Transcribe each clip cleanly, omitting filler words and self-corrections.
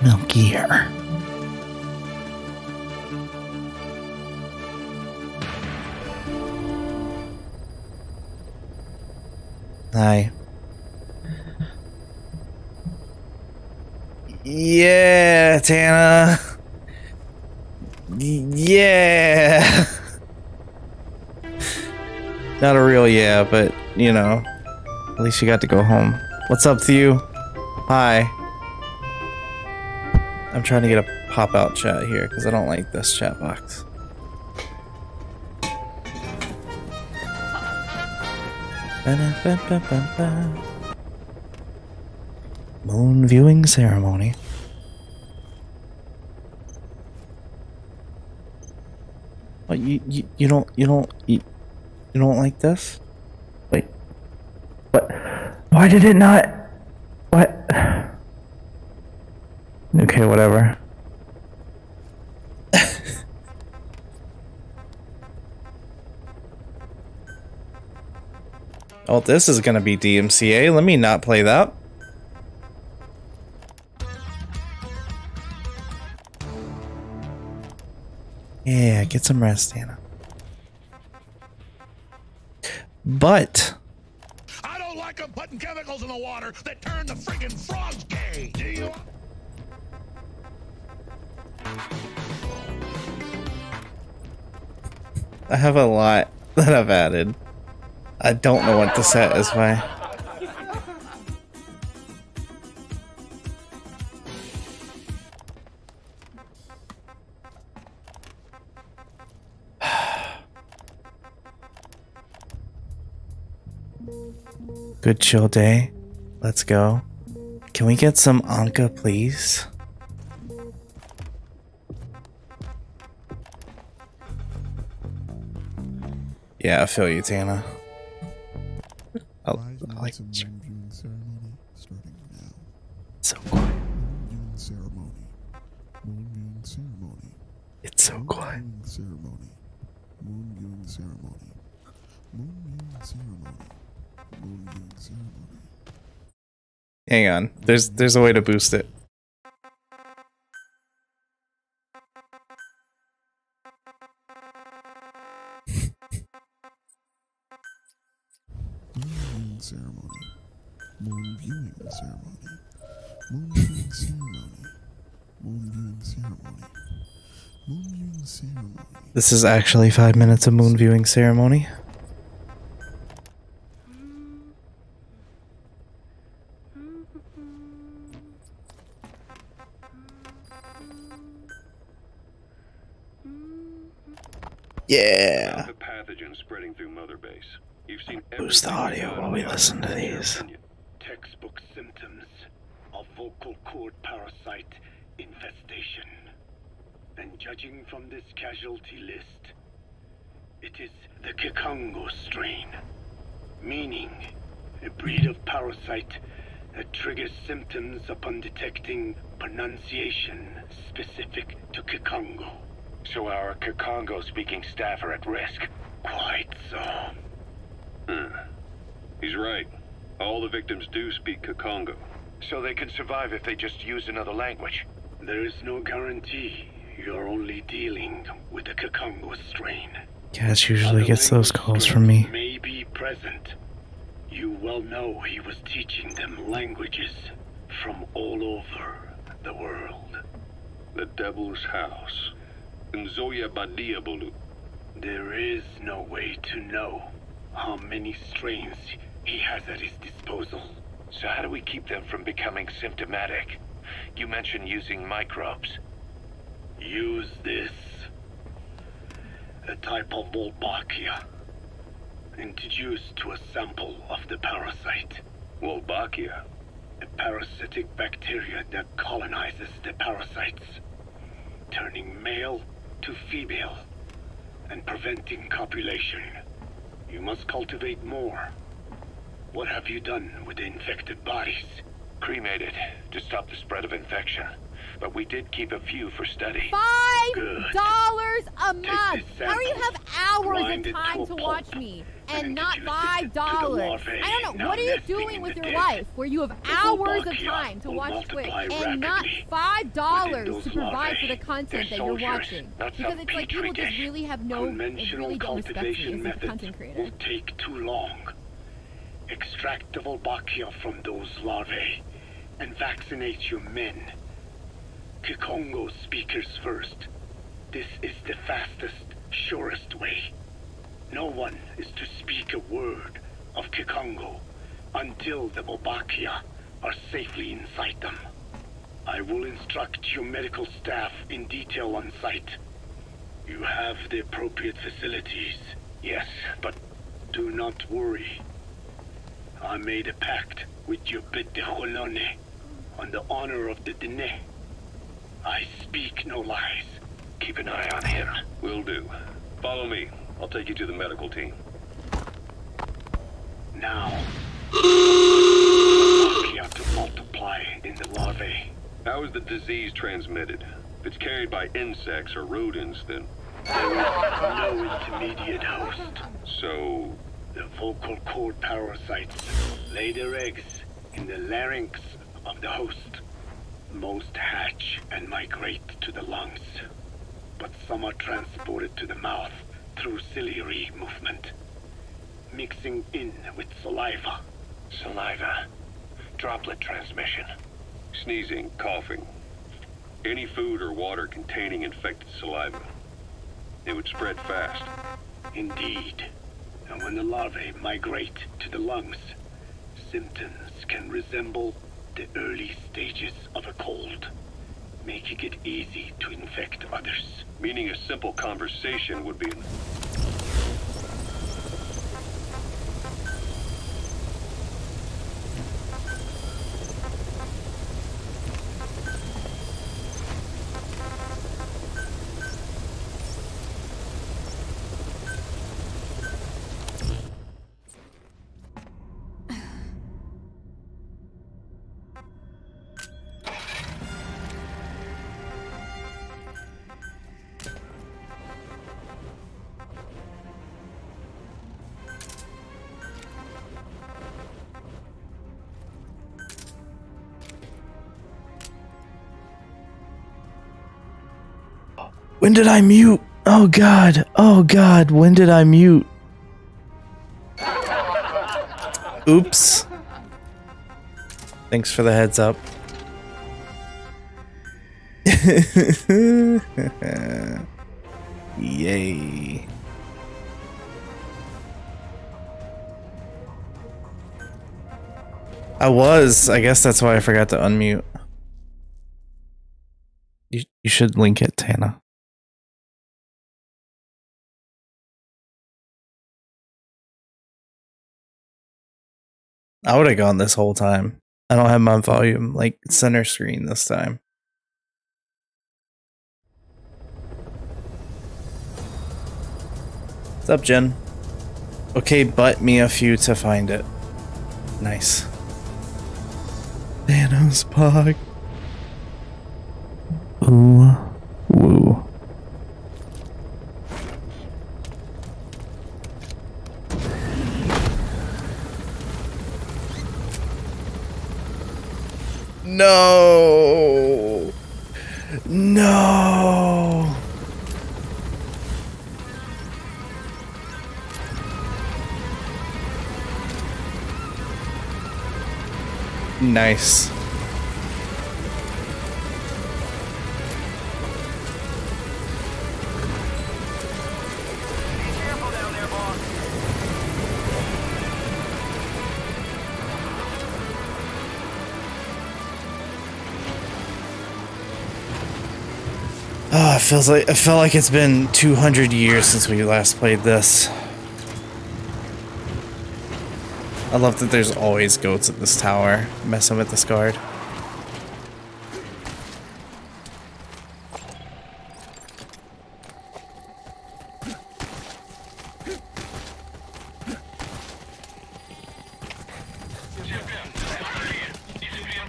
milkier. Hi. Yeah, Tana. Yeah. Not a real yeah, but, you know, at least you got to go home. What's up with you? Hi. I'm trying to get a pop-out chat here, because I don't like this chat box. Moon viewing ceremony. What, you don't like this? Wait. What? Why did it not? What? Okay, whatever. Oh, this is gonna be DMCA. Let me not play that. Yeah, get some rest, Anna. But I don't like them putting chemicals in the water that turn the friggin' frogs gay. Do you? I have a lot that I've added. I don't know what to set as my... Good chill day. Let's go. Can we get some Anka, please? Yeah, I feel you, Tana. I like some moon viewing ceremony starting now. so quiet. Moon viewing ceremony. Moon viewing ceremony. It's so quiet. Moon ceremony. Moon viewing ceremony. Moon viewing ceremony. Moon viewing ceremony. Hang on. There's a way to boost it. Moon viewing ceremony. Moon viewing ceremony. Moon viewing ceremony. Moon viewing ceremony. Moon viewing ceremony. This is actually 5 minutes of moon viewing ceremony. Yeah. The pathogen spreading through Mother Base. You've seen Boost the audio while we listen to these. Textbook symptoms of vocal cord parasite infestation. And judging from this casualty list, it is the Kikongo strain, meaning a breed of parasite that triggers symptoms upon detecting pronunciation specific to Kikongo. So our Kikongo-speaking staff are at risk. Quite so. He's right. All the victims do speak Kikongo. So they can survive if they just use another language. There is no guarantee. You're only dealing with the Kikongo strain. Cass usually gets those calls from me. May be present. You well know he was teaching them languages from all over the world. The Devil's House. Nzoya Badiabulu. There is no way to know how many strains he has at his disposal. So how do we keep them from becoming symptomatic? You mentioned using microbes. Use this. A type of Wolbachia. Introduced to a sample of the parasite. Wolbachia. A parasitic bacteria that colonizes the parasites, turning male to female and preventing copulation. You must cultivate more. What have you done with the infected bodies? Cremated to stop the spread of infection. but we did keep a few for study. $5 a month. this How do you have hours grind of it time to a to pulp, watch me and and not introduce it to the $5? larvae I don't know. now What are you nesting doing in with the your dead. life where you have The hours of Wolbachia time to will watch Twitch multiply and not rapidly $5 within to those provide larvae. for the content They're that you're soldiers, watching? not Because some it's like petri people just dish. really have no, Conventional really don't respect me cultivation as a methods content creator. will take too long. Extract the Wolbachia from those larvae and vaccinate your men. Kikongo speakers first. This is the fastest, surest way. No one is to speak a word of Kikongo until the Wolbachia are safely inside them. I will instruct your medical staff in detail on site. You have the appropriate facilities. Yes, but Do not worry. I made a pact with your bit de Cholone on the honor of the Dene. I speak no lies. keep an eye on him. Will do. Follow me. I'll take you to the medical team. Now, Wolbachia to multiply in the larvae. How is the disease transmitted? If it's carried by insects or rodents, then... There is no intermediate host. So... The vocal cord parasites lay their eggs in the larynx of the host. Most hatch and migrate to the lungs, but some are transported to the mouth through ciliary movement, mixing in with saliva. Saliva. Droplet transmission. Sneezing, coughing. Any food or water containing infected saliva. It would spread fast. Indeed. And when the larvae migrate to the lungs, symptoms can resemble the early stages of a cold, making it easy to infect others. Meaning a simple conversation would be... When did I mute? Oh god. Oh god. When did I mute? Oops. Thanks for the heads up. Yay. I guess that's why I forgot to unmute. You should link it, Tana. I would have gone this whole time. I don't have my volume like center screen this time. What's up, Jen? Okay, but me a few to find it. Nice. Thanos Pog. Ooh. Woo. No. No. Nice. Oh, it felt like it's been 200 years since we last played this. I love that there's always goats at this tower, messing with this guard.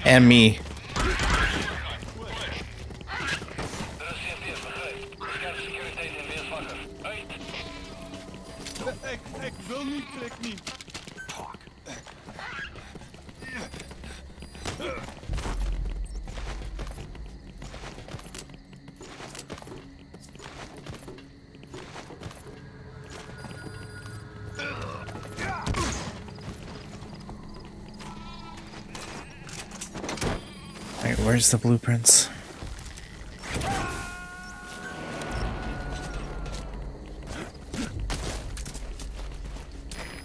And me. Alright, where's the blueprints?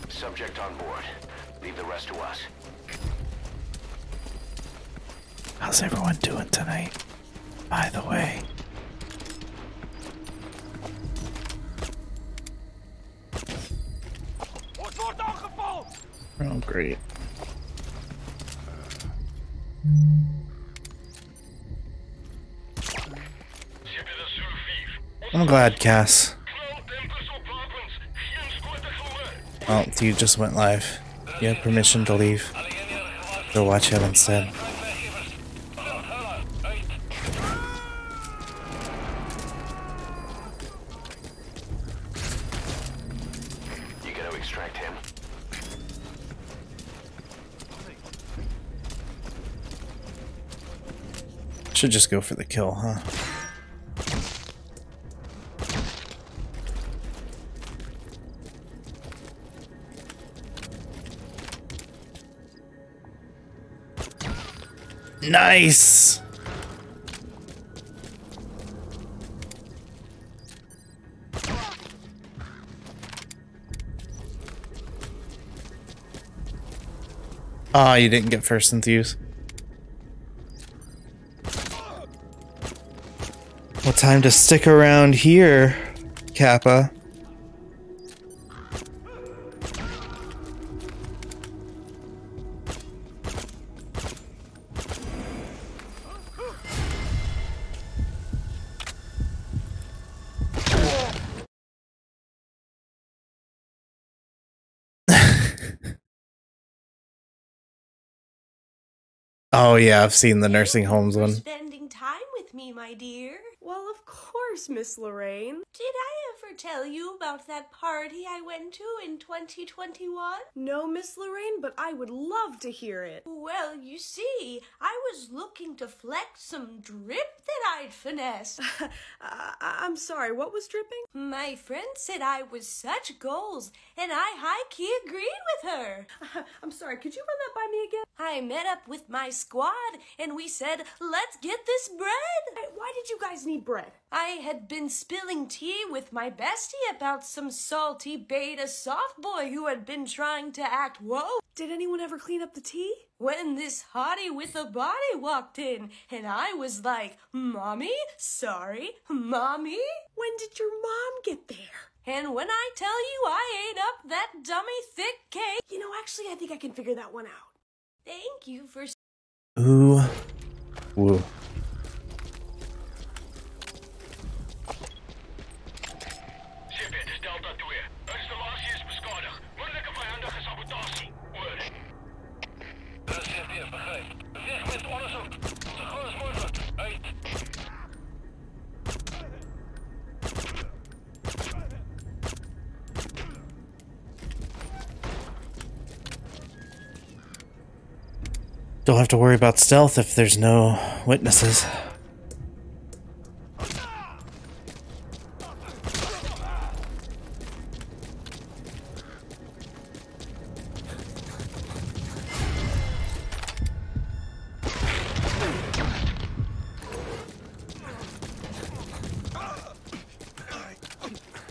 Subject on board. Leave the rest to us. How's everyone doing tonight? By the way. Oh, great. I'm glad, Cass. Oh, you just went live. You had permission to leave. Go watch him instead. You gotta extract him. Should just go for the kill, huh? Nice! Ah, you didn't get first enthuse. Well, time to stick around here, Kappa. Oh yeah, I've seen the nursing homes one. Spending time with me, my dear. Well, of course, Miss Lorraine. Did I ever tell you about that party I went to in 2021? No, Miss Lorraine, but I would love to hear it. Well, you see, I was looking to flex some drip that I'd finessed. I'm sorry, what was dripping? My friend said I was such goals, and I high-key agreed with her. I'm sorry, could you run that by me again? I met up with my squad, and we said, let's get this bread. Why did you guys need bread? I had been spilling tea with my bestie about some salty beta soft boy who had been trying to act woke. Did anyone ever clean up the tea? When this hottie with a body walked in, and I was like, Mommy? Sorry, Mommy? When did your mom get there? And when I tell you I ate up that dummy thick cake... You know, actually, I think I can figure that one out. Thank you for... Ooh. Woo. Don't have to worry about stealth if there's no witnesses.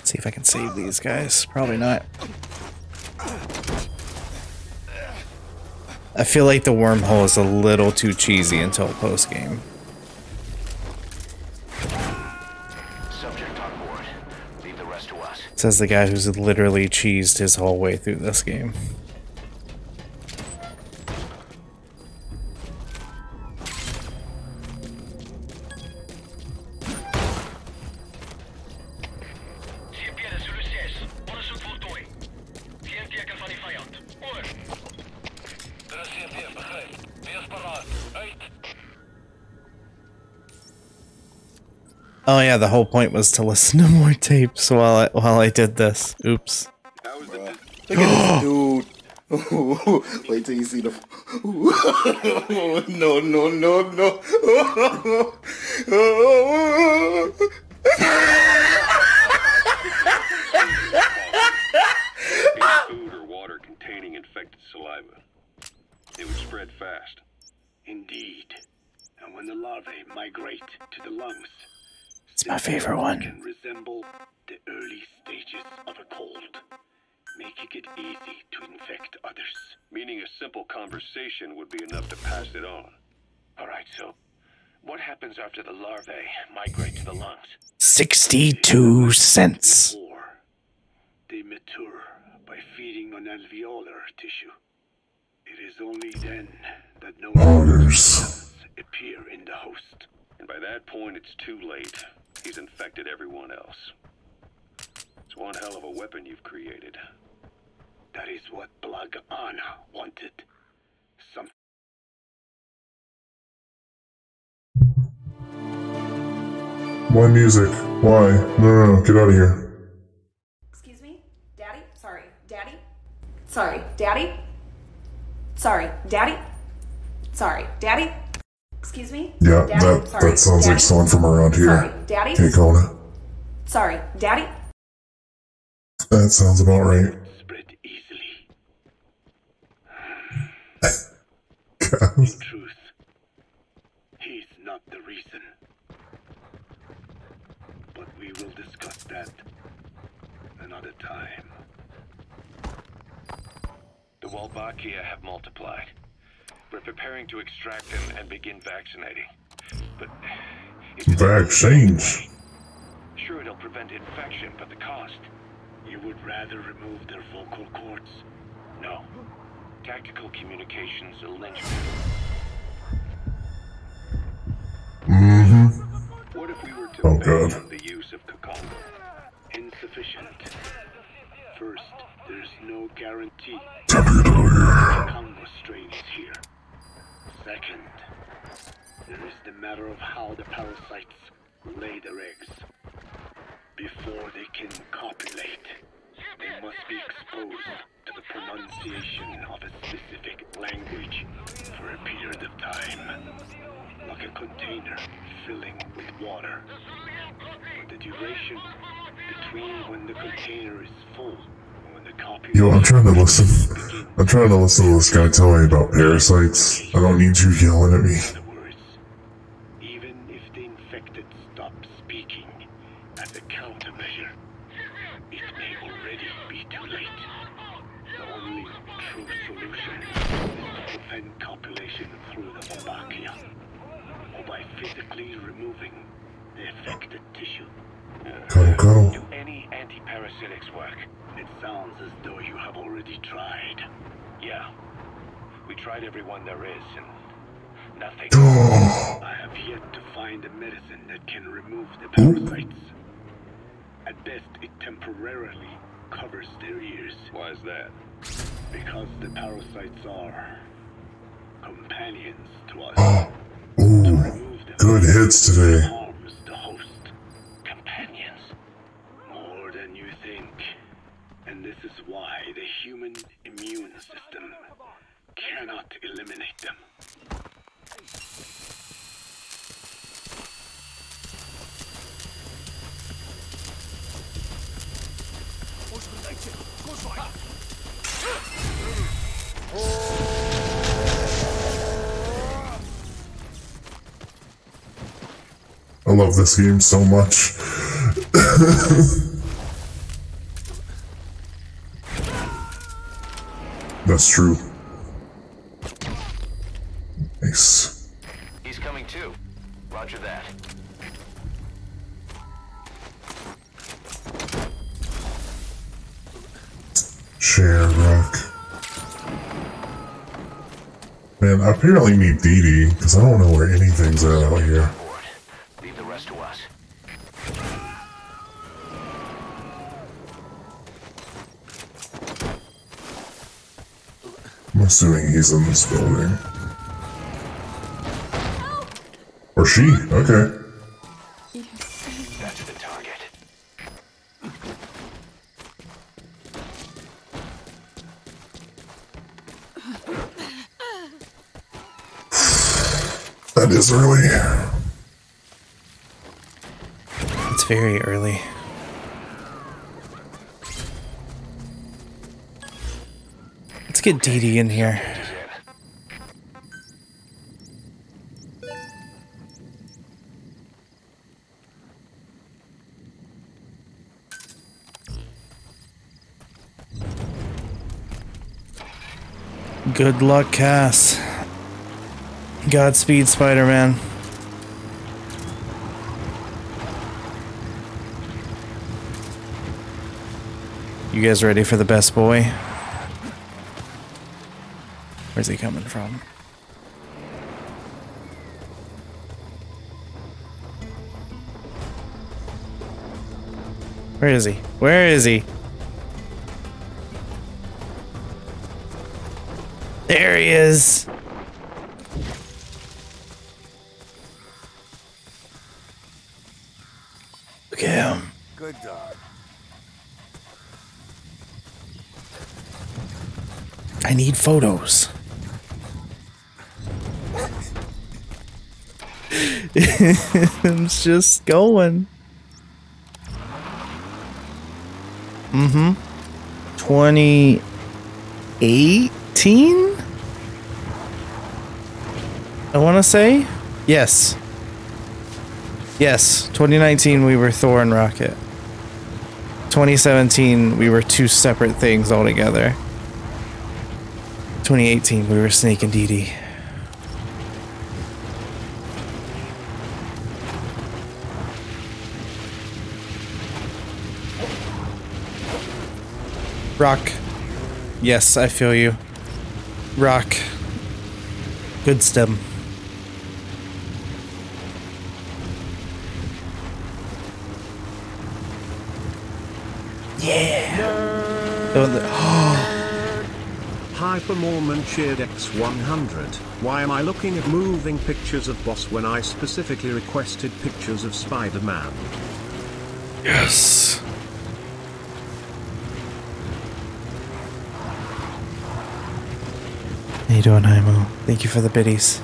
See if I can save these guys. Probably not. I feel like the wormhole is a little too cheesy until post-game. Subject on board. Leave the rest to us. Says the guy who's literally cheesed his whole way through this game. Oh yeah, the whole point was to listen to more tapes while I did this. Oops. Look at this dude. Wait till you see the. No, no, no, no. Food or water containing infected saliva. It would spread fast. Indeed. And when the larvae migrate to the lungs, It's my favorite one. can resemble the early stages of a cold, making it easy to infect others. Meaning a simple conversation would be enough to pass it on. Alright, so what happens after the larvae migrate to the lungs? 62 cents. Or they mature by feeding on alveolar tissue. It is only then that no Otters. appear in the host. And by that point, it's too late. He's infected everyone else. It's one hell of a weapon you've created. That is what Blag Anna wanted. Some Why music? Why? No, get out of here. Excuse me? Daddy? Sorry. Daddy? Sorry. Daddy? Sorry. Daddy? Sorry. Daddy? Excuse me? Yeah, Daddy? Sorry. that sounds like Daddy? someone from around here. Sorry. Daddy? Hey, Kona. Sorry. Daddy? That sounds about right. spread easily. Guys. In truth, he's not the reason. But we will discuss that another time. The Wolbachia have multiplied. We're preparing to extract them and begin vaccinating. But is it Vaccines. Sure, it'll prevent infection, but the cost? You would rather remove their vocal cords? No. Tactical communications a linchpin. Mm-hmm. What if we were to Oh, ban God. the use of Kakongo? Insufficient. First, there's no guarantee WWE. the Congo strain is here. Second, there is the matter of how the parasites lay their eggs. Before they can copulate, they must be exposed to the pronunciation of a specific language for a period of time, like a container filling with water. But the duration between when the container is full and when the copulation Yo, I'm trying to listen. I'm trying to listen to this guy tell me about parasites. I don't need you yelling at me. In other words, even if the infected stop speaking as a countermeasure, it may already be too late. The only true solution is to prevent copulation through the Wolbachia, or by physically removing the affected tissue. Cuddle, cuddle. Do any anti-parasitics work? It sounds as though you have already tried. Yeah. We tried everyone there is, and nothing. I have yet to find a medicine that can remove the parasites. At best, it temporarily covers their ears, Why is that? because the parasites are companions to us. Ooh, Remove them good hits today. harms the host Companions. more than you think. And this is why the human immune system cannot eliminate them. I love this game so much. That's true. Nice. He's coming too. Roger that. Share rock. Man, I apparently need Dee Dee, because I don't know where anything's at out here. Board. Leave the rest to us. I'm assuming he's in this building. Or she, okay. That's the target. That is early. It's very early. Let's get Dee Dee in here. Good luck, Cass. Godspeed, Spider-Man. You guys ready for the best boy? Where's he coming from? Where is he? Where is he? There he is. Look at him. Good dog. I need photos. It's just going. 2018? I want to say? Yes. Yes, 2019 we were Thor and Rocket. 2017 we were two separate things altogether. 2018 we were Snake and Dee Dee. Rock. Yes, I feel you. Rock. Good stem. Yeah. Hypermormon cheered X100. Why am I looking at moving pictures of Boss when I specifically requested pictures of Spider-Man? Yes. How you doing, Hymo? Thank you for the biddies.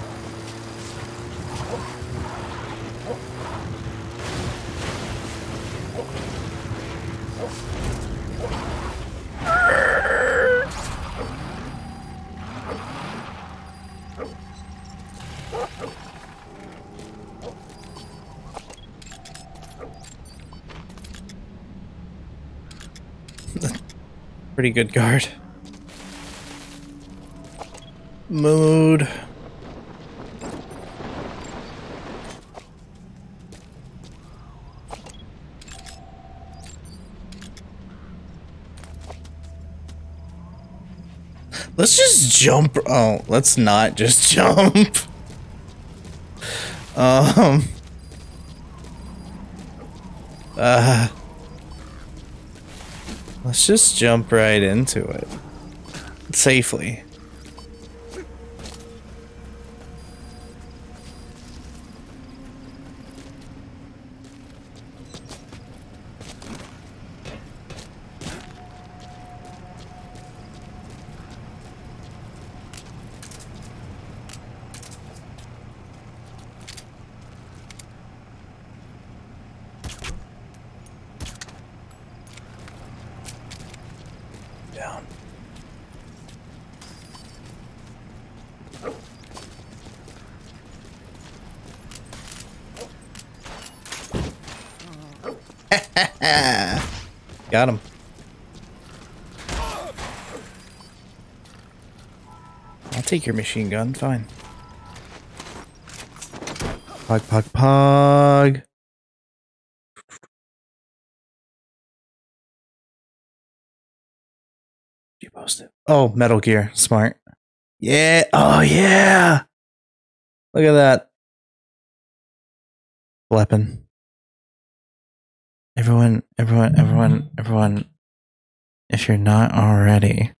Pretty good guard. Mood. Let's just jump. Oh, let's not just jump. Let's just jump right into it. Safely. Down. Got him. I'll take your machine gun, fine. Pog, pog, pog. You post it. Oh, Metal Gear. Smart. Yeah. Oh, yeah. Look at that. Weapon. Everyone, if you're not already,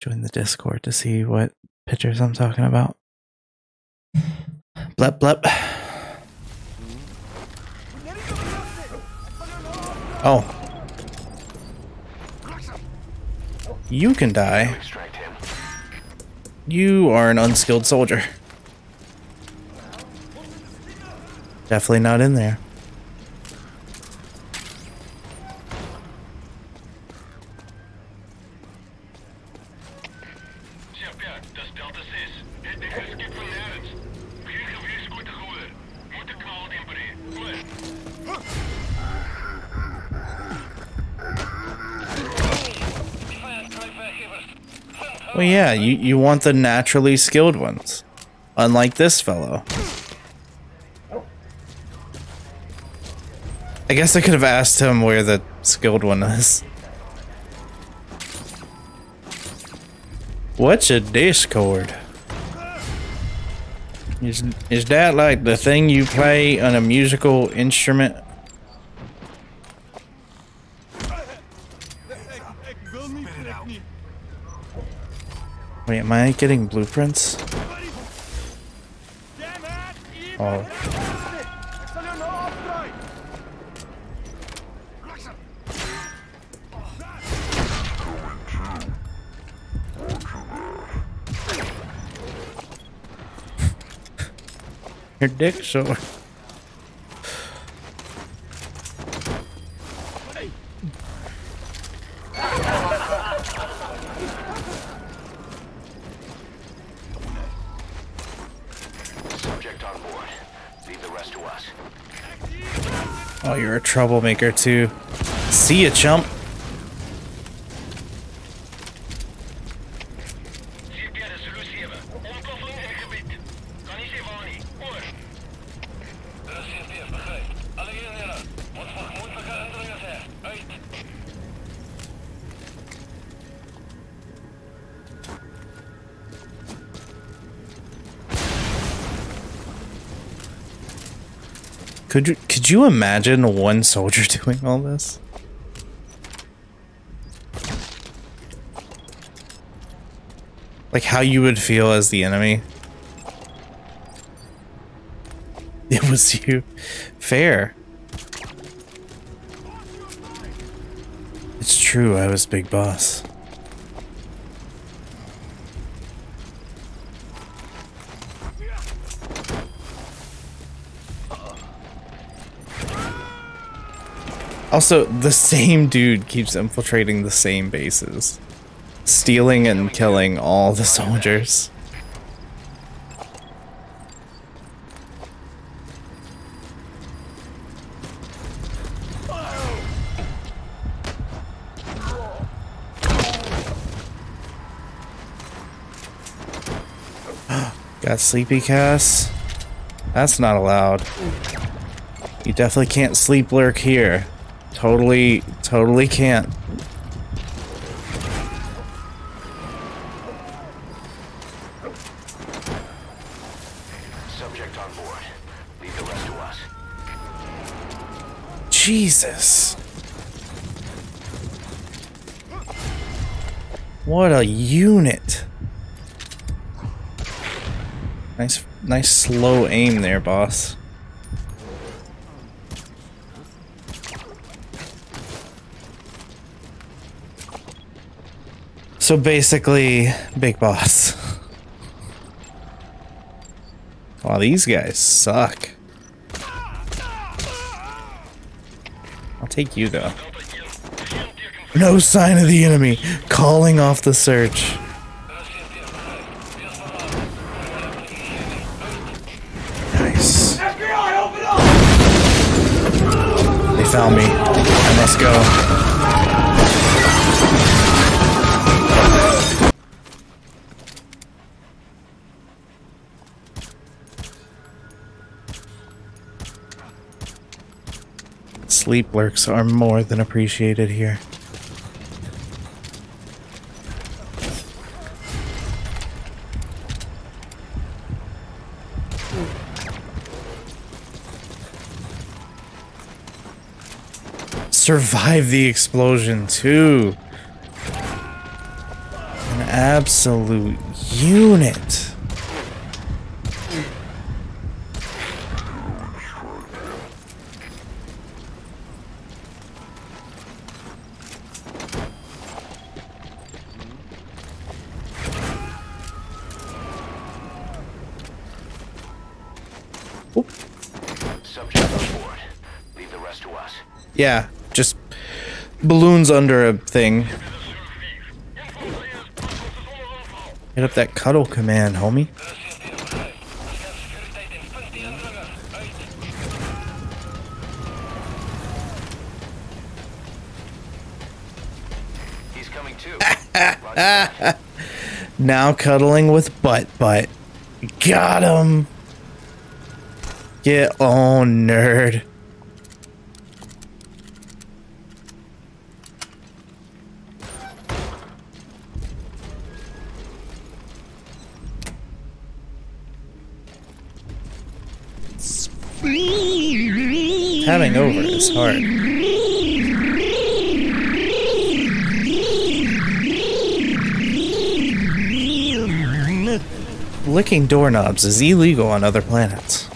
join the Discord to see what pictures I'm talking about. Blep, blep. Oh. You can die. You are an unskilled soldier. Definitely not in there. Well, yeah, you want the naturally skilled ones. Unlike this fellow. I guess I could have asked him where the skilled one is. What's a Discord? Is that like the thing you play on a musical instrument? Wait, am I getting blueprints? Oh. Your dick sore. Subject on board. Leave the rest to us. Oh, you're a troublemaker too. See ya, chump. Could you imagine one soldier doing all this? Like how you would feel as the enemy? It was you. Fair. It's true, I was Big Boss. Also, the same dude keeps infiltrating the same bases, stealing and killing all the soldiers. Got sleepy Cass? That's not allowed. You definitely can't sleep lurk here. Totally can't. Subject on board. Leave the rest to us. Jesus. What a unit. Nice slow aim there, boss. So basically, Big Boss. Wow, these guys suck. I'll take you though. No sign of the enemy. Calling off the search. Nice. They found me. I must go. Sleep lurks are more than appreciated here. Survive the explosion too. An absolute unit. Subject on board. Leave the rest to us. Yeah, just balloons under a thing. Hit up that cuddle command, homie. He's coming too. Now cuddling with butt. Got him. Get on, nerd. Tabbing over is hard. Licking doorknobs is illegal on other planets.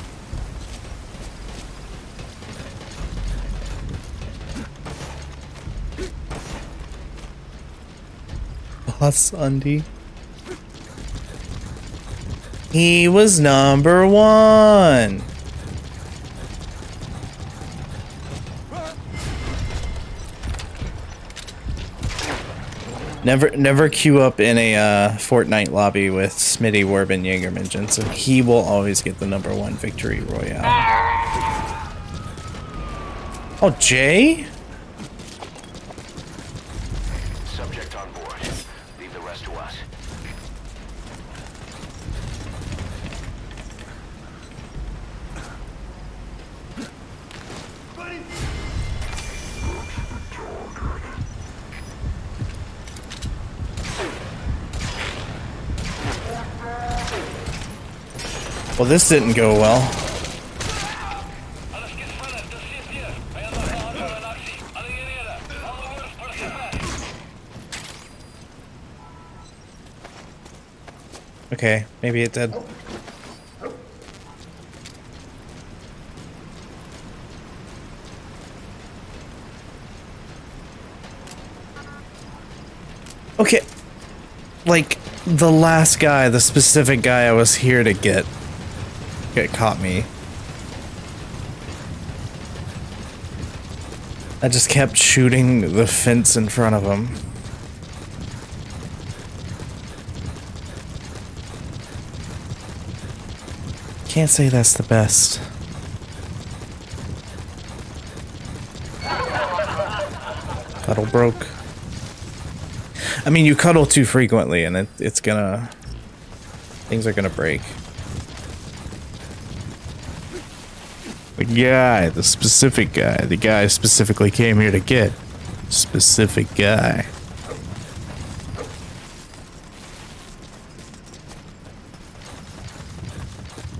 Boss Undy. He was number one. Never queue up in a Fortnite lobby with Smitty, Werb, and Jaegerman Jensen. He will always get the number one victory royale. Oh, Jay? Subject on board. Leave the rest to us. Well, this didn't go well. Okay, maybe it did. Okay, like the last guy, the specific guy I was here to get caught me. I just kept shooting the fence in front of him. Can't say that's the best. Cuddle broke. I mean, you cuddle too frequently and it's gonna... things are gonna break. The guy, the specific guy, the guy I specifically came here to get. Specific guy.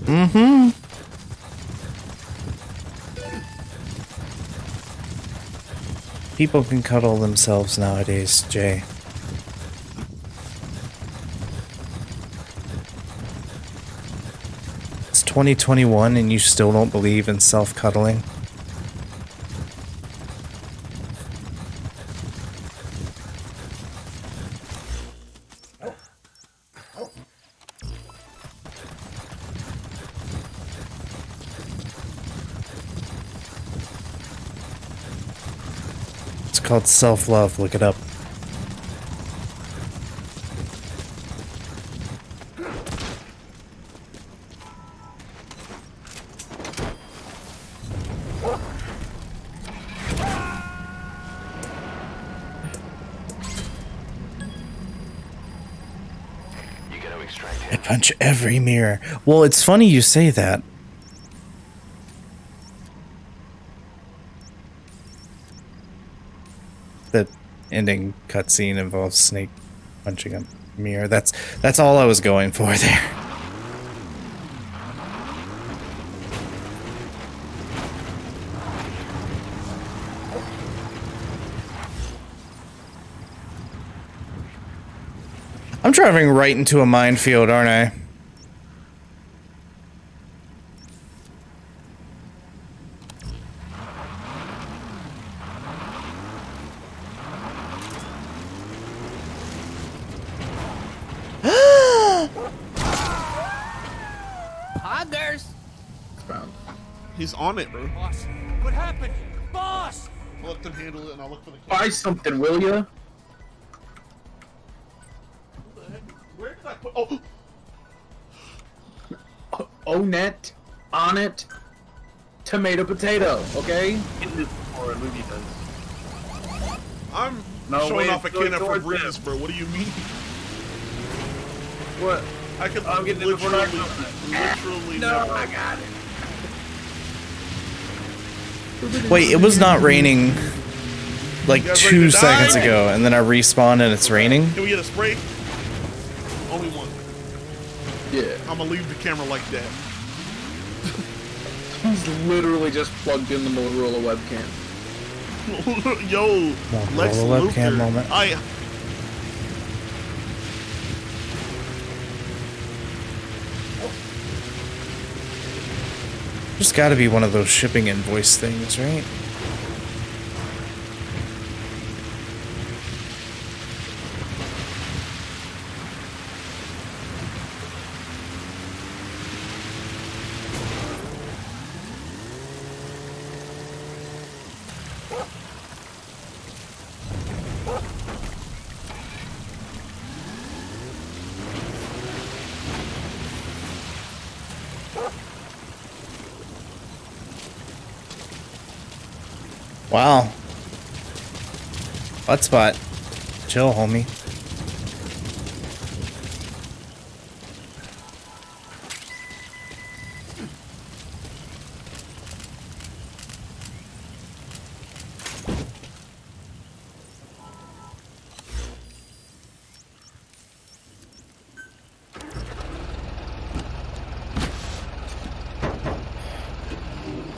Mm-hmm. People can cuddle themselves nowadays, Jay. It's 2021 and you still don't believe in self-cuddling? It's called self-love, look it up. I punch every mirror. Well, it's funny you say that. The ending cutscene involves Snake punching a mirror. That's all I was going for there. I'm driving right into a minefield, aren't I? Poggers! He's on it, bro. Boss, what happened? Boss! I'll let them handle it and I'll look for the Buy something, will ya? Where did I put... Oh! Own it, on it, tomato potato, okay? I'm No, showing wait, off a go can of towards Febreze, bro. What do you mean? What? I could I'm getting it before literally, dark. literally No, never. I got it. Wait, it was not raining like You guys ready 2 to seconds die? ago, and then I respawned and it's raining? Can we get a spray? Only one. Yeah. I'm gonna leave the camera like that. He's literally just plugged in the Motorola webcam. Yo, Lex Motorola webcam Luthor. moment. There's gotta be one of those shipping invoice things, right? Wow. Butt spot. Chill, homie.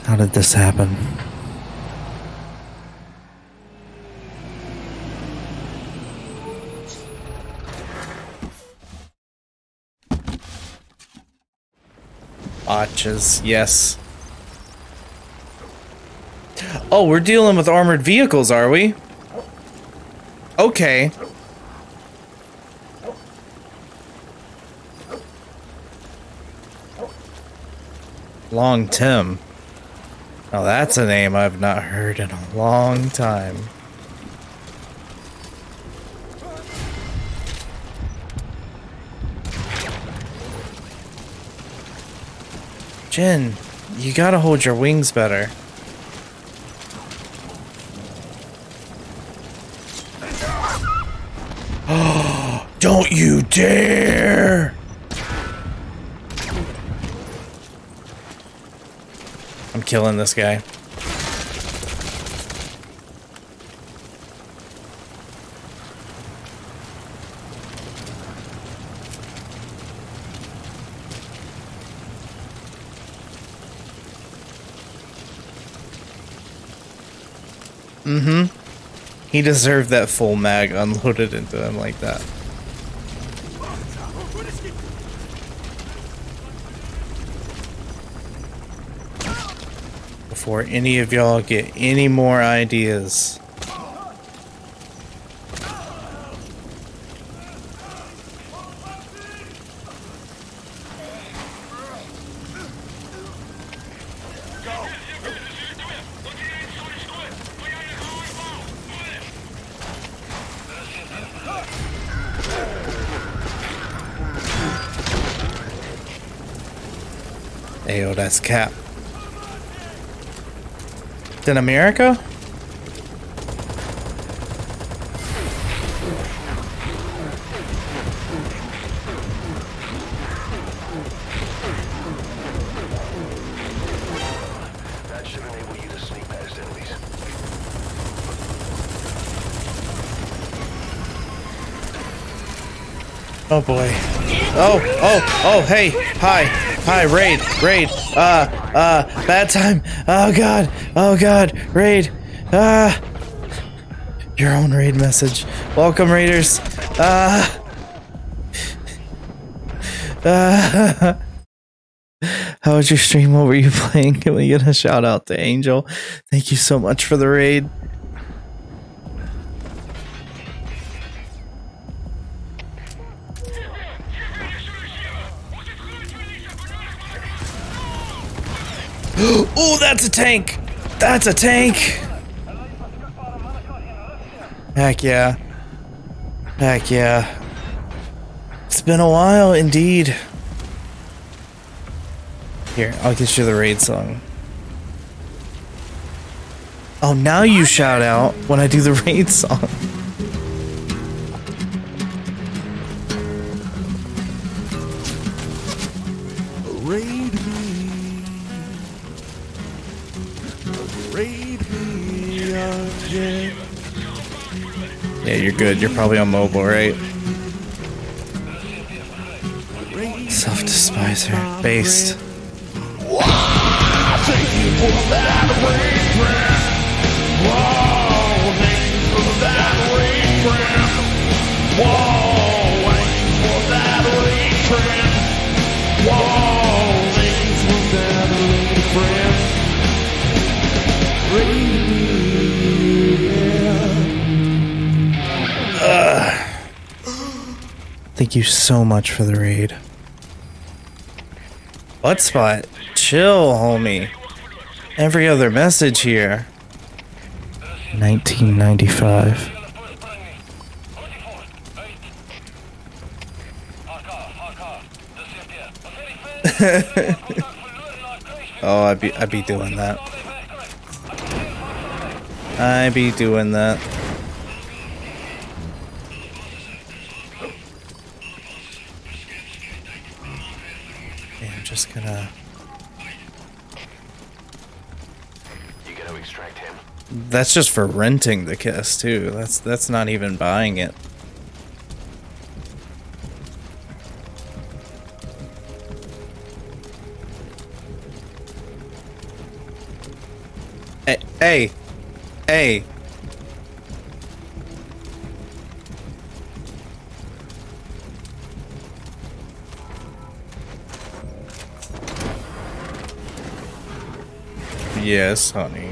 How did this happen? Botches, yes. Oh, we're dealing with armored vehicles, are we? Okay. Long Tim. Now that's a name I've not heard in a long time. Jin, you gotta hold your wings better. Oh, don't you dare! I'm killing this guy. Mm-hmm. He deserved that full mag unloaded into him like that. Before any of y'all get any more ideas. Ayo, that's cap. In America? That should enable you to sneak past enemies. Oh boy. Oh, hey, hi, raid, bad time. Oh god, raid, your own raid message. Welcome, raiders. How was your stream? What were you playing? Can we get a shout out to Angel? Thank you so much for the raid. Oh, that's a tank! That's a tank! Heck yeah. Heck yeah. It's been a while, indeed. Here, I'll get you the raid song. Oh, now you shout out when I do the raid song. Raid me. Raid me again. Yeah, you're good. You're probably on mobile, right? Self-despiser. Based. Thank you so much for the raid. What spot? Chill, homie. Every other message here. 1995. Oh, I'd be doing that. I'd be doing that. Okay, I'm just gonna. You gotta extract him. That's just for renting the kiss too. That's not even buying it. Hey, hey. Yes, honey.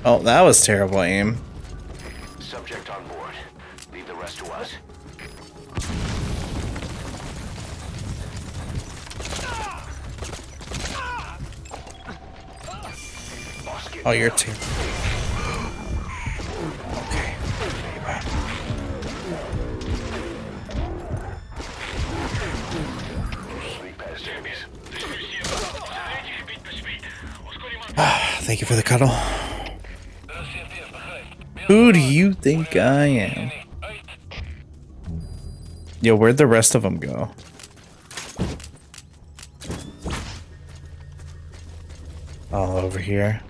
Oh, that was terrible aim. Subject on board. Leave the rest to us. Oh, you're too. Okay. Thank you for the cuddle. Who do you think I am? Yo, where'd the rest of them go? All over here.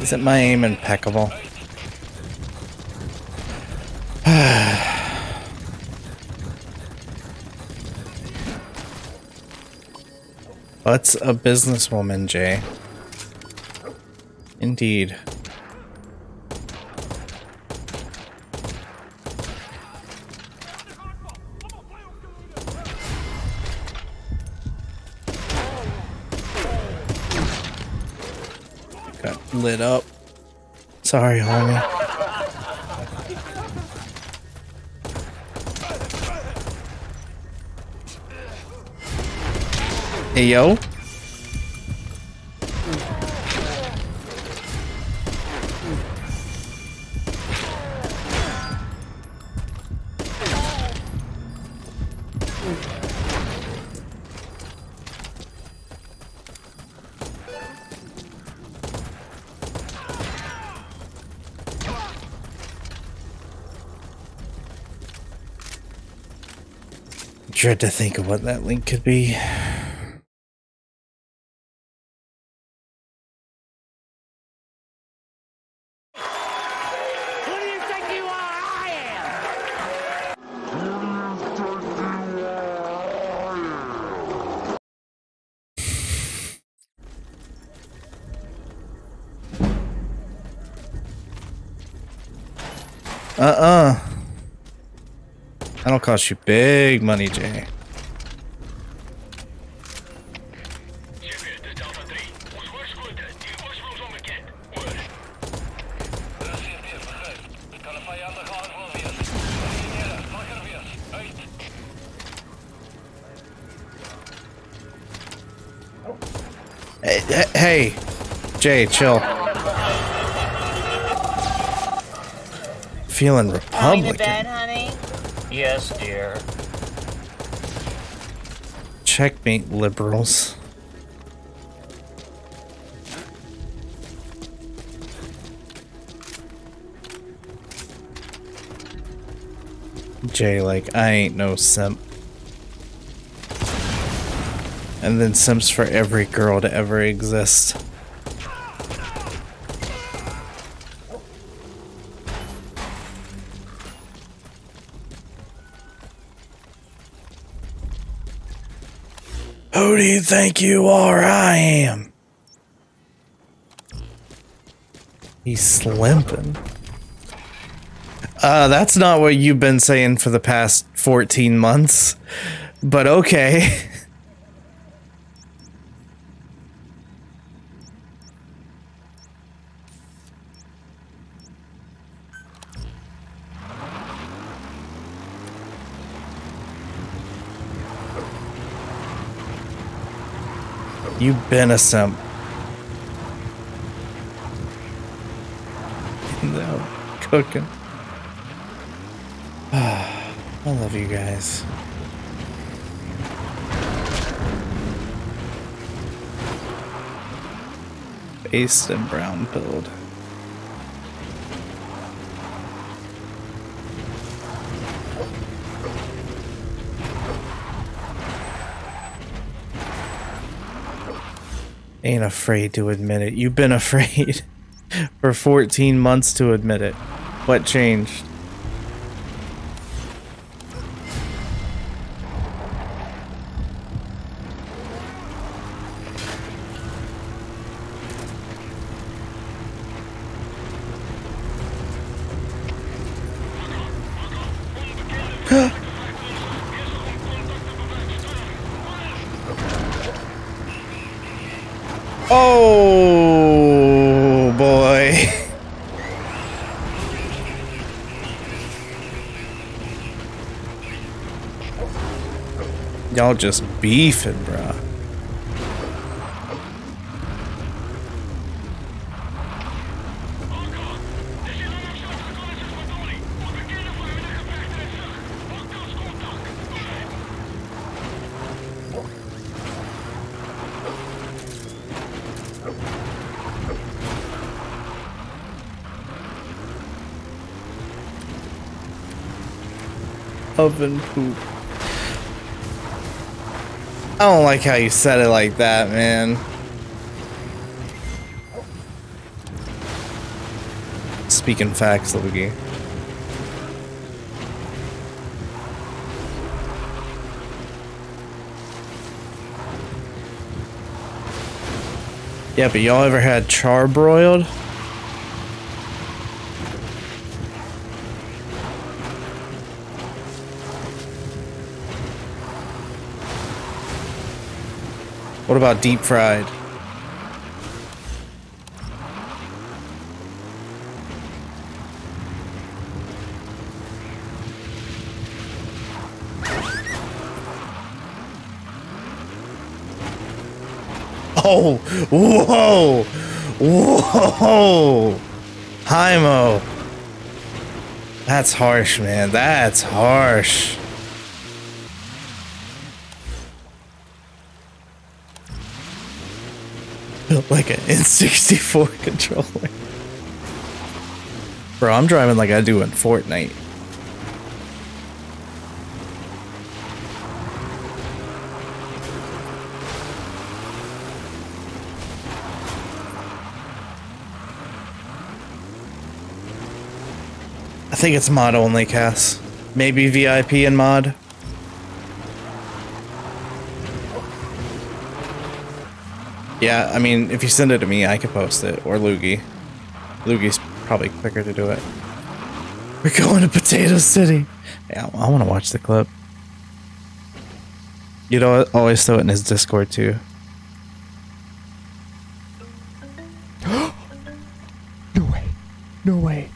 Isn't my aim impeccable? What's a businesswoman, Jay? Indeed. Got lit up. Sorry, homie. Hey, yo. Dread to think of what that link could be. That'll cost you big money, Jay. Hey, Jay, chill. Feeling Republican. Bed, honey? Yes, dear. Checkmate, liberals. Jay, like, I ain't no simp. And then simps for every girl to ever exist. Who do you think you are? I am. He's slimping. That's not what you've been saying for the past 14 months. But okay. You've been a simp. No, cooking. I love you guys. Based and brown pilled. Ain't afraid to admit it. You've been afraid for 14 months to admit it. What changed? Oh boy. Y'all just beefing, bruh. Oven poop. I don't like how you said it like that, man. Speaking facts, Luigi. Yeah, but y'all ever had charbroiled? What about deep fried? Oh, whoa, whoa, Hymo. That's harsh, man. That's harsh. Like an N64 controller. Bro, I'm driving like I do in Fortnite. I think it's mod only, Cass. Maybe VIP and mod. Yeah, I mean, if you send it to me, I could post it. Or Loogie. Loogie's probably quicker to do it. We're going to Potato City. Yeah, I want to watch the clip. You'd always throw it in his Discord, too. No way. No way.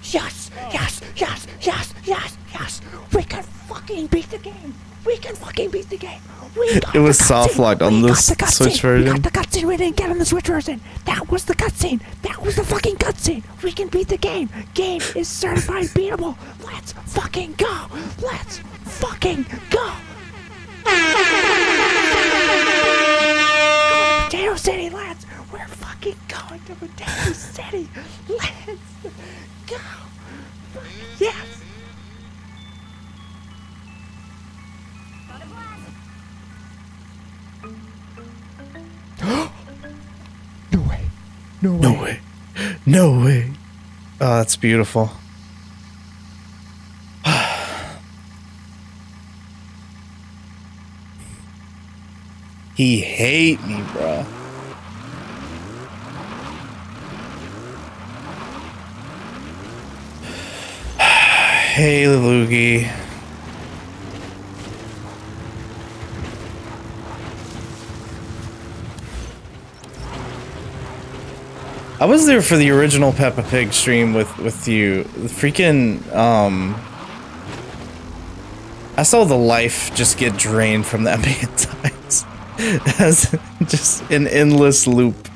Yes! Yes! Yes! Yes! Yes! Yes! We can fucking beat the game! We can fucking beat the game. It was soft locked on the Switch version. We got the cutscene we didn't get on the Switch version. That was the cutscene. That was the fucking cutscene. We can beat the game. Game is certified beatable. Let's fucking go. Let's fucking go. Go to Potato City, lads. We're fucking going to Potato City. Let's go. Yes. No way. No way. No way. No way. Oh, that's beautiful. He hate me, bro. Hey, Loogie. I was there for the original Peppa Pig stream with you. The freaking I saw the life just get drained from that man's eyes. As just an endless loop.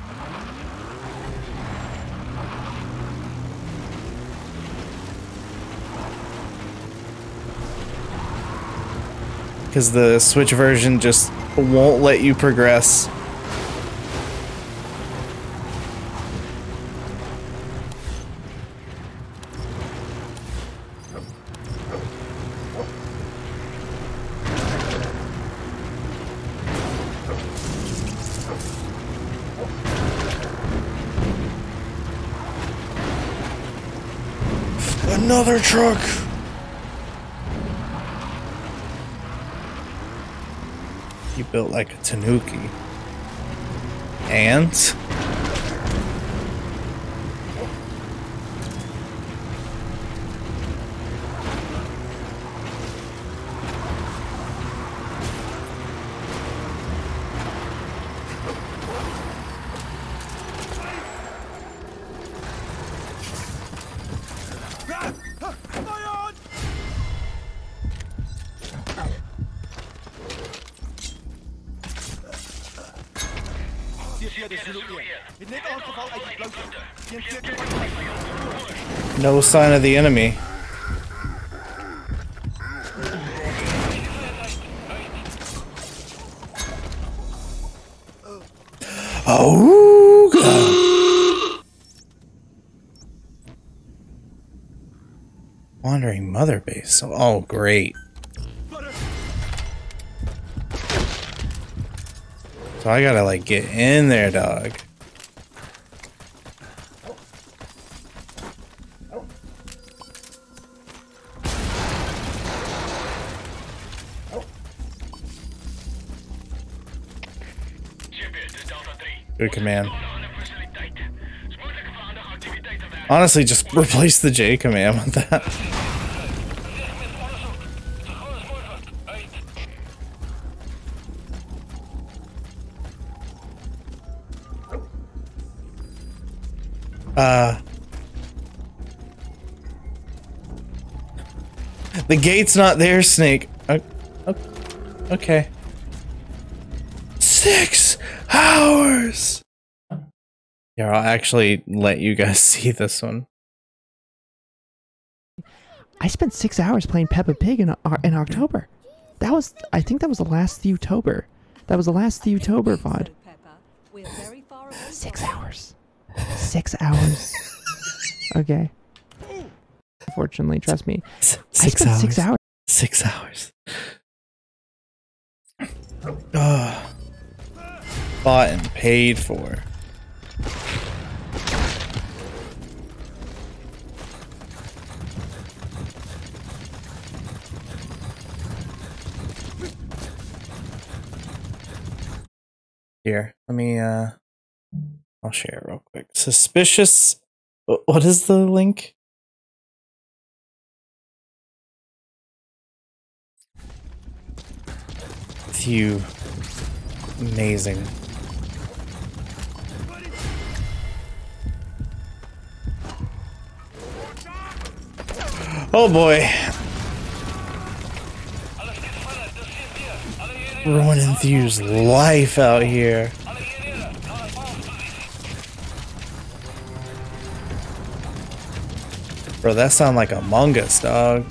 Because the Switch version just won't let you progress. Another truck! You built like a tanuki. And? No sign of the enemy. Oh, God. Wandering mother base. Oh, great. So I gotta like get in there, dog. Good command. Honestly, just replace the J command with that. The gate's not there, Snake. Okay. 6 hours! Yeah, I'll actually let you guys see this one. I spent 6 hours playing Peppa Pig in October. That was, I think that was the last Thewtober. That was the last Thewtober VOD. 6 hours. 6 hours. Okay. Unfortunately, trust me. I spent 6 hours. 6 hours. Bought and paid for. Here, let me I'll share it real quick. Suspicious. What is the link? Phew. Amazing. Oh boy. Ruining Thew's life out here. Bro, that sound like Among Us, dog.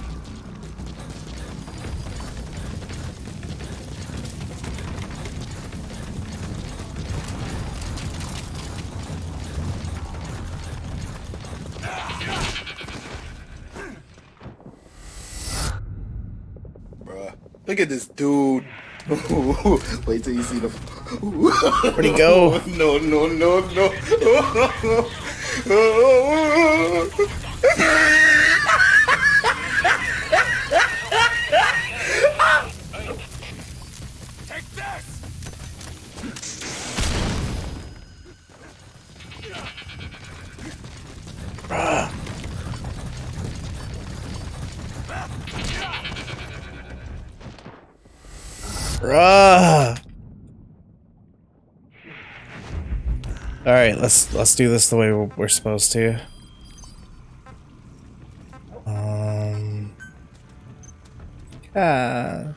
Bruh, look at this dude. Wait till you see the. Where'd he go? No, no, no, no. Take this! Bruh. Bruh. All right, let's do this the way we're supposed to. Ah.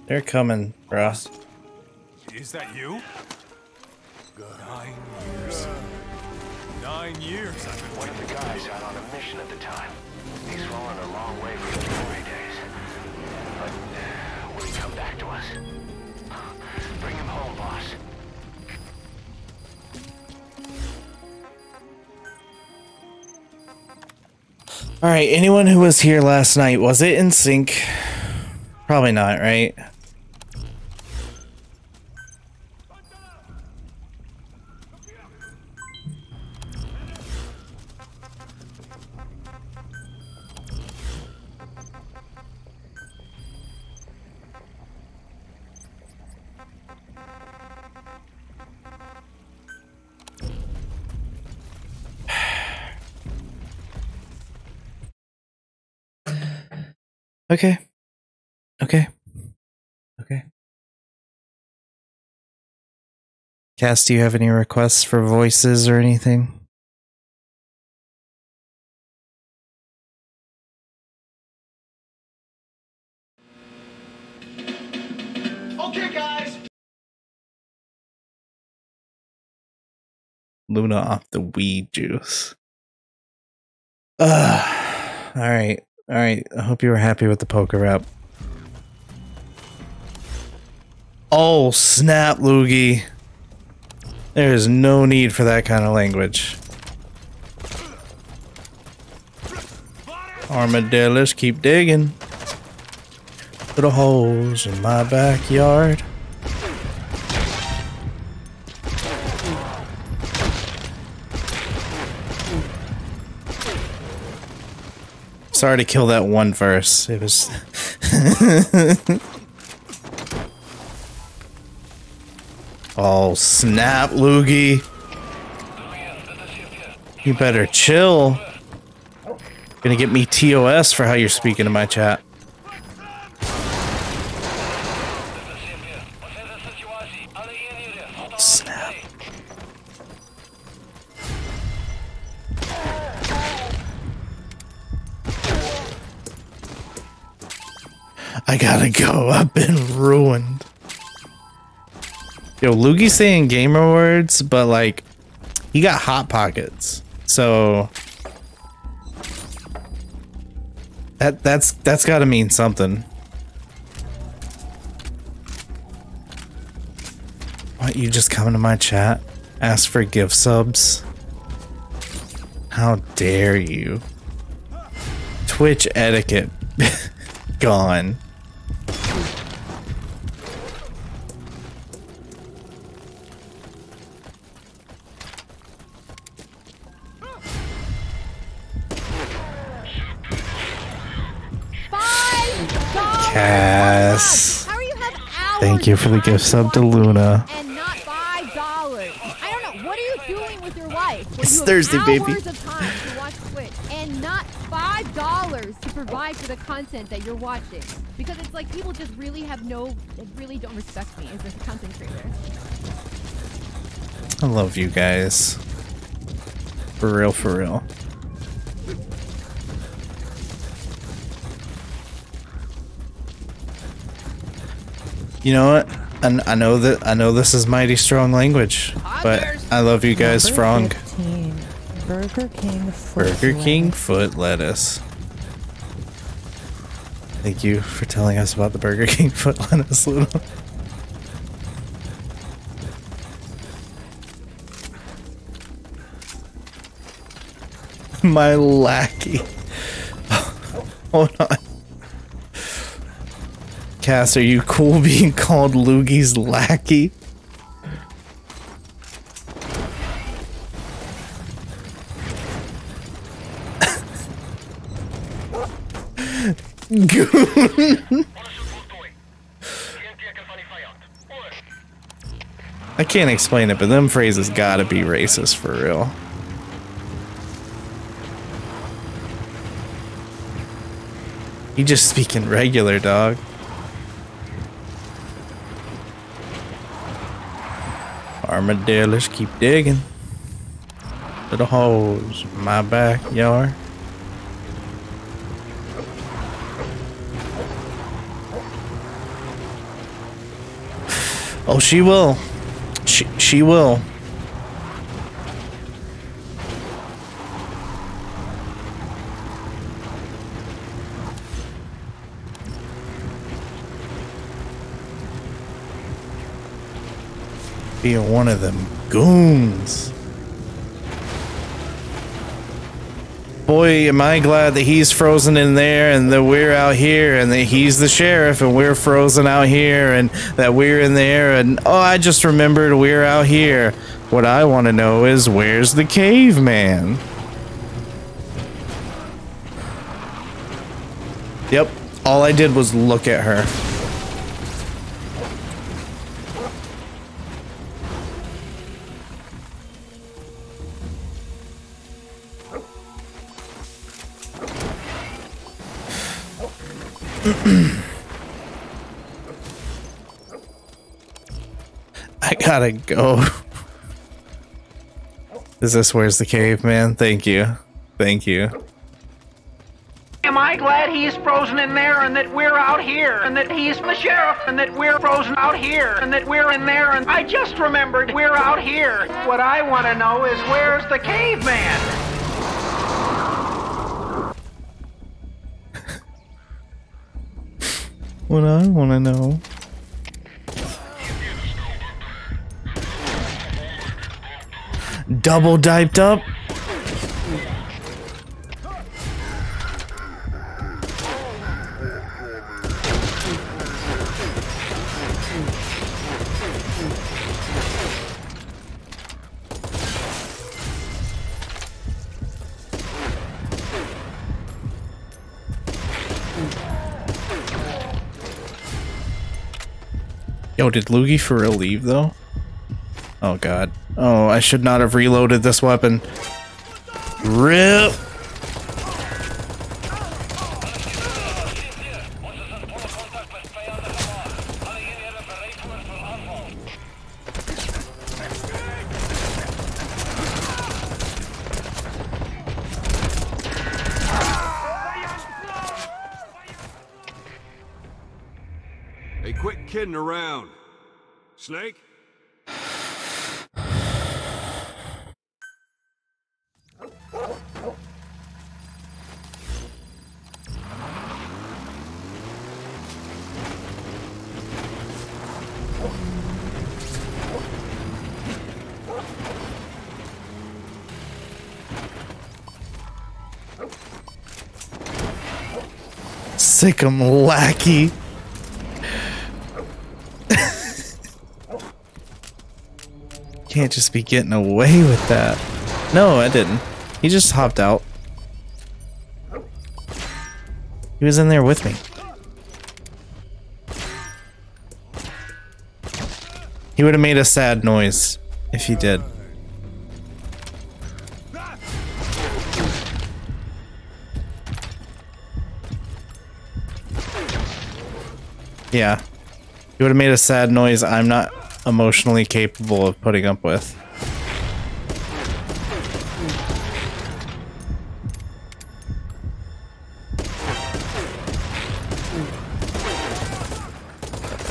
They're coming, bruh. Is that you? 9 years. 9 years I've been One of the guys out on a mission at the time. He's fallen a long way from his glory days. But will he come back to us? Bring him home, boss. Alright, anyone who was here last night, was it in Thicc? Probably not, right? Okay. Okay. Okay. Cass, do you have any requests for voices or anything? Okay, guys. Luna off the weed juice. Alright. Alright. I hope you were happy with the poker rep. Oh, snap, Loogie. There is no need for that kind of language. Armadillos, keep digging. Little holes in my backyard. Sorry to kill that one verse. It was. Oh, snap, Loogie. You better chill. Gonna get me TOS for how you're speaking to my chat. Oh, snap. I gotta go. I've been ruined. Yo, Loogie's saying gamer words, but like, he got hot pockets, so that's gotta mean something. What, you just come into my chat, ask for gift subs? How dare you? Twitch etiquette gone. Cass. Thank you for the gift sub to Luna. And not $5. I don't know. What are you doing with your life? It's Thursday, baby. Hours of time to watch Twitch and not $5 to provide subscribe to the content that you're watching. Because it's like people just really really don't respect me as a content creator. I love you guys. For real, for real. You know what? I know this is mighty strong language, but I love you guys strong. Burger King foot lettuce. Thank you for telling us about the Burger King foot lettuce, Luna. My lackey. Hold on. Cass, are you cool being called Loogie's lackey? Goon. I can't explain it, but them phrases gotta be racist for real. You just speaking regular, dog. Armadillos keep digging little holes in my backyard. Oh, she will. She will. Being one of them goons. Boy, am I glad that he's frozen in there and that we're out here and that he's the sheriff and we're frozen out here and that we're in there and oh, I just remembered we're out here. What I want to know is where's the caveman? Yep, all I did was look at her. I gotta go. Is this where's the caveman? Thank you. Thank you. Am I glad he's frozen in there and that we're out here and that he's the sheriff and that we're frozen out here and that we're in there and I just remembered we're out here. What I want to know is where's the caveman? What I want to know. Double diped up. Yo, did Loogie for real leave though? Oh god. Oh, I should not have reloaded this weapon. RIP! Hey, quit kidding around. Snake? Sick 'em lackey. Can't just be getting away with that. No, I didn't. He just hopped out. He was in there with me. He would have made a sad noise if he did. Yeah. You would have made a sad noise I'm not emotionally capable of putting up with.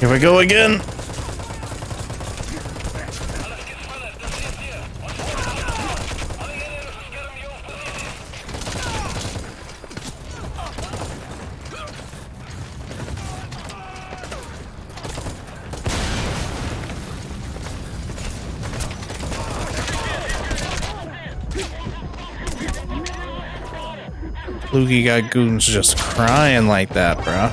Here we go again. Lukey got goons just crying like that, bruh.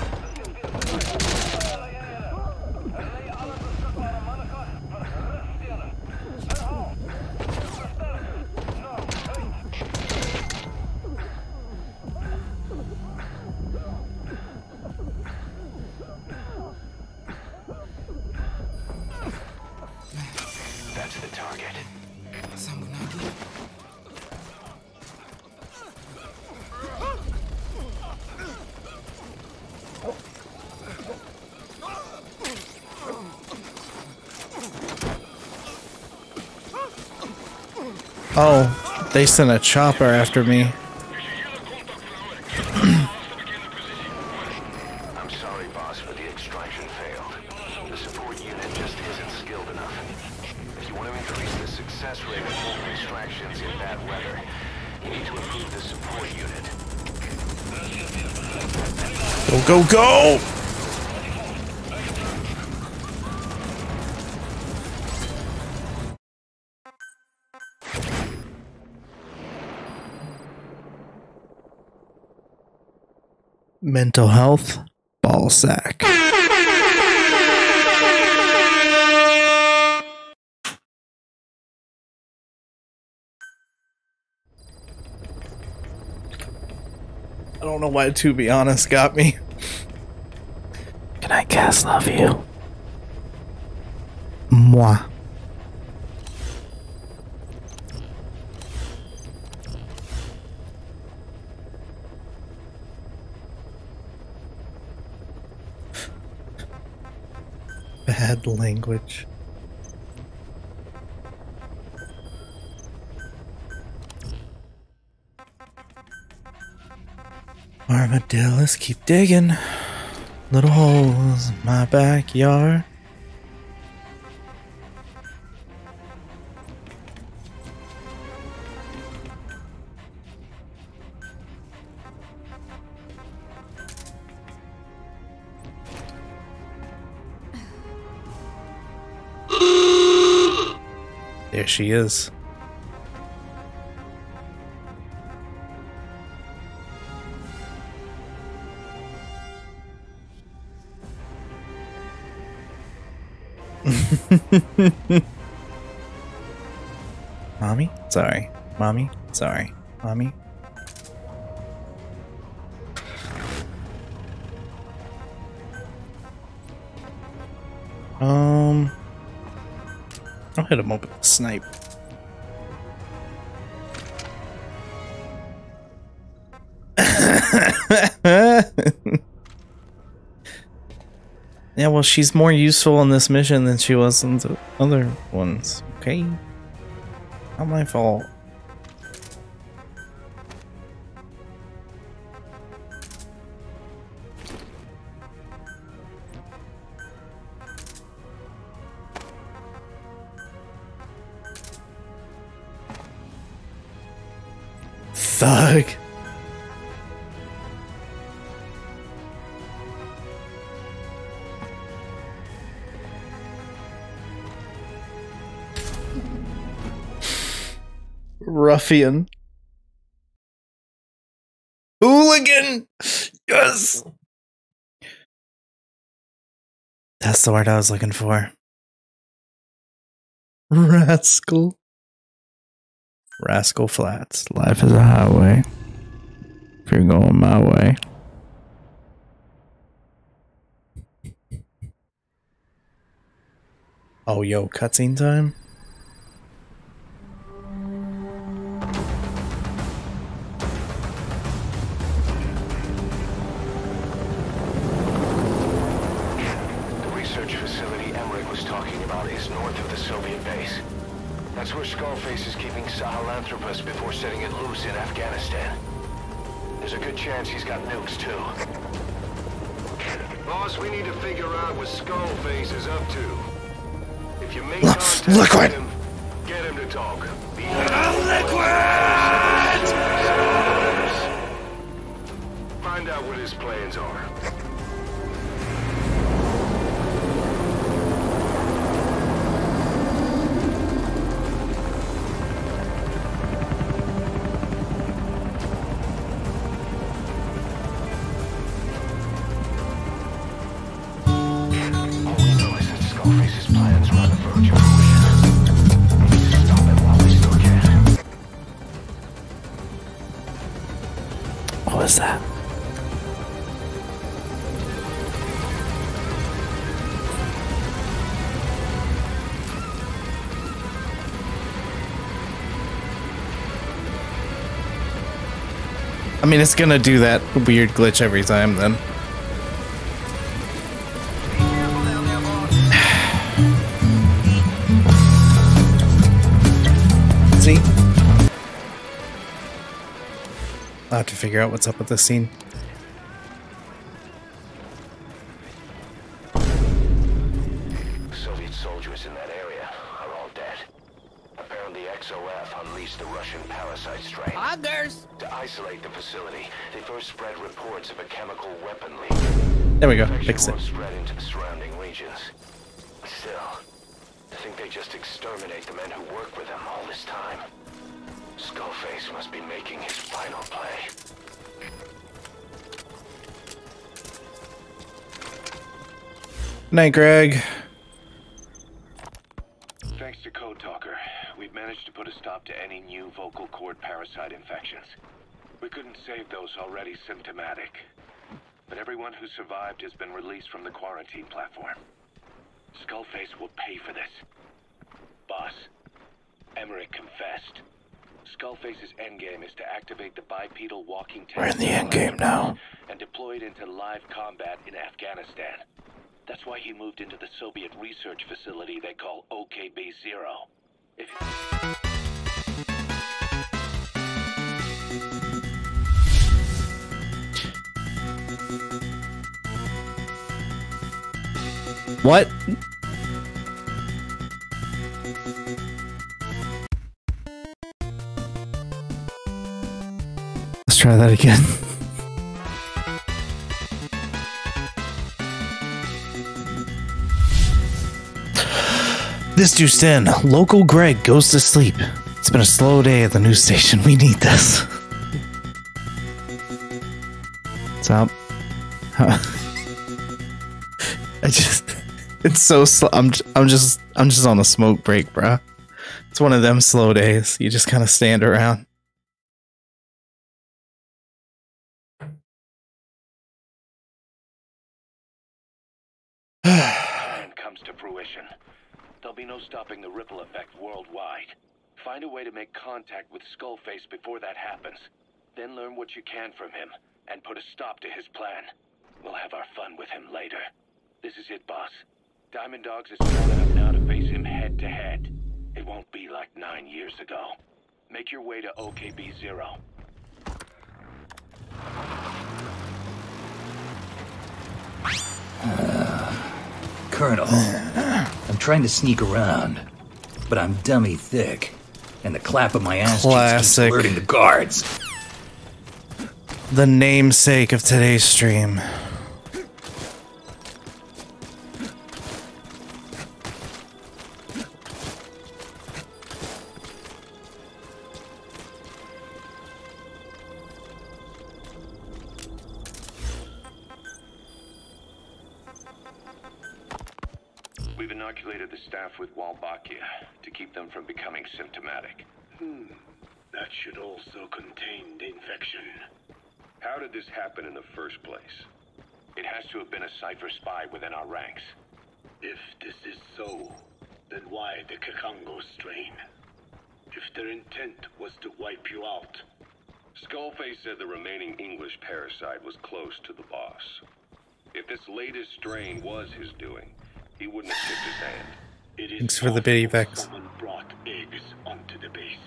That's the target. Oh, they sent a chopper after me. I'm sorry, boss, but the extraction failed. The support unit just isn't skilled enough. If you want to increase the success rate of full extractions in bad weather, you need to improve the support unit. Go, go, go! Mental health, ball sack. I don't know why, to be honest, got me. Can I cast love you? Moi. Bad language. Armadillos keep digging little holes in my backyard. There she is. Mommy? Sorry. Mommy? Sorry. Mommy? I'll hit him up with a snipe. Yeah, well, she's more useful in this mission than she was in the other ones, okay? Not my fault. Thug. Ruffian. Hooligan! Yes! That's the word I was looking for. Rascal. Rascal Flats. Life is a highway. If you're going my way. Oh, yo, cutscene time? Emmerich was talking about is north of the Soviet base. That's where Skullface is keeping Sahelanthropus before setting it loose in Afghanistan. There's a good chance he's got nukes, too. Boss, we need to figure out what Skullface is up to. If you make contact with him, get him to talk. Find out what his plans are. What was that? I mean, it's gonna do that weird glitch every time then. See? I'll have to figure out what's up with this scene. Soviet soldiers in that area are all dead. Apparently XOF unleashed the Russian parasite strain. Huggers! To isolate the facility, they first spread reports of a chemical weapon leak. There we go. Infection Fix it. won't spread into the surrounding regions. Still, I think they just exterminate the men who work with them all this time. Skullface must be making his final play. Night, Greg. Thanks to Code Talker, we've managed to put a stop to any new vocal cord parasite infections. We couldn't save those already symptomatic, but everyone who survived has been released from the quarantine platform. Skullface will pay for this. Boss, Emmerich confessed. Skullface's endgame is to activate the bipedal walking We're in the endgame now. and deploy it into live combat in Afghanistan. That's why he moved into the Soviet research facility they call OKB-0. What? Let's try that again. This juiced in. Local Greg goes to sleep. It's been a slow day at the news station. We need this. What's up? It's so slow. I'm just on a smoke break, bruh. It's one of them slow days. You just kind of stand around. Plan comes to fruition. There'll be no stopping the ripple effect worldwide. Find a way to make contact with Skullface before that happens. Then learn what you can from him, and put a stop to his plan. We'll have our fun with him later. This is it, boss. Diamond Dogs is strong enough now to face him head to head. It won't be like 9 years ago. Make your way to OKB-0. Colonel, I'm trying to sneak around, but I'm dummy thick, and the clap of my ass cheeks keeps Classic. alerting the guards. The namesake of today's stream. We've inoculated the staff with Walbachia to keep them from becoming symptomatic. That should also contain the infection. How did this happen in the first place? It has to have been a Cypher spy within our ranks. If this is so, then why the Kakongo strain? If their intent was to wipe you out. Skullface said the remaining English parasite was close to the boss. If this latest strain was his doing, He wouldn't have tipped his hand. It is Thanks for the bitty Vex. someone brought eggs onto the base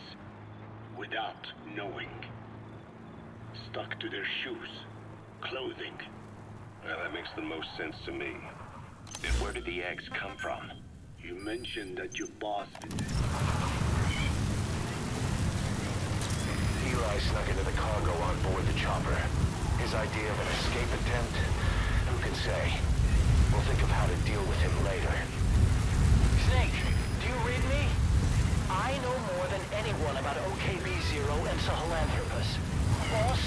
without knowing. Stuck to their shoes, clothing. Well, that makes the most sense to me. Then where did the eggs come from? You mentioned that your boss did this. Eli snuck into the cargo on board the chopper. His idea of an escape attempt? Who can say? We'll think of how to deal with him later. Snake, do you read me? I know more than anyone about OKB-0 and Sahelanthropus. Boss,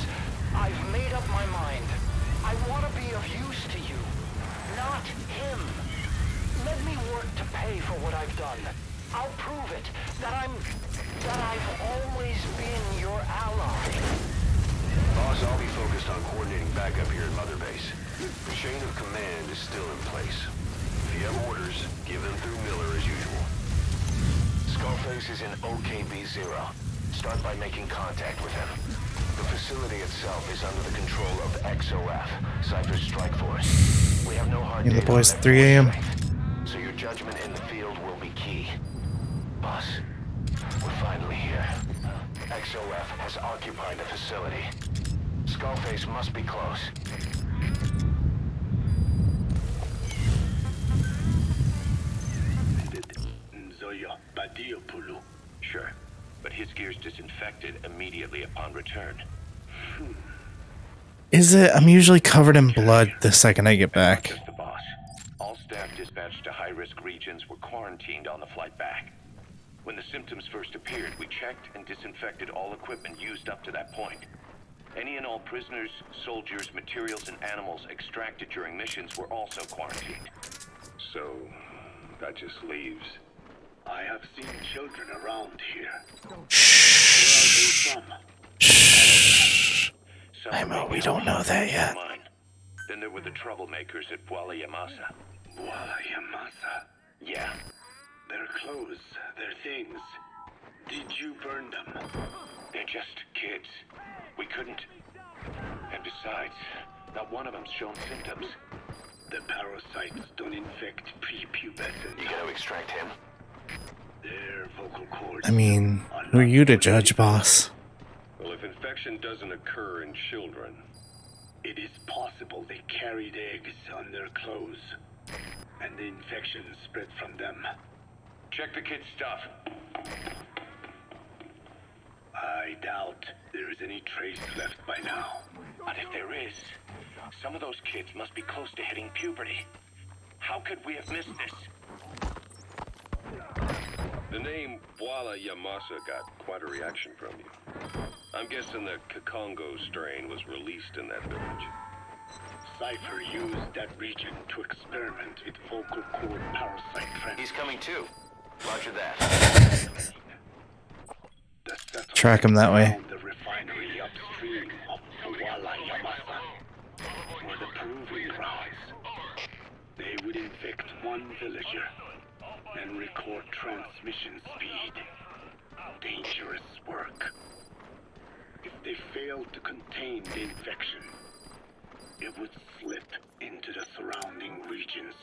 I've made up my mind. I want to be of use to you, not him. Let me work to pay for what I've done. I'll prove it, that I've always been your ally. Boss, I'll be focused on coordinating backup here at Mother Base. The chain of command is still in place. If you have orders, give them through Miller as usual. Skullface is in OKB-0. Start by making contact with him. The facility itself is under the control of XOF, Cypher's Strike Force. We have no hard And the data boys, on their 3 a.m. strength, so your judgment in the field will be key. Boss, we're finally here. XOF has occupied the facility. Skullface must be close. Sure, but his gear's disinfected immediately upon return. Is it? I'm usually covered in blood the second I get back. Just the boss. All staff dispatched to high-risk regions were quarantined on the flight back. When the symptoms first appeared, we checked and disinfected all equipment used up to that point. Any and all prisoners, soldiers, materials, and animals extracted during missions were also quarantined. So, that just leaves... I have seen children around here. Shh. Where are they from? Imo, we don't know that yet. Then there were the troublemakers at Walla Yamasa. Walla Yamasa? Yeah. Their clothes, their things. Did you burn them? They're just kids. We couldn't. And besides, not one of them's shown symptoms. The parasites don't infect prepubescent. You gotta extract him. Their vocal cords. I mean, who are you to judge, boss? Well, if infection doesn't occur in children... It is possible they carried eggs on their clothes, and the infection spread from them. Check the kid's stuff. I doubt there is any trace left by now. But if there is, some of those kids must be close to hitting puberty. How could we have missed this? The name Walla Yamasa got quite a reaction from you. I'm guessing the Kikongo strain was released in that village. Cypher used that region to experiment with vocal cord parasite trends. He's coming too. Roger that. Track him that way. The refinery upstream of Walla Yamasa were the proving grounds. They would infect one villager and record transmission speed. Dangerous work. If they failed to contain the infection, it would slip into the surrounding regions.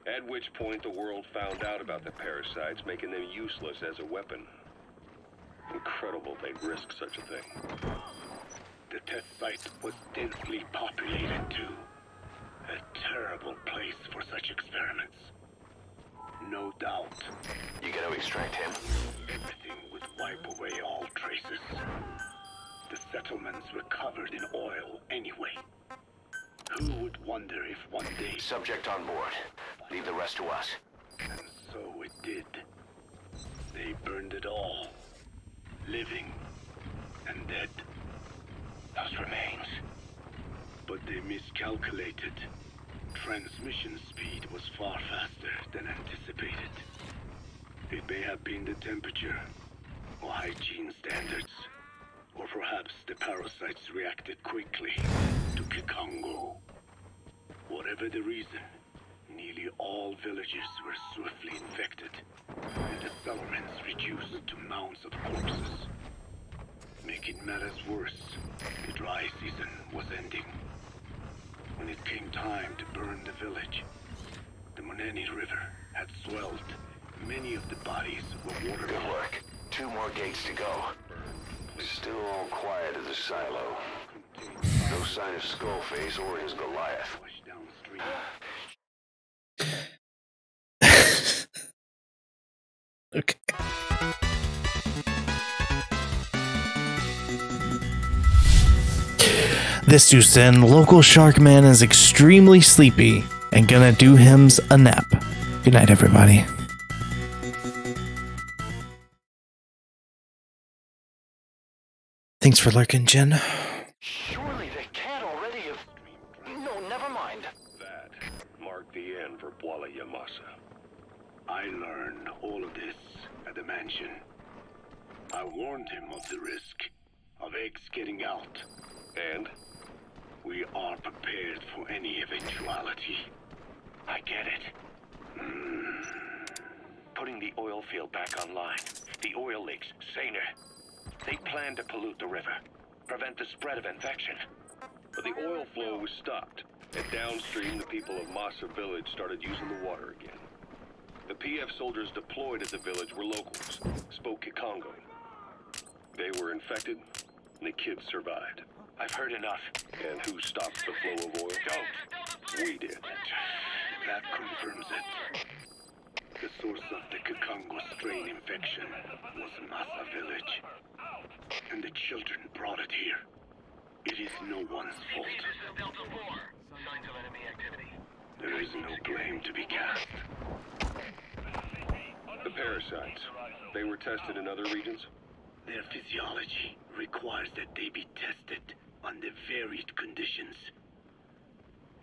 At which point the world found out about the parasites, making them useless as a weapon. Incredible they'd risk such a thing. The test site was densely populated too. A terrible place for such experiments. No doubt. You gotta extract him. Everything would wipe away all traces. The settlements were covered in oil anyway. Who would wonder if one day... Subject on board. Leave the rest to us. And so it did. They burned it all. Living and dead. Those remains. But they miscalculated. Transmission speed was far faster than anticipated. It may have been the temperature, or hygiene standards, or perhaps the parasites reacted quickly to Kikongo. Whatever the reason, nearly all villages were swiftly infected, and the settlements reduced to mounds of corpses. Making matters worse, the dry season was ending. When it came time to burn the village, the on any river had swelled. Many of the bodies were waterlogged. Good work. 2 more gates to go. Still all quiet at the silo. No sign of Skullface or his Goliath. Okay. This just in, local shark man is extremely sleepy and gonna do him's a nap. Good night, everybody. Thanks for lurking, Jen. Surely they can't already have... No, never mind. That marked the end for Bwala Yamasa. I learned all of this at the mansion. I warned him of the risk of eggs getting out. And? We are prepared for any eventuality. I get it. Putting the oil field back online. The oil leaks, saner. They plan to pollute the river, prevent the spread of infection. But the oil flow was stopped, and downstream the people of Masa village started using the water again. The PF soldiers deployed at the village were locals, spoke Kikongo. They were infected, and the kids survived. I've heard enough. And who stopped the flow of oil? Don't. We did. That confirms it. The source of the Kikongo strain infection was Masa village. And the children brought it here. It is no one's fault. There is no blame to be cast. The parasites, they were tested in other regions? Their physiology requires that they be tested under varied conditions.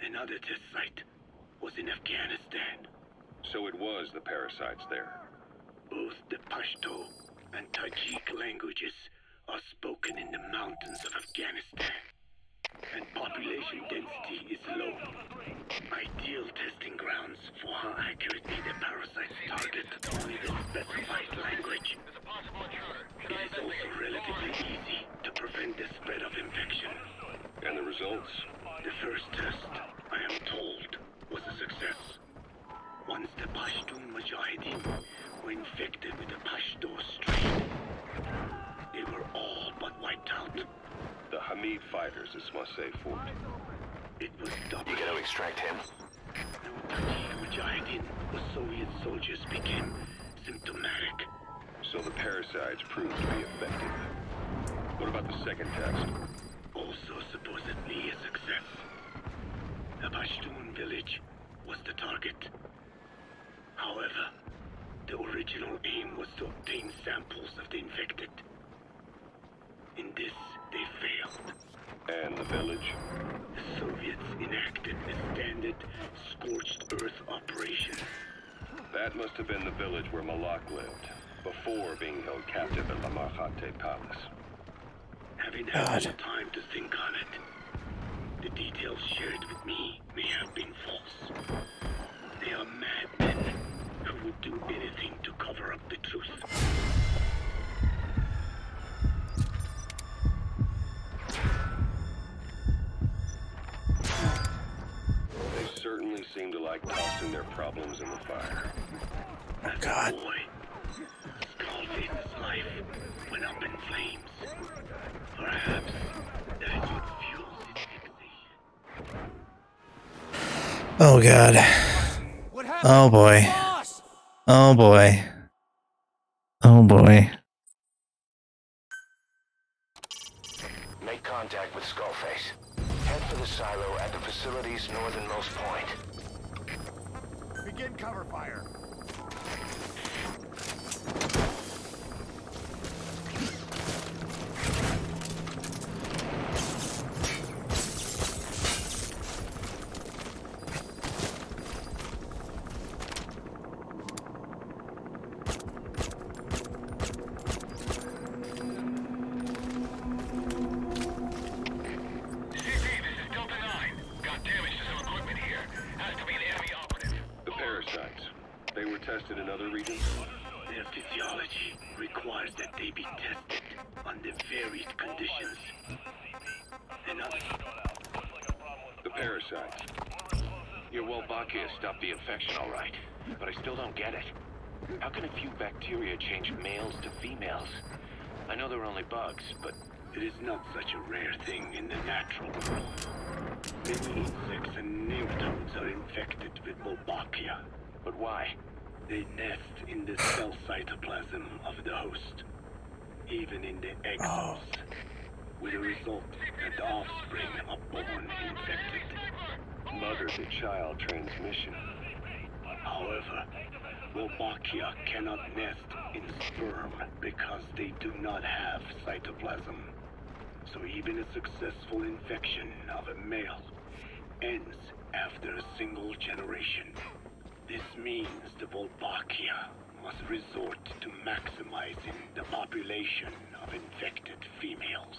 Another test site was in Afghanistan. So it was the parasites there. Both the Pashto and Thicc languages are spoken in the mountains of Afghanistan, and population density is low. Ideal testing grounds for how accurately the parasites target only the specified language. It is also relatively easy to prevent the spread of infection. And the results? The first test, I am told, was a success. Once the Pashtun Mujahideen were infected with the Pashto strain, they were all but wiped out. The Hamid fighters at Smasei Fort. It was double. You gotta extract him. No Thicc Mujahideen or Soviet soldiers became symptomatic. So the parasites proved to be effective. What about the second test? Also supposedly a success. The Pashtun village was the target. However, the original aim was to obtain samples of the infected. In this, they failed. And the village? The Soviets enacted a standard scorched earth operation. That must have been the village where Malak lived, before being held captive at La Marjate Palace. Having had more time to think on it, the details shared with me may have been false. They are madmen who would do anything to cover up the truth. They certainly seem to like tossing their problems in the fire. Oh, God. Boy, Skullface's life went up in flames. Perhaps that is what fuels its fixation. Oh, God. Oh, boy. Oh, boy. Oh, boy. Make contact with Skullface. Head for the silo at the facility's northernmost point. Begin cover fire. They were tested in other regions? Their physiology requires that they be tested under varied conditions. The parasites. Your Wolbachia stopped the infection all right, but I still don't get it. How can a few bacteria change males to females? I know they're only bugs, but it is not such a rare thing in the natural world. Many insects and nematodes are infected with Wolbachia. But why? They nest in the cell cytoplasm of the host, even in the egg cells, with the result that the offspring are born infected. Mother-to-child transmission. However, Wolbachia cannot nest in sperm because they do not have cytoplasm. So even a successful infection of a male ends after a single generation. This means the Wolbachia must resort to maximizing the population of infected females.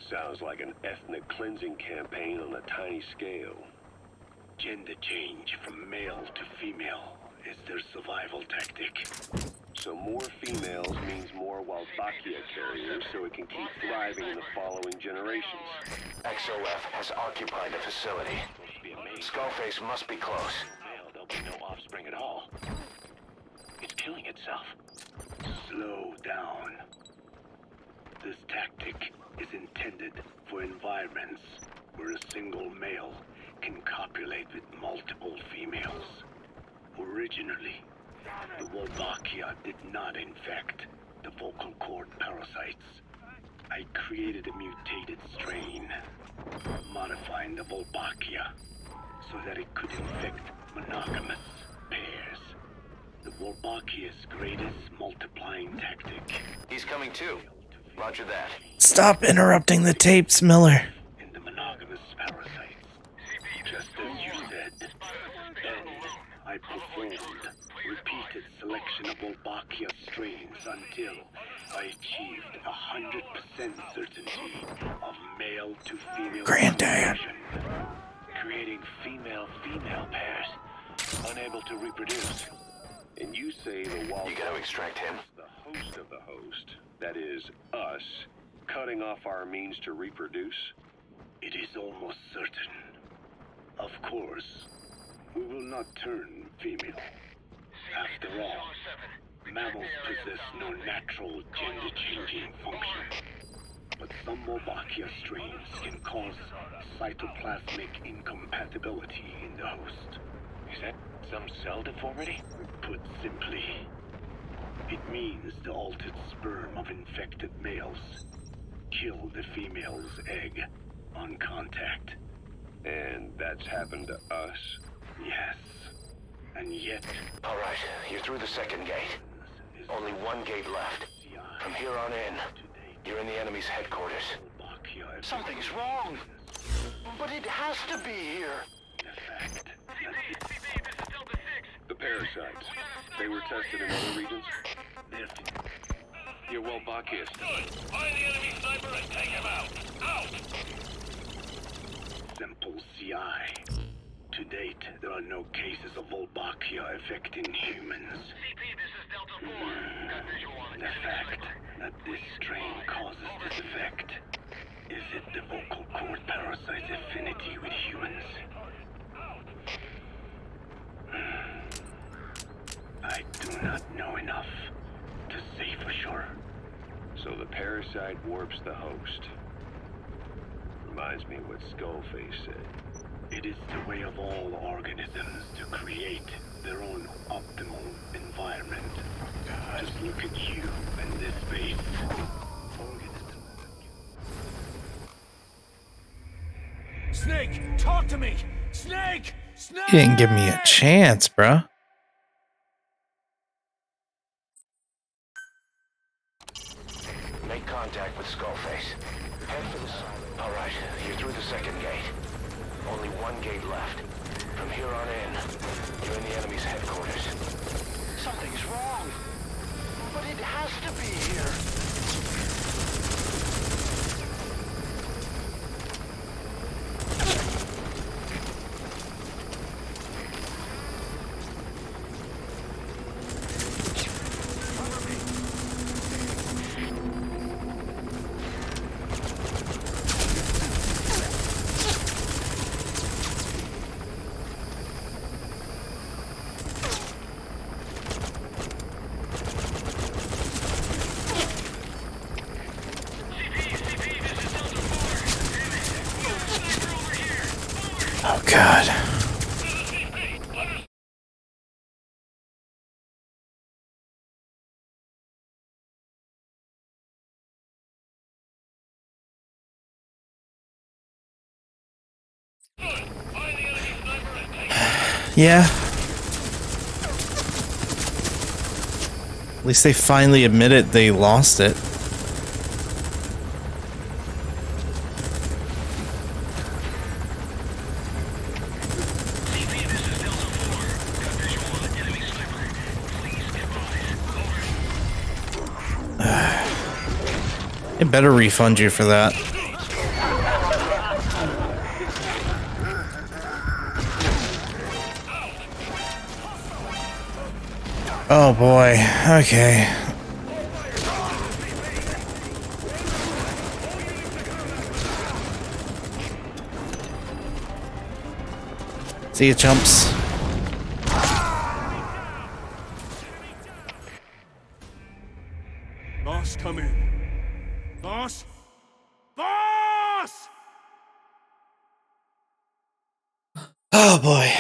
Sounds like an ethnic cleansing campaign on a tiny scale. Gender change from male to female is their survival tactic. So more females means more Wolbachia carriers, so it can keep thriving in the following generations. XOF has occupied the facility. Skullface must be close. There'll be no offspring at all. It's killing itself. Slow down. This tactic is intended for environments where a single male can copulate with multiple females. Originally, the Wolbachia did not infect the vocal cord parasites. I created a mutated strain, modifying the Wolbachia so that it could infect monogamous pairs. The Wolbachia's greatest multiplying tactic. He's coming too. Roger that. Stop interrupting the tapes, Miller. In the monogamous parasites. Just as you said. Then I performed repeated selection of Wolbachia strains until I achieved 100% certainty of male to female Granddad. Creating female-female pairs, unable to reproduce. And you say the Wolbachia You gotta extract him. the host of the host, that is, us, cutting off our means to reproduce? It is almost certain. Of course, we will not turn female. After all, mammals possess no natural gender-changing function. But some Wolbachia strains can cause cytoplasmic incompatibility in the host. Is that some cell deformity? Put simply, it means the altered sperm of infected males kill the female's egg on contact. And that's happened to us? Yes. And yet... Alright, you're through the second gate. Only one gate left. From here on in, you're in the enemy's headquarters. Something's wrong. But it has to be here. The parasites. They were tested in other regions? Your Wolbachia. Find the enemy sniper and take him out. Out! Simple CI. To date, there are no cases of Wolbachia affecting humans. The fact that this strain causes this effect, is it the vocal cord parasite's affinity with humans? I do not know enough to say for sure. So the parasite warps the host. Reminds me of what Skullface said. It is the way of all organisms to create their own optimal environment. Just look at you and this base. Snake, talk to me! Snake! Snake! You didn't give me a chance, bruh. Make contact with Skullface. Head for the silent. Alright, you're through the second gate. Only one gate left. From here on in, you're in the enemy's headquarters. Something's wrong. But it has to be here. Yeah. At least they finally admitted they lost it. They better refund you for that. Oh boy, okay. See you, chumps. Boss, come in. Boss? Boss! Oh boy.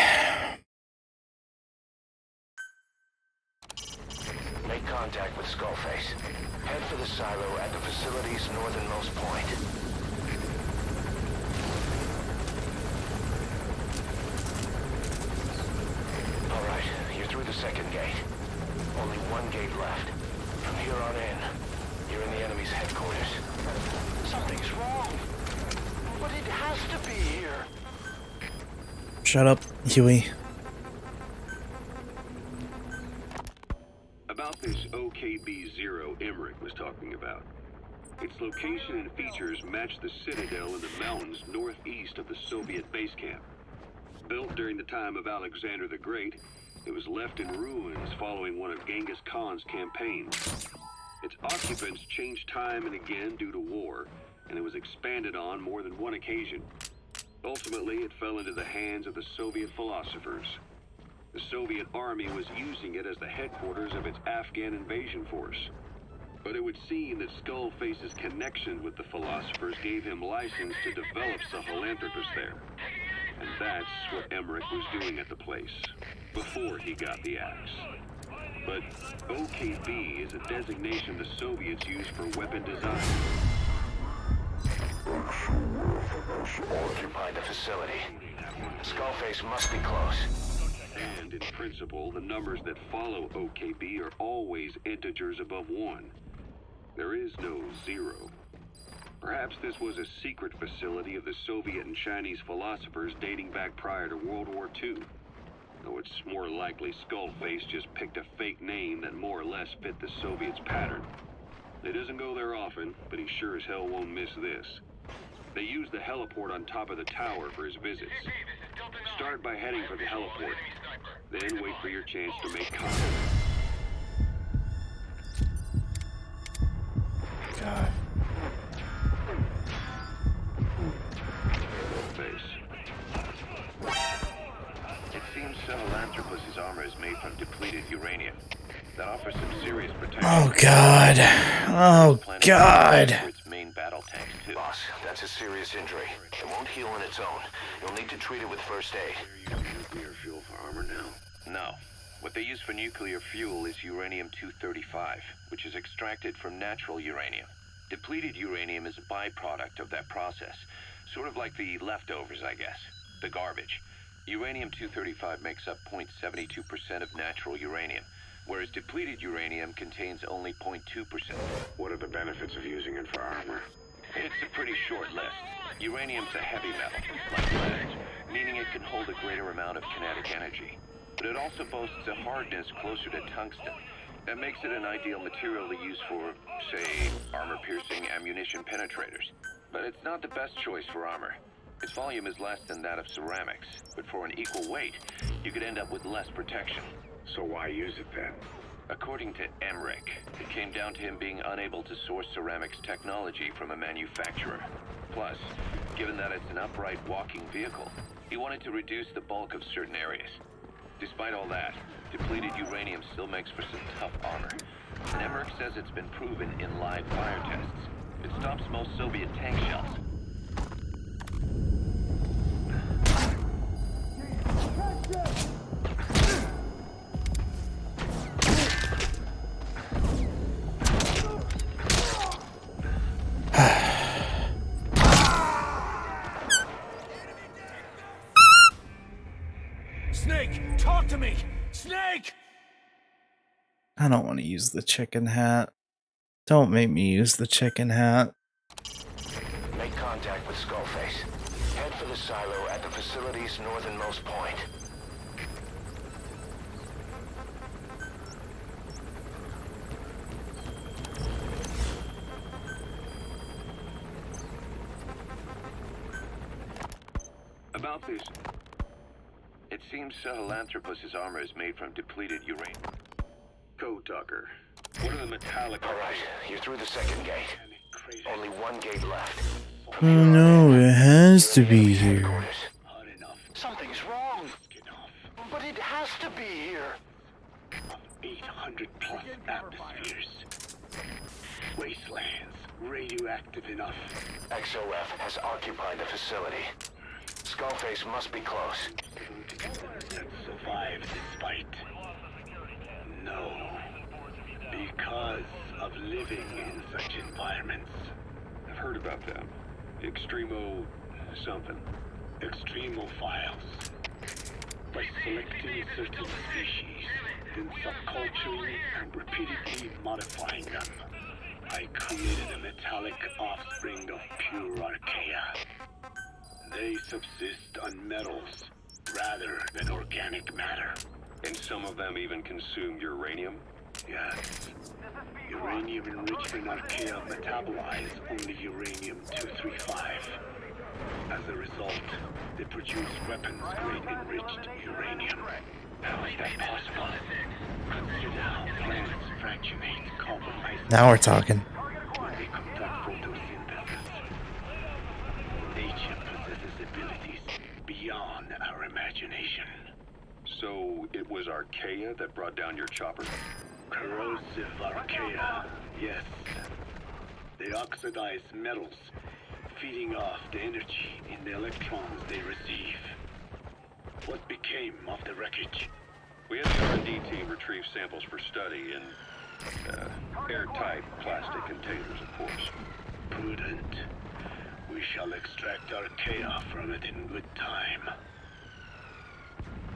Make contact with Skullface. Head for the silo at the facility's northernmost point. Alright, you're through the second gate. Only one gate left. From here on in, you're in the enemy's headquarters. Something's wrong. But it has to be here. Shut up, Huey. About this OKB-0 Emmerich was talking about. Its location and features match the citadel in the mountains northeast of the Soviet base camp. Built during the time of Alexander the Great, it was left in ruins following one of Genghis Khan's campaigns. Its occupants changed time and again due to war, and it was expanded on more than one occasion. Ultimately, it fell into the hands of the Soviet philosophers. The Soviet army was using it as the headquarters of its Afghan invasion force. But it would seem that Skullface's connection with the philosophers gave him license to develop Sahelanthropus there. And that's what Emmerich was doing at the place, before he got the axe. But OKB is a designation the Soviets use for weapon design. Occupy the facility. Skullface must be close. And in principle, the numbers that follow OKB are always integers above 1. There is no 0. Perhaps this was a secret facility of the Soviet and Chinese philosophers dating back prior to World War II. Though it's more likely Skullface just picked a fake name that more or less fit the Soviets' pattern. He doesn't go there often, but he sure as hell won't miss this. They use the heliport on top of the tower for his visits. Start by heading for the heliport, then wait for your chance to make contact. God. It seems Sahelanthropus' armor is made from depleted uranium. That offers some serious protection. Oh God. Oh God. Its main battle tanks too. Boss, that's a serious injury. It won't heal on its own. You'll need to treat it with first aid. They're using nuclear fuel for armor now? No. What they use for nuclear fuel is uranium-235, which is extracted from natural uranium. Depleted uranium is a byproduct of that process. Sort of like the leftovers, I guess. The garbage. Uranium-235 makes up 0.72% of natural uranium, whereas depleted uranium contains only 0.2%. What are the benefits of using it for armor? It's a pretty short list. Uranium's a heavy metal, like lead, meaning it can hold a greater amount of kinetic energy. But it also boasts a hardness closer to tungsten. That makes it an ideal material to use for, say, armor-piercing ammunition penetrators. But it's not the best choice for armor. Its volume is less than that of ceramics, but for an equal weight, you could end up with less protection. So why use it then? According to Emmerich, it came down to him being unable to source ceramics technology from a manufacturer. Plus, given that it's an upright walking vehicle, he wanted to reduce the bulk of certain areas. Despite all that, depleted uranium still makes for some tough armor. And Emmerich says it's been proven in live fire tests. It stops most Soviet tank shells. to me! Snake! I don't want to use the chicken hat. Don't make me use the chicken hat. Make contact with Skullface. Head for the silo at the facility's northernmost point. About this, it seems Sahelanthropus's armor is made from depleted uranium. Code Talker. What are the metallic... Alright, you're through the second gate. Only one gate left. Oh no, it has to be here. Something's wrong. But it has to be here. 800 plus atmospheres. Wastelands, radioactive enough. XOF has occupied the facility. Skullface must be close. That survive this fight. No. Because of living in such environments. I've heard about them. Extremo... something. Extremophiles. By selecting certain species, then subculturing and repeatedly modifying them, I created a metallic offspring of pure archaea. They subsist on metals rather than organic matter. And some of them even consume uranium? Yes. Uranium enrichment archaea metabolize only uranium-235. As a result, they produce weapons-grade enriched uranium. How is that possible? Consider how plants fractionate carbon isolate. Now we're talking. When they conduct photosynthesis. Nature possesses abilities beyond our imagination. So, it was archaea that brought down your chopper? Corrosive archaea, yes. They oxidize metals, feeding off the energy in the electrons they receive. What became of the wreckage? We had the R&D team retrieve samples for study in airtight plastic containers, of course. Prudent. We shall extract archaea from it in good time.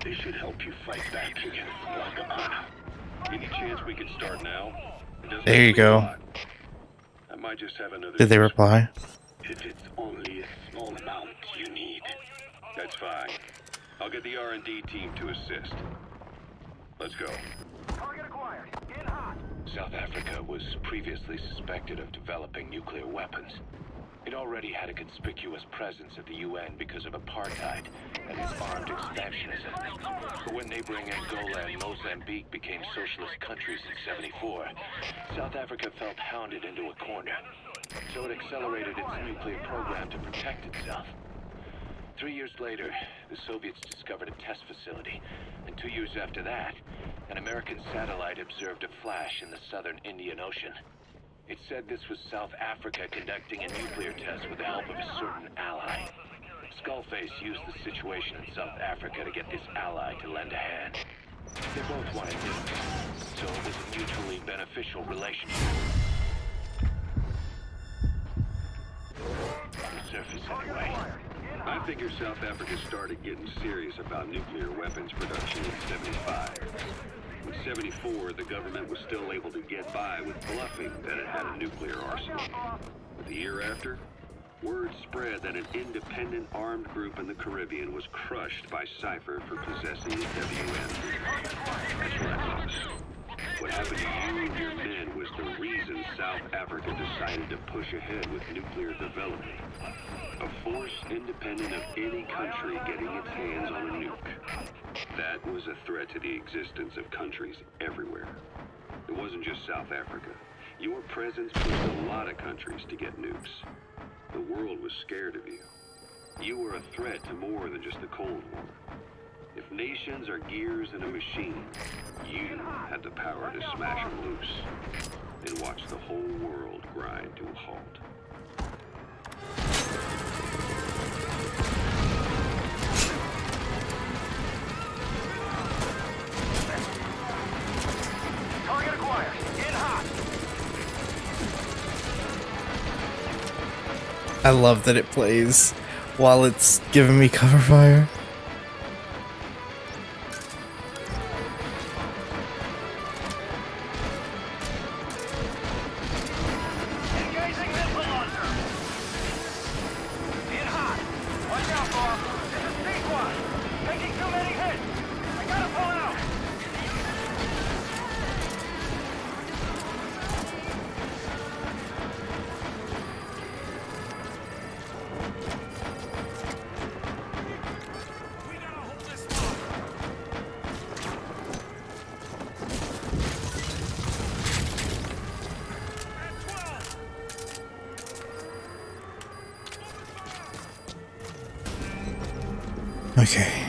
They should help you fight back against Wagabana. Any chance we could start now? There you go. I might just have another... Did they reply? If it's only a small amount you need. That's fine. I'll get the R&D team to assist. Let's go. Target acquired. In hot. South Africa was previously suspected of developing nuclear weapons. It already had a conspicuous presence at the UN because of apartheid and its armed expansionism. But when neighboring Angola and Mozambique became socialist countries in '74, South Africa felt hounded into a corner. So it accelerated its nuclear program to protect itself. 3 years later, the Soviets discovered a test facility, and 2 years after that, an American satellite observed a flash in the southern Indian Ocean. It said this was South Africa conducting a nuclear test with the help of a certain ally. Skullface used the situation in South Africa to get this ally to lend a hand. They both wanted nukes, so it was a mutually beneficial relationship. On the surface, anyway. I figure South Africa started getting serious about nuclear weapons production in '75. In '74, the government was still able to get by with bluffing that it had a nuclear arsenal. But the year after, word spread that an independent armed group in the Caribbean was crushed by Cypher for possessing a WM. That's right. What happened to you and your men was the reason South Africa decided to push ahead with nuclear development. A force independent of any country getting its hands on a nuke. That was a threat to the existence of countries everywhere. It wasn't just South Africa. Your presence pushed a lot of countries to get nukes. The world was scared of you. You were a threat to more than just the Cold War. If nations are gears in a machine, you had the power to smash them loose and watch the whole world grind to a halt. Target acquired. In hot. I love that it plays while it's giving me cover fire. Okay.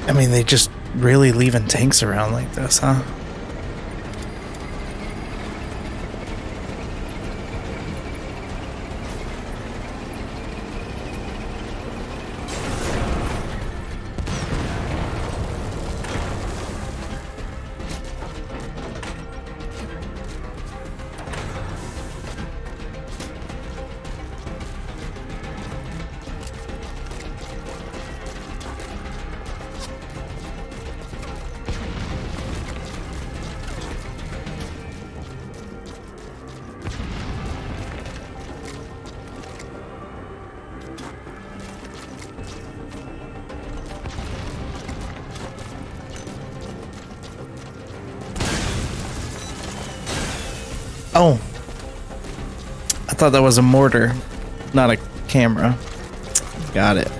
I mean, they just really leaving tanks around like this, huh? Oh, I thought that was a mortar, not a camera. Got it.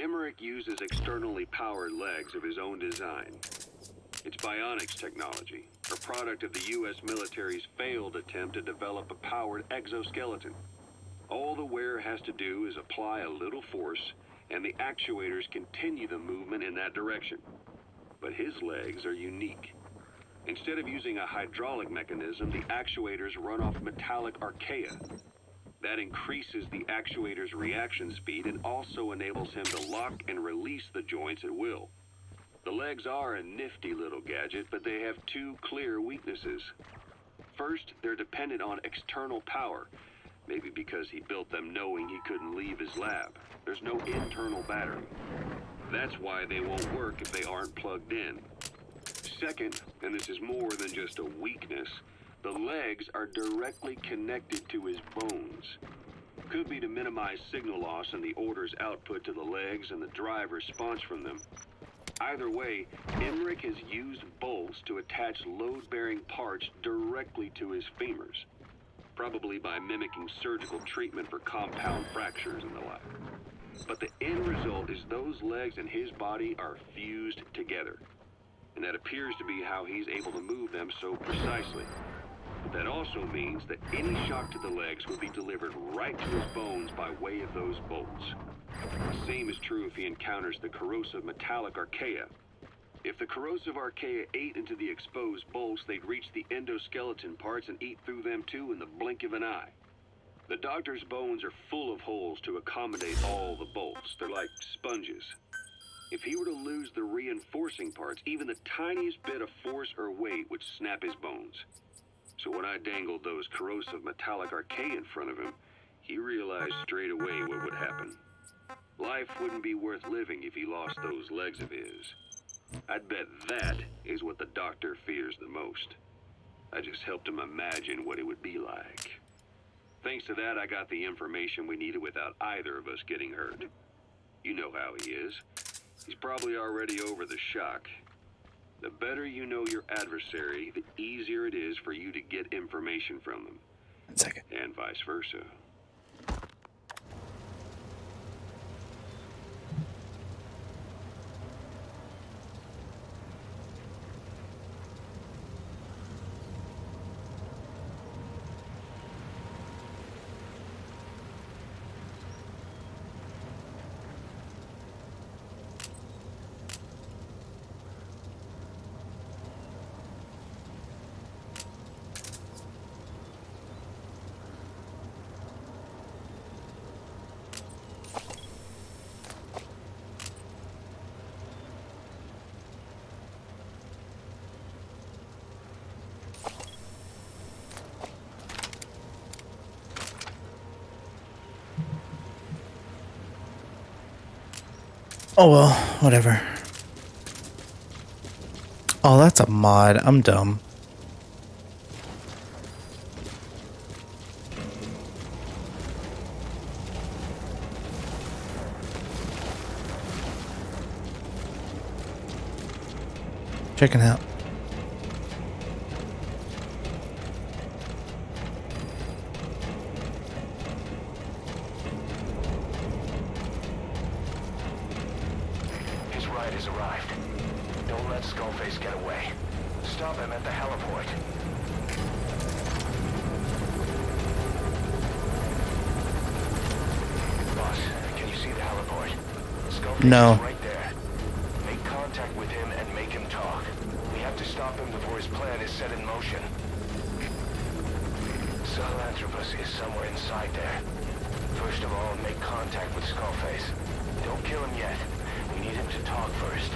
Emmerich uses externally powered legs of his own design. It's bionics technology, a product of the U.S. military's failed attempt to develop a powered exoskeleton. All the wearer has to do is apply a little force, and the actuators continue the movement in that direction. But his legs are unique. Instead of using a hydraulic mechanism, the actuators run off metallic archaea. That increases the actuator's reaction speed and also enables him to lock and release the joints at will. The legs are a nifty little gadget, but they have two clear weaknesses. First, they're dependent on external power, maybe because he built them knowing he couldn't leave his lab. There's no internal battery. That's why they won't work if they aren't plugged in. Second, and this is more than just a weakness, the legs are directly connected to his bones. Could be to minimize signal loss and the order's output to the legs and the drive response from them. Either way, Emmerich has used bolts to attach load-bearing parts directly to his femurs, probably by mimicking surgical treatment for compound fractures and the like. But the end result is those legs and his body are fused together, and that appears to be how he's able to move them so precisely. But that also means that any shock to the legs would be delivered right to his bones by way of those bolts. The same is true if he encounters the corrosive metallic archaea. If the corrosive archaea ate into the exposed bolts, they'd reach the endoskeleton parts and eat through them too in the blink of an eye. The doctor's bones are full of holes to accommodate all the bolts. They're like sponges. If he were to lose the reinforcing parts, even the tiniest bit of force or weight would snap his bones. So when I dangled those corrosive metallic archaea in front of him, he realized straight away what would happen. Life wouldn't be worth living if he lost those legs of his. I'd bet that is what the doctor fears the most. I just helped him imagine what it would be like. Thanks to that, I got the information we needed without either of us getting hurt. You know how he is. He's probably already over the shock. The better you know your adversary, the easier it is for you to get information from them. 1 second. And vice versa. Oh well, whatever. Oh, that's a mod. I'm dumb. Checking out. His ride has arrived. Don't let Skullface get away. Stop him at the heliport. Boss, can you see the heliport? Skullface No. is right there. Make contact with him and make him talk. We have to stop him before his plan is set in motion. Sahelanthropus is somewhere inside there. First of all, make contact with Skullface. Don't kill him yet. We need him to talk first.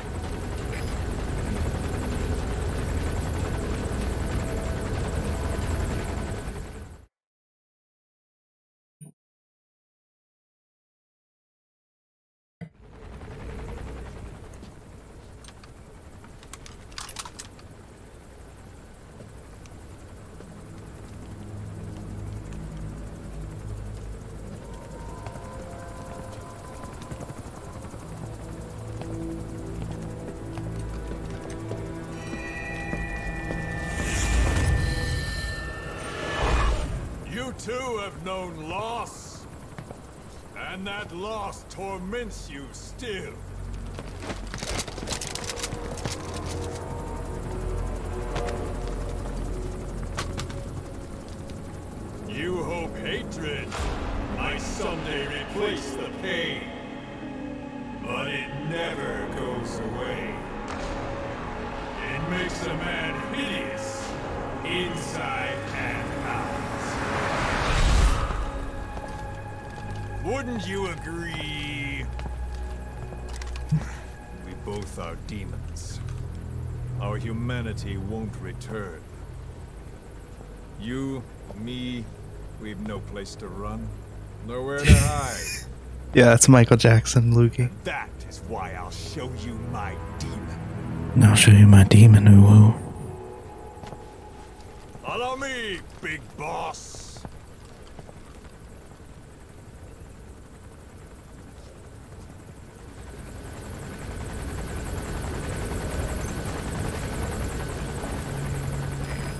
You too have known loss. And that loss torments you still. You hope hatred might someday replace the pain. But it never goes away. It makes a man hideous, inside and out. Wouldn't you agree? We both are demons. Our humanity won't return. You, me, we've no place to run, nowhere to hide. Yeah, that's Michael Jackson, Lukey. That is why I'll show you my demon. Now I'll show you my demon, ooh. Follow me, big boss.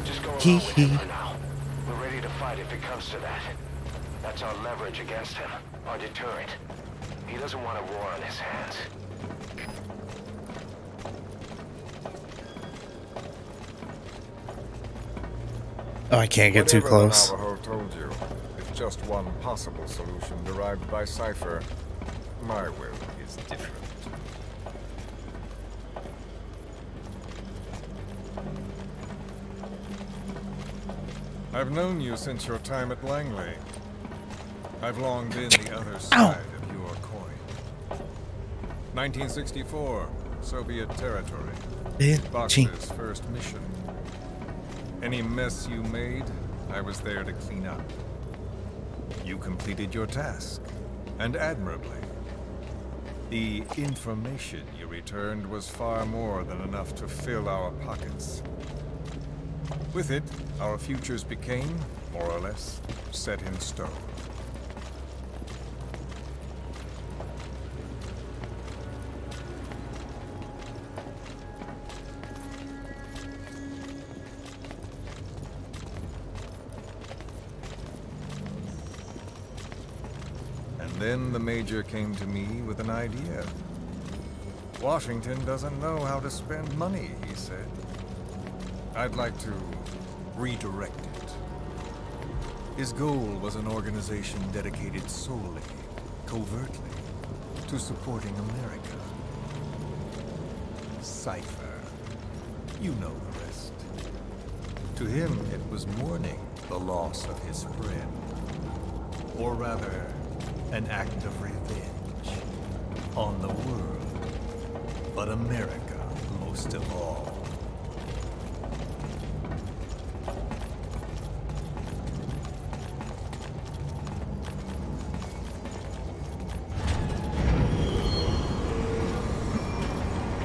Just go along with him for now. We're ready to fight if it comes to that. That's our leverage against him, our deterrent. He doesn't want a war on his hands. Oh, I can't get too close. Whatever the Navajo told you, if just one possible solution derived by Cypher, my will is different. I've known you since your time at Langley. I've long been the other side of your coin. 1964, Soviet territory. Box's first mission. Any mess you made, I was there to clean up. You completed your task, and admirably. The information you returned was far more than enough to fill our pockets. With it, our futures became, more or less, set in stone. And then the Major came to me with an idea. Washington doesn't know how to spend money, he said. I'd like to redirect it. His goal was an organization dedicated solely, covertly, to supporting America. Cypher. You know the rest. To him, it was mourning the loss of his friend. Or rather, an act of revenge on the world, but America most of all.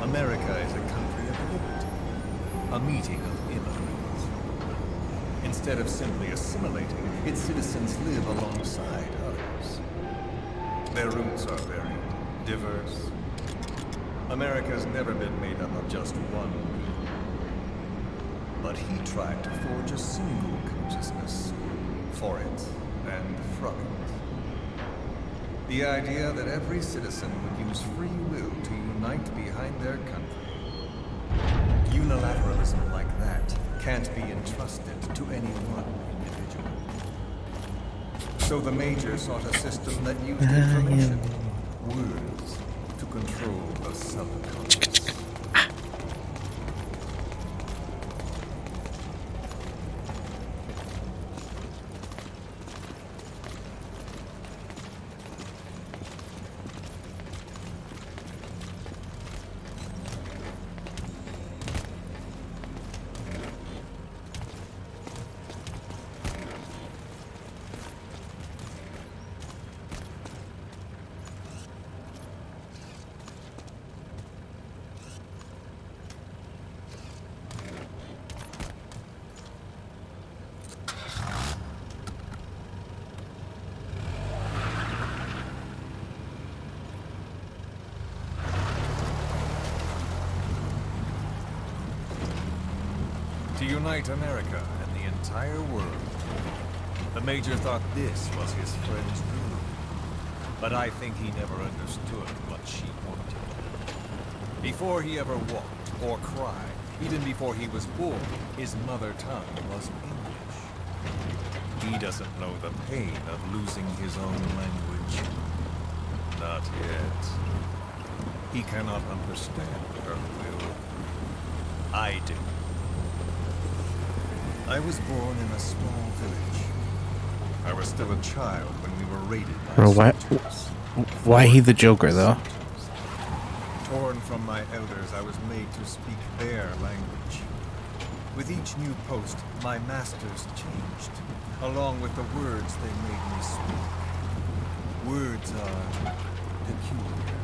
America is a country of liberty, a meeting of immigrants. Instead of simply assimilating, its citizens live alongside others. Their roots are varied, diverse. America's never been made up of just one people. But he tried to forge a single consciousness for it and from it. The idea that every citizen would use free will to unite behind their country. Unilateralism like that can't be entrusted to any one individual. So the Major sought a system that used information, words, to control the subconscious. To unite America and the entire world. The Major thought this was his friend's dream. But I think he never understood what she wanted. Before he ever walked or cried, even before he was born, his mother tongue was English. He doesn't know the pain of losing his own language. Not yet. He cannot understand her will. I do. I was born in a small village. I was still a child when we were raided by soldiers. Why he the Joker, though? Torn from my elders, I was made to speak their language. With each new post, my masters changed, along with the words they made me speak. Words are peculiar.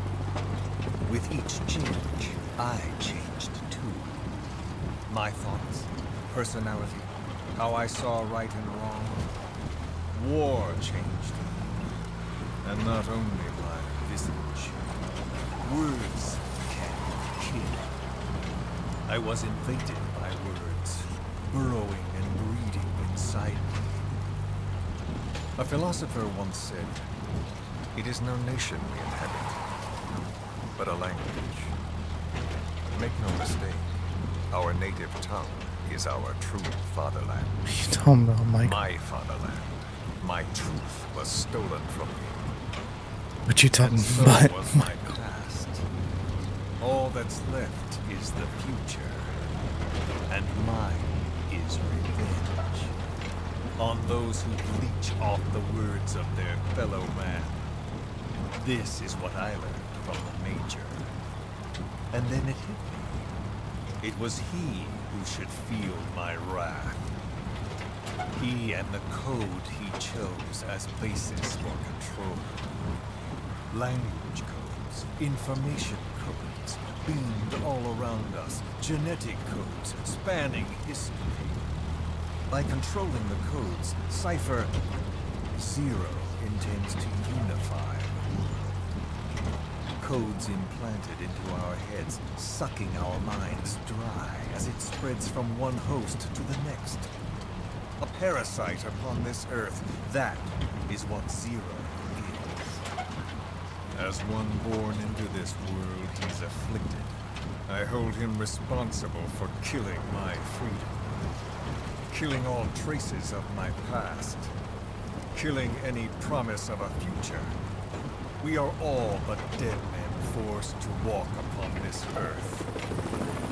With each change, I changed too. My thoughts, personality, how I saw right and wrong. War changed me. And not only my visage. Words can kill. I was invaded by words, burrowing and breeding inside me. A philosopher once said, "It is no nation we inhabit, but a language." Make no mistake, our native tongue is our true fatherland. You don't know, Mike. My fatherland. My truth was stolen from me. What you talking so about? was my past. All that's left is the future. And mine is revenge. On those who bleach off the words of their fellow man. This is what I learned from the Major. And then it hit me. It was he who should feel my wrath. He and the code he chose as basis for control. Language codes, information codes, beamed all around us, genetic codes spanning history. By controlling the codes, Cipher Zero intends to unify the world. Codes implanted into our heads, sucking our minds dry as it spreads from one host to the next. A parasite upon this earth, that is what Zero is. As one born into this world, he's afflicted. I hold him responsible for killing my freedom. Killing all traces of my past. Killing any promise of a future. We are all but dead men forced to walk upon this earth.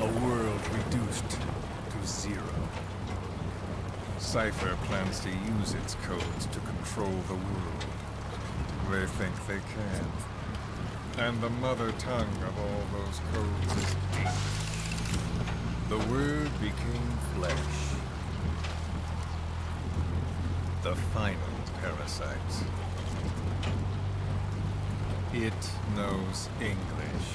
A world reduced to zero. Cipher plans to use its codes to control the world. They think they can. And the mother tongue of all those codes is English. The word became flesh. The final parasite. It knows English.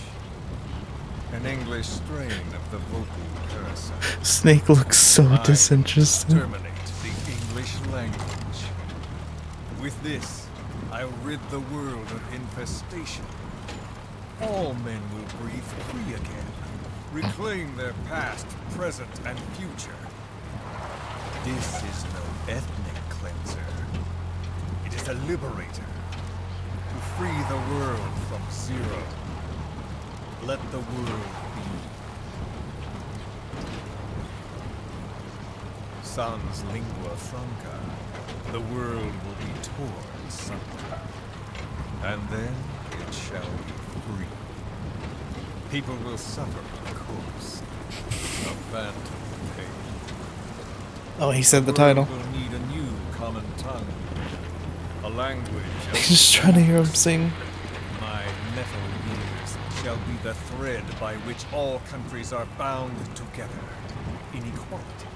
An English strain of the vocal parasite. Snake looks so disinterested. Terminate the English language. With this, I'll rid the world of infestation. All men will breathe free again, reclaim their past, present, and future. This is no ethnic cleanser. It is a liberator. To free the world from zero. Let the world be. Sans lingua franca, the world will be torn asunder. And then it shall be free. People will suffer, of course. A phantom pain. Oh, he said the title. We'll need a new common tongue. A language. He's just trying to hear him sing. My metal years shall be the thread by which all countries are bound together in equality.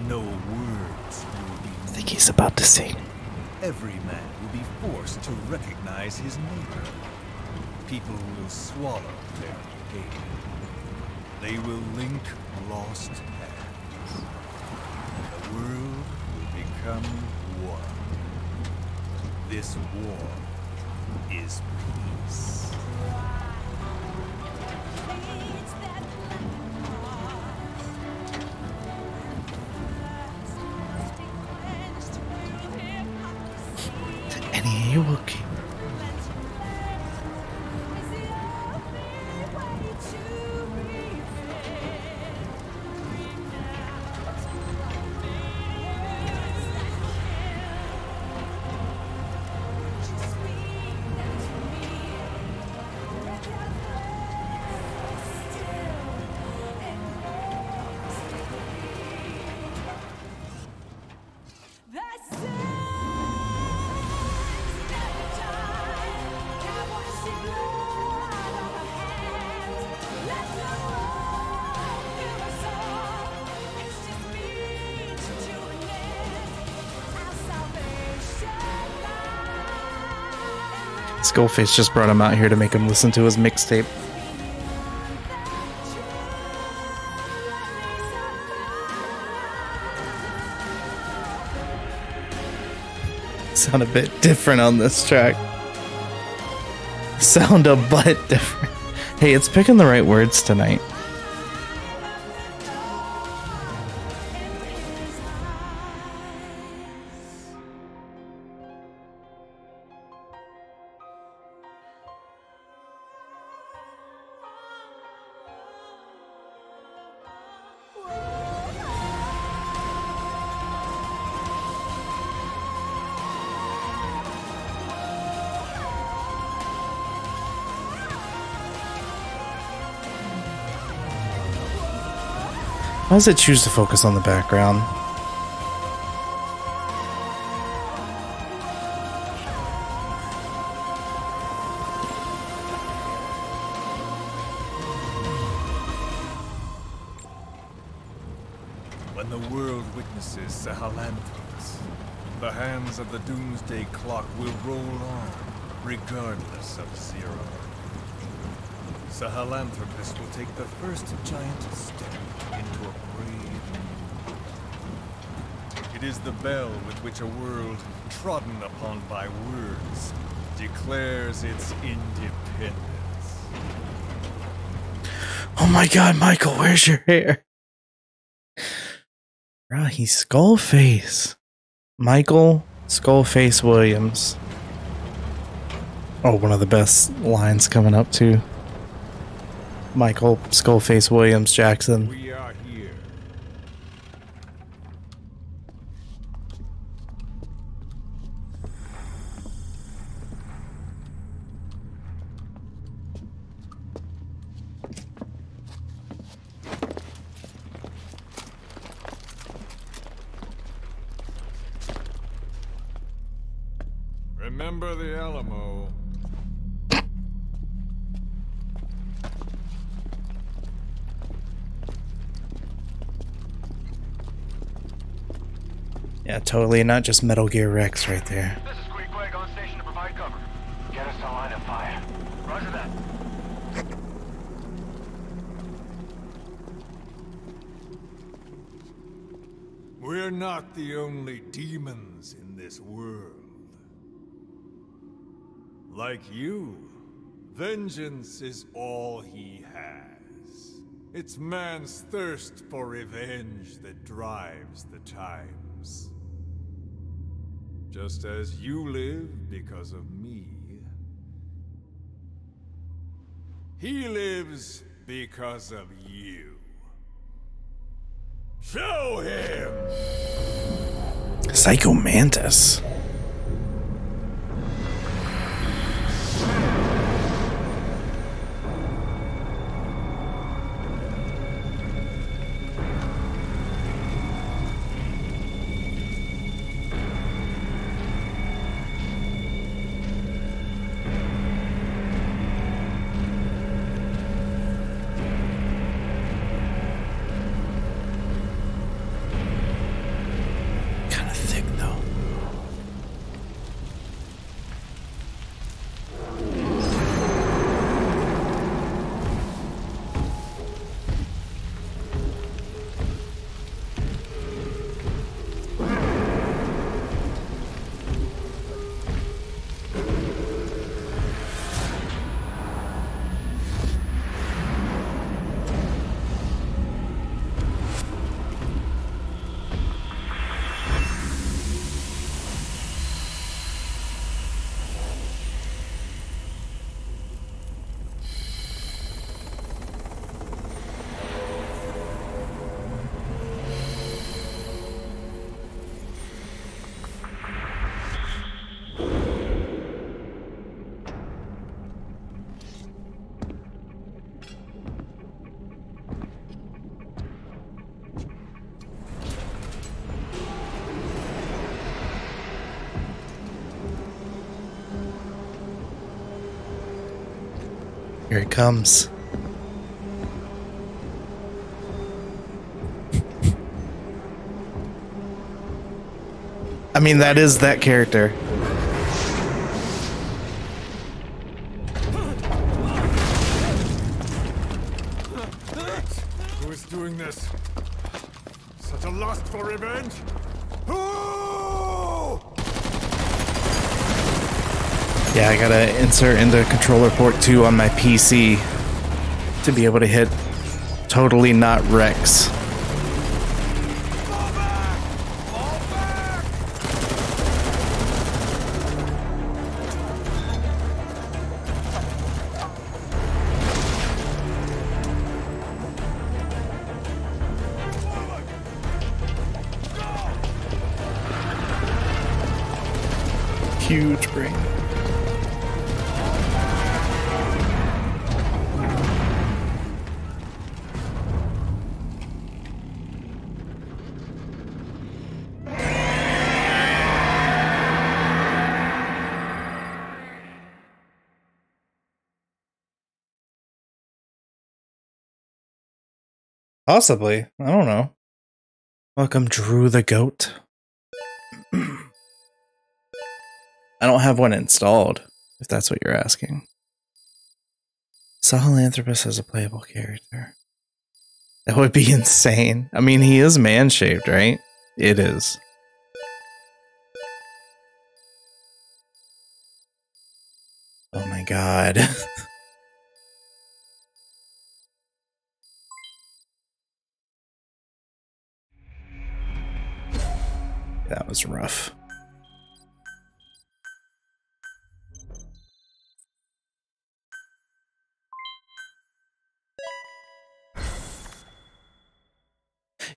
No words will be. I think he's about to sing. Every man will be forced to recognize his neighbor. People will swallow their pain. They will link lost hands. The world will become one. This war is peace. Any Ewok. Skullface just brought him out here to make him listen to his mixtape. Sound a bit different on this track. Sound a butt different. Hey, it's picking the right words tonight. Why does it choose to focus on the background? When the world witnesses Sahelanthropus, the hands of the doomsday clock will roll on, regardless of zero. Sahelanthropus will take the first giant step into a brave new world. It is the bell with which a world trodden upon by words declares its independence. Oh my god, Michael, where's your hair? Bro, he's Skullface. Michael Skullface Williams. Oh, one of the best lines coming up too. Michael Skullface Williams Jackson. We are here. Remember the Alamo. Yeah, totally not just Metal Gear Rex right there. This is Queequeg on station to provide cover. Get us a line of fire. Roger that. We're not the only demons in this world. Like you, vengeance is all he has. It's man's thirst for revenge that drives the times. Just as you live because of me, he lives because of you. Show him! Psycho Mantis. Kind of thick though. Here it comes. I mean, that is that character. Who is doing this? Such a lust for revenge? Who? Yeah, I gotta insert into controller port 2 on my PC to be able to hit totally not Rex. Huge brain. Possibly. I don't know. Welcome, Drew the Goat. I don't have one installed, if that's what you're asking. Sahelanthropus as a playable character. That would be insane. I mean, he is man-shaped, right? It is. god. That was rough.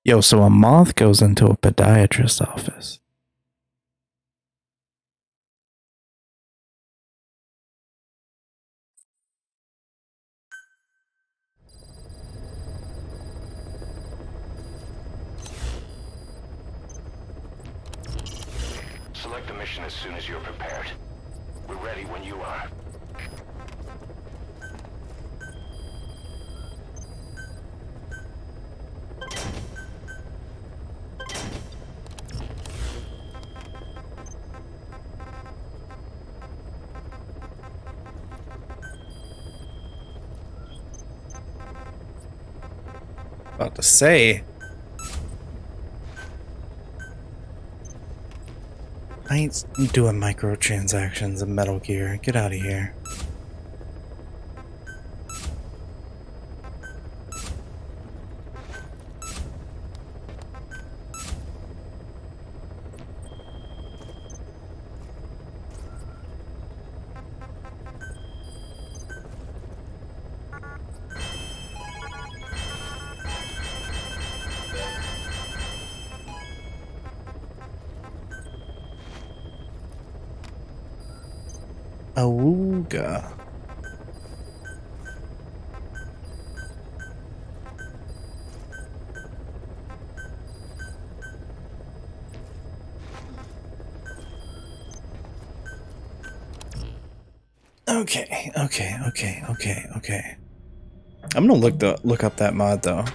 Yo, so a moth goes into a podiatrist's office. Select the mission as soon as you're prepared. We're ready when you are. About to say. I ain't doing microtransactions in Metal Gear. Get out of here. Awooga. Okay. I'm gonna look up that mod though.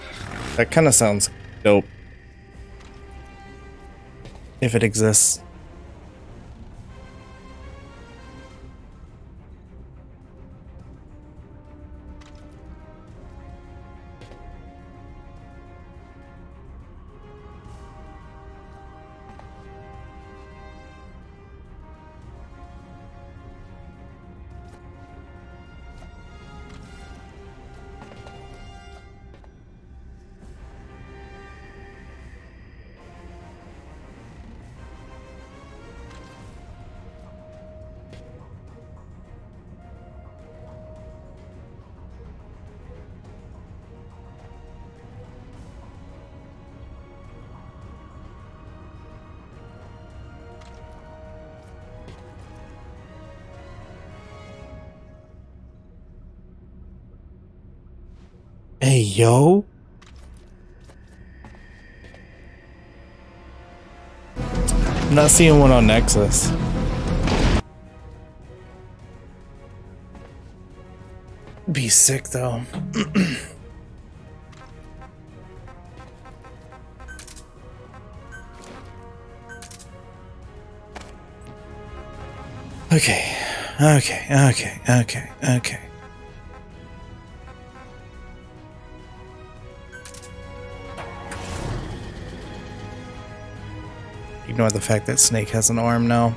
That kind of sounds dope. If it exists. Hey, yo. I'm not seeing one on Nexus. Be sick though. Okay. Ignore the fact that Snake has an arm now.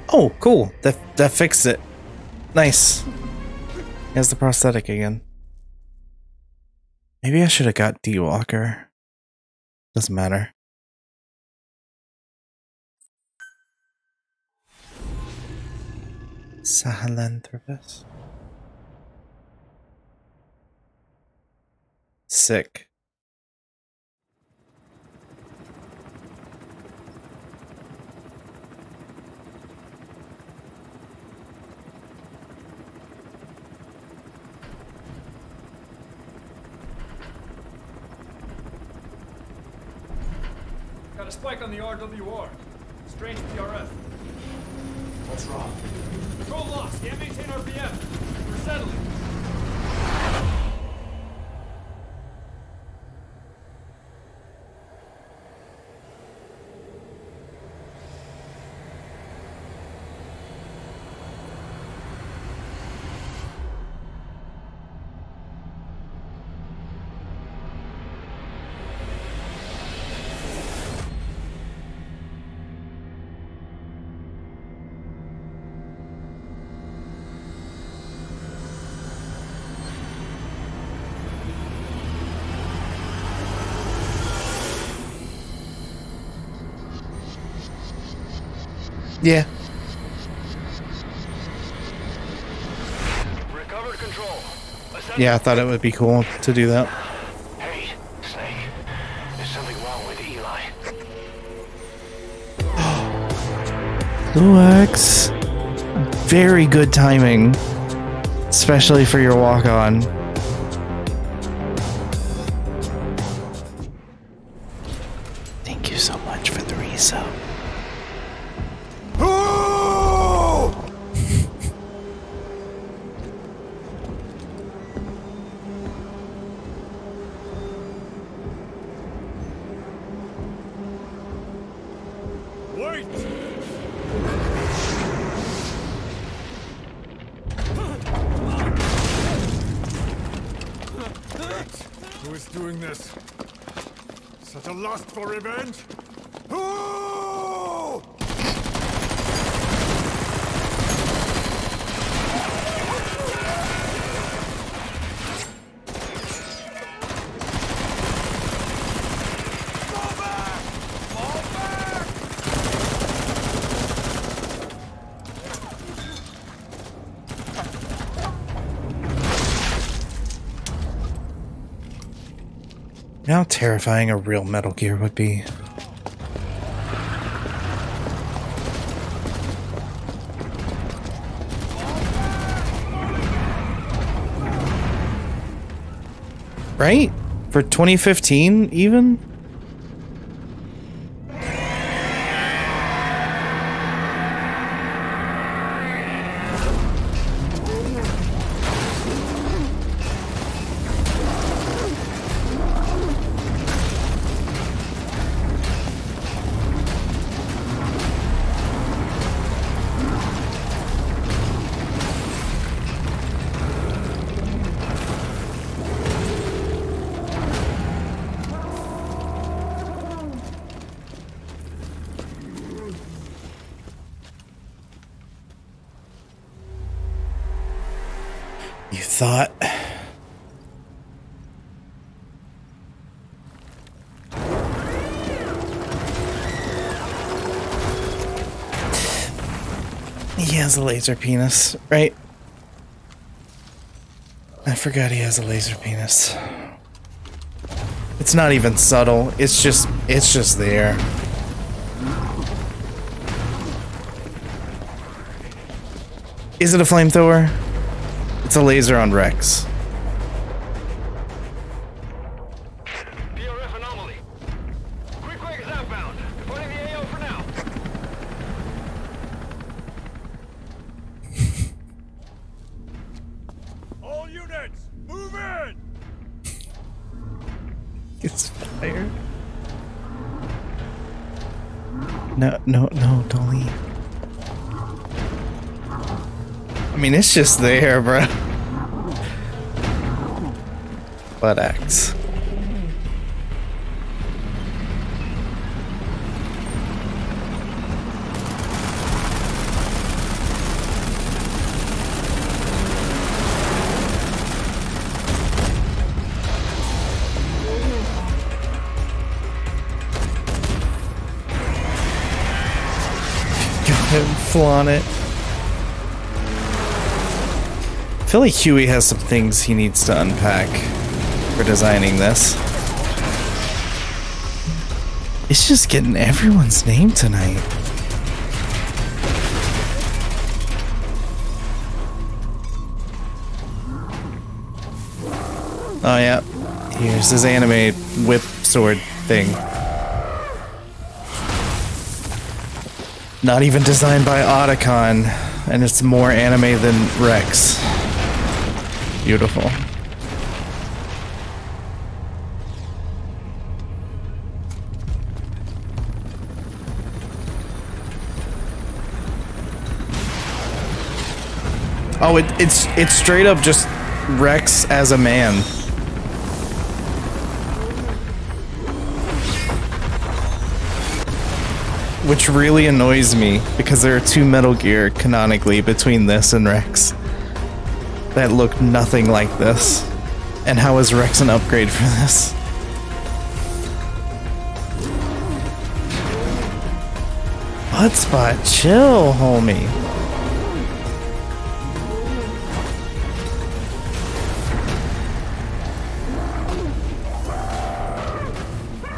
Oh, cool. That fixed it. Nice. Here's the prosthetic again. Maybe I should have got D-Walker. Doesn't matter. Sahelanthropus. Sick. Got a spike on the RWR. Strange PRF. What's wrong? Control lost. Can't maintain RPM. We're settling. Yeah. Recovered control. Yeah, I thought it would be cool to do that. Hey, Snake. There's something wrong with Eli. Lux. Very good timing. Especially for your walk-on. Thank you so much for the resub. Wait! Who is doing this? Such a lust for revenge? Who? You know how terrifying a real Metal Gear would be. Right? For 2015 even? You thought... He has a laser penis, right? I forgot he has a laser penis. It's not even subtle, it's just there. Is it a flamethrower? It's a laser on Rex. PRF anomaly. Quick wake is outbound. Departing the AO for now. All units, move in! It's fired. No, don't leave. I mean, it's just there, bro. Butt axe. Go ahead and flaunt it. I feel like Huey has some things he needs to unpack for designing this. It's just getting everyone's name tonight. Oh yeah, here's his anime whip sword thing. Not even designed by Otacon, and it's more anime than Rex. Beautiful. Oh, it's straight up just Rex as a man. Which really annoys me because there are two Metal Gear canonically between this and Rex that look nothing like this. And how is Rex an upgrade for this? Hotspot, chill, homie.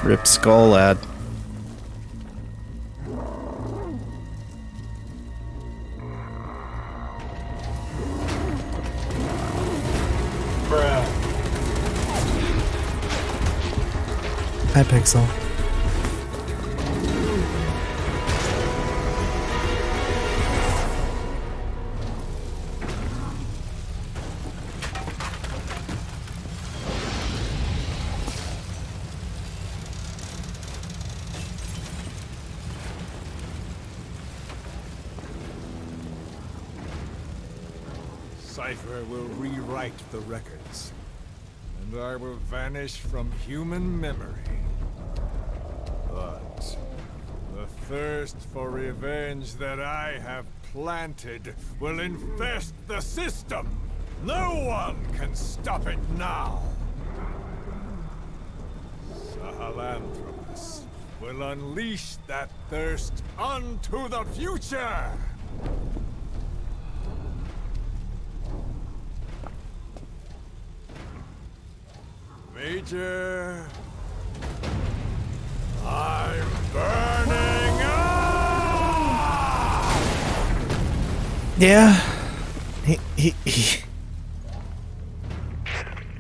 Rip skull, lad. Hi, Pixel. Cypher will rewrite the records, and I will vanish from human memory. But the thirst for revenge that I have planted will infest the system. No one can stop it now. Sahelanthropus will unleash that thirst onto the future. Major, I'm burning up! Yeah. He.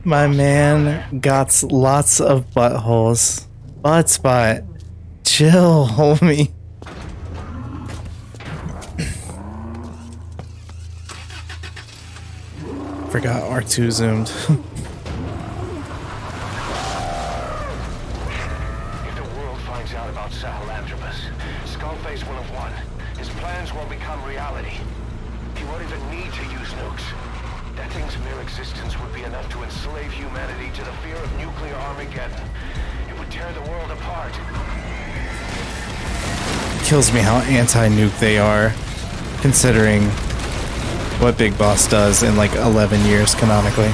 My man got lots of buttholes. Butt spot. Chill, homie. Forgot R2 zoomed. Skullface will have won. His plans will become reality. He won't even need to use nukes. That thing's mere existence would be enough to enslave humanity to the fear of nuclear Armageddon. It would tear the world apart. Kills me how anti-nuke they are, considering what Big Boss does in like 11 years canonically.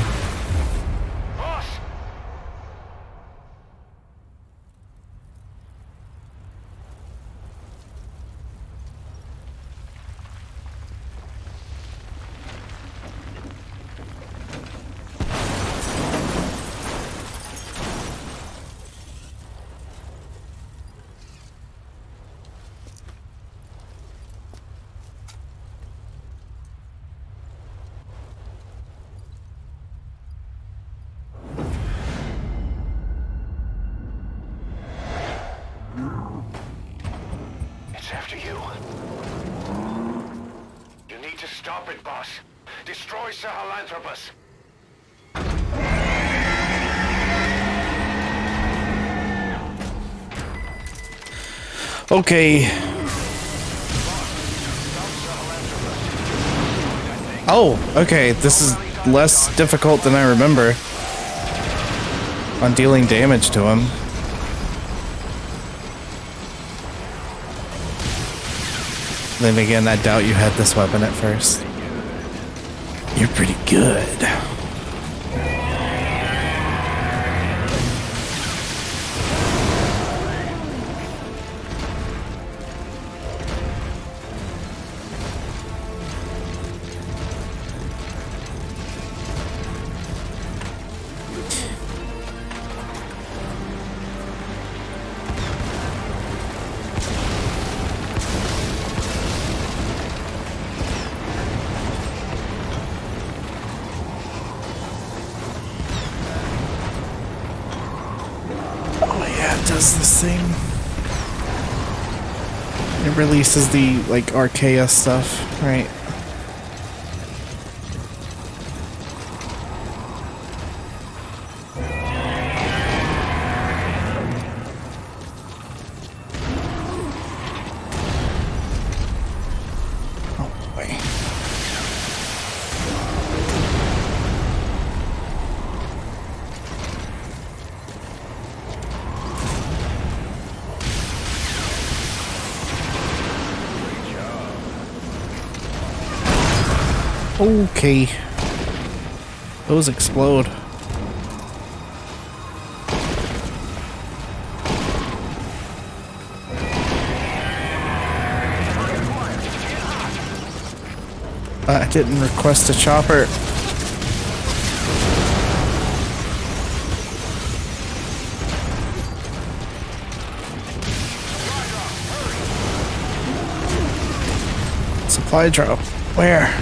After you. You need to stop it, boss. Destroy Sahelanthropus. Okay. Oh, okay. This is less difficult than I remember on dealing damage to him. Then again, I doubt you had this weapon at first. You're pretty good. Does this thing. It releases the, like, Archaea stuff, right? Oh, boy. Okay. Those explode. I didn't request a chopper. Supply drop. Where?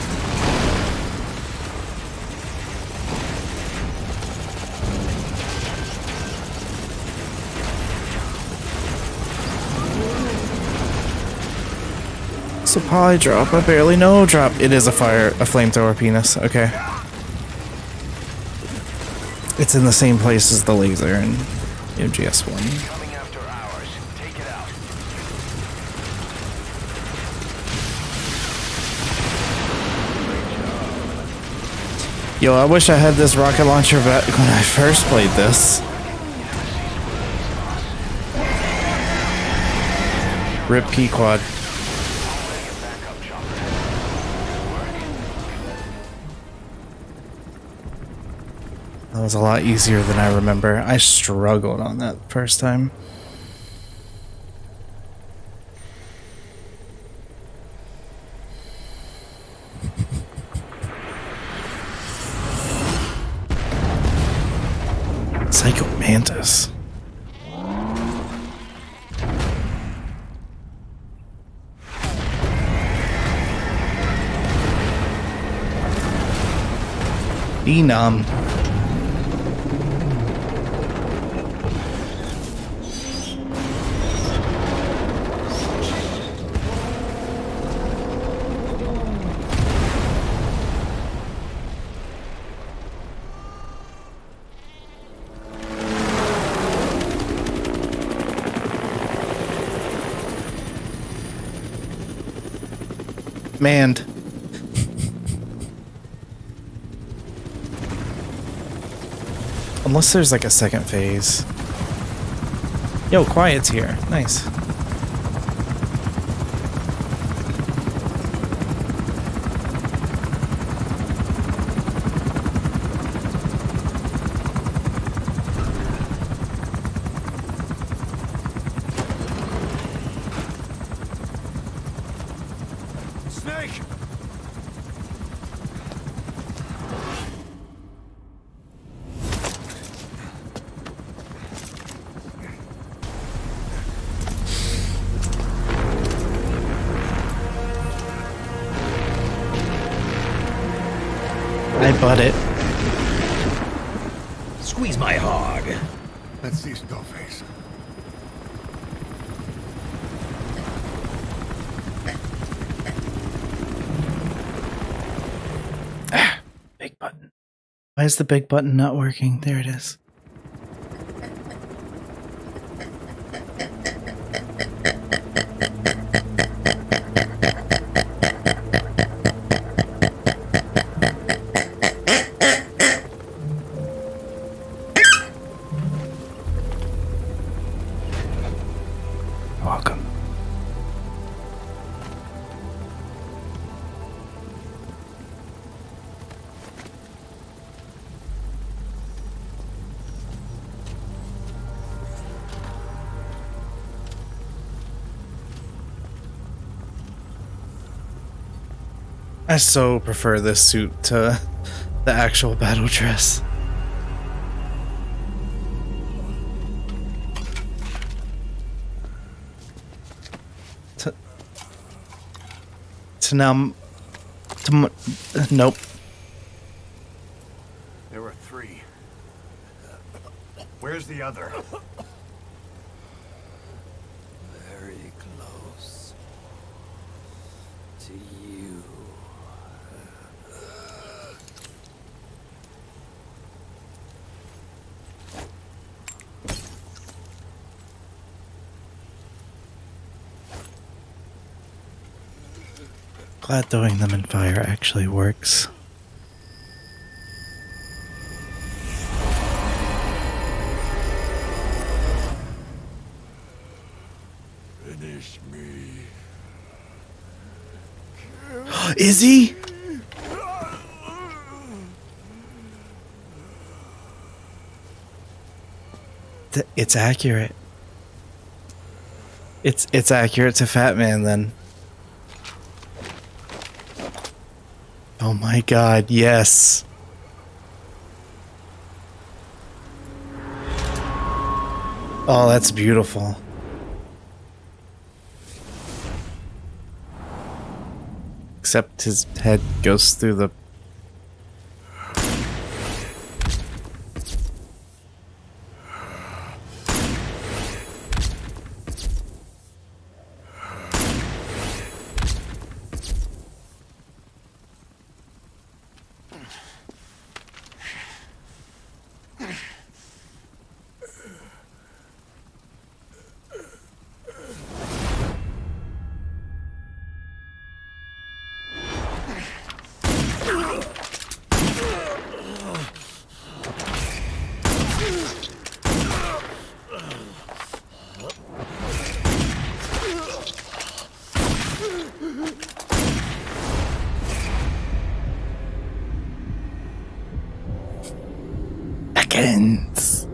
Supply drop. I barely know drop. It is a flamethrower penis. Okay. It's in the same place as the laser in MGS1. Yo, I wish I had this rocket launcher back when I first played this. Rip key quad. That was a lot easier than I remember. I struggled on that first time. Psycho Mantis. Denom. Manned. Unless there's like a second phase. Yo, Quiet's here. Nice. I butt it. Squeeze my hog. Let's see Skullface. Big button. Why is the big button not working? There it is. Welcome. I so prefer this suit to the actual battle dress. Nope. There were 3. Where's the other? Very close to you. Glad throwing them in fire actually works. Finish me. Is he? It's accurate. It's accurate to Fat Man then. Oh my god, yes. Oh, that's beautiful. Except his head goes through the... Seconds.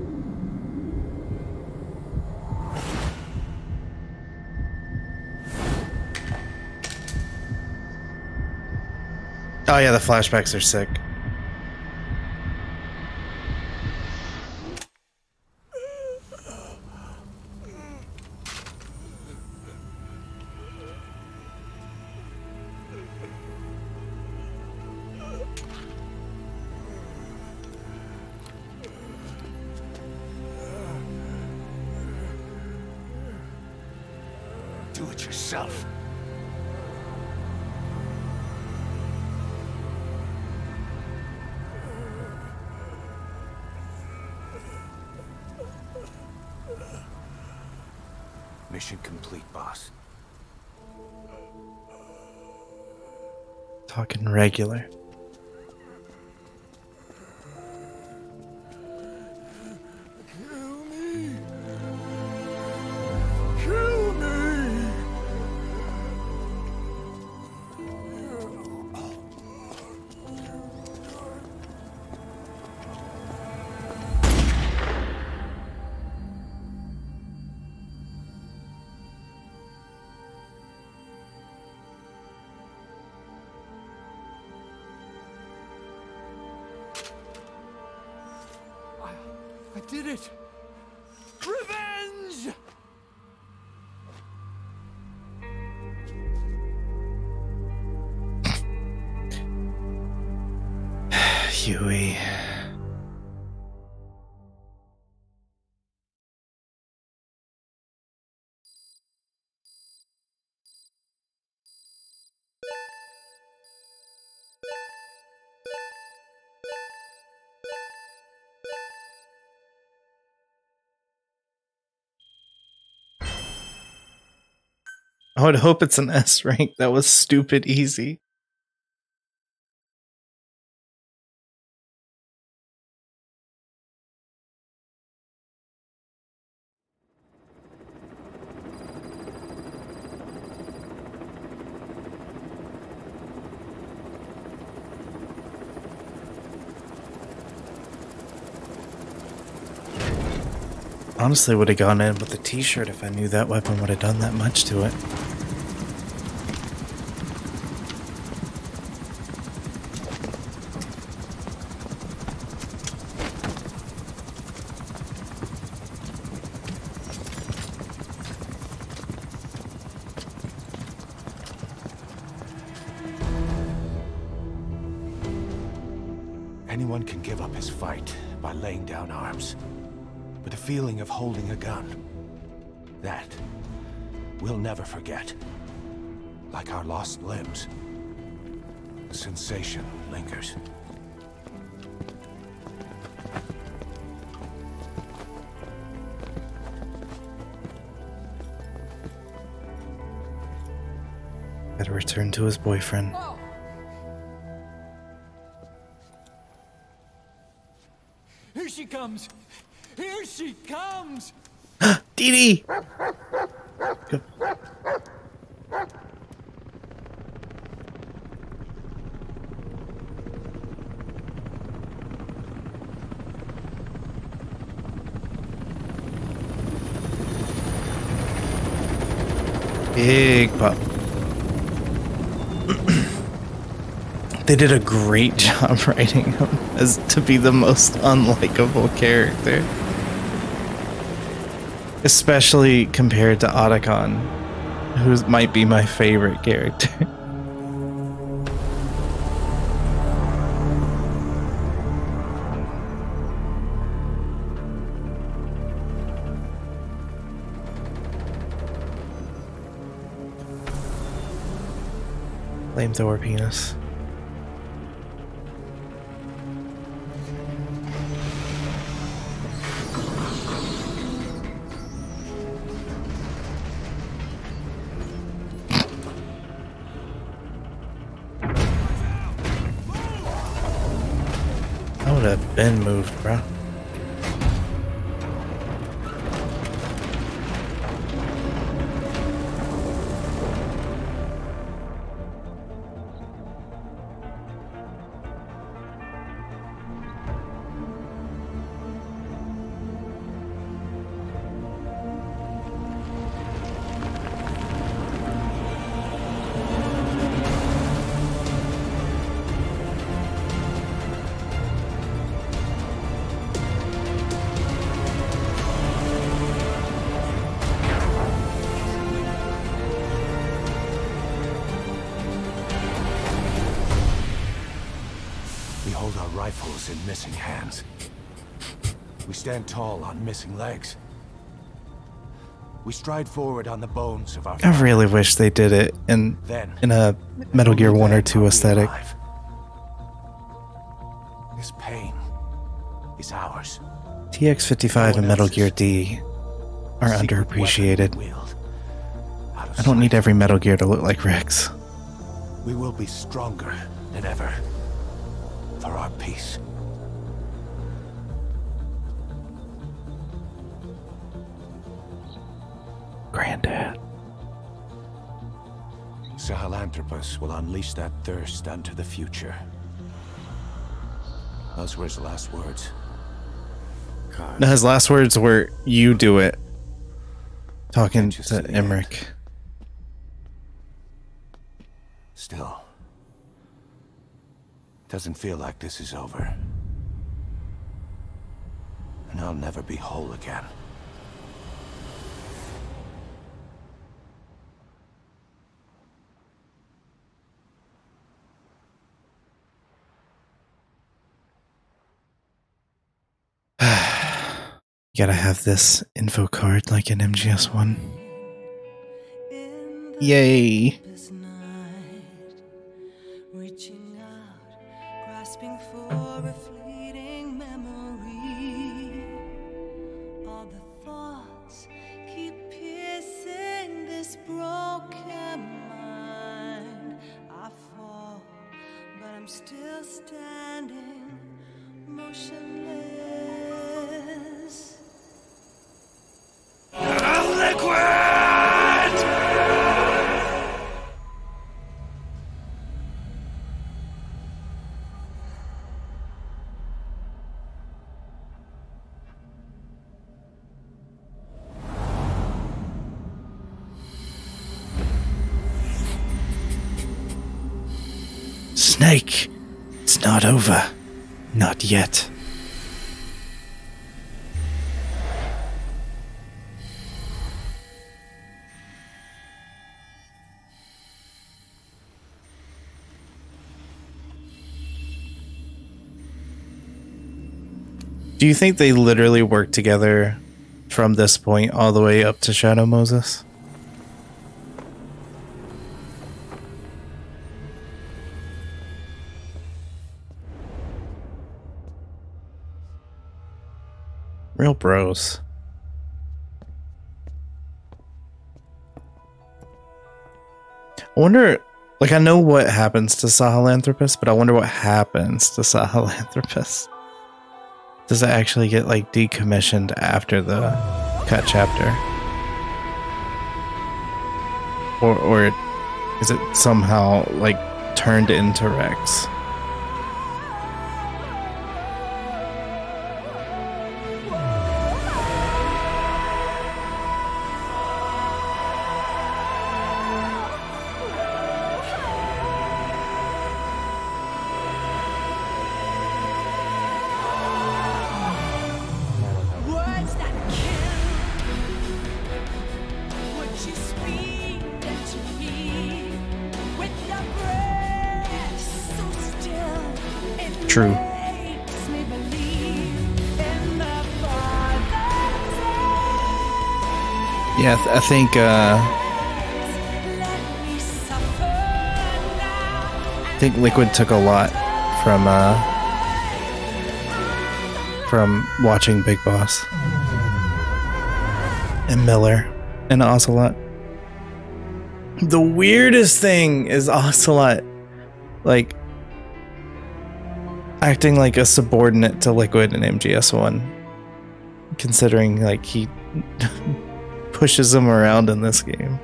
Oh yeah, the flashbacks are sick. Do it yourself. Mission complete, boss. Talking regular. Kill me! Kill me! I did it! Revenge! Huey. I would hope it's an S rank. That was stupid easy. Honestly, would have gone in with the t-shirt if I knew that weapon would have done that much to it. Anyone can give up his fight by laying down arms. But the feeling of holding a gun, that we'll never forget. Like our lost limbs, the sensation lingers. Gotta return to his boyfriend. Here she comes! Here she comes! Dee Dee! Big pup. They did a great job writing him as to be the most unlikable character. Especially compared to Otacon, who might be my favorite character. Flamethrower penis. I would have been moved, bro. We hold our rifles in missing hands. We stand tall on missing legs. We stride forward on the bones of our I really wish they did it in a Metal Gear 1 or 2 aesthetic. This pain is ours. TX55 and Metal Gear D are underappreciated. I don't need every Metal Gear to look like Rex. We will be stronger than ever for our peace. Granddad. Sahelanthropus will unleash that thirst onto the future. Those were his last words. No, his last words were, "You do it." Talking to Emmerich. Still, doesn't feel like this is over. And I'll never be whole again. You gotta have this info card like in MGS1. Yay! Reaching out, grasping for a fleeting memory. All the thoughts keep piercing this broken mind. I fall, but I'm still standing, motionless. Snake! It's not over. Not yet. Do you think they literally work together from this point all the way up to Shadow Moses? Real bros. I wonder, like, I know what happens to Sahelanthropus, but I wonder what happens to Sahelanthropus. Does it actually get, like, decommissioned after the cut chapter? Or is it somehow, like, turned into Rex? True. Yeah, I think Liquid took a lot from watching Big Boss and Miller and Ocelot. The weirdest thing is Ocelot, like, acting like a subordinate to Liquid in MGS1, considering like he pushes him around in this game.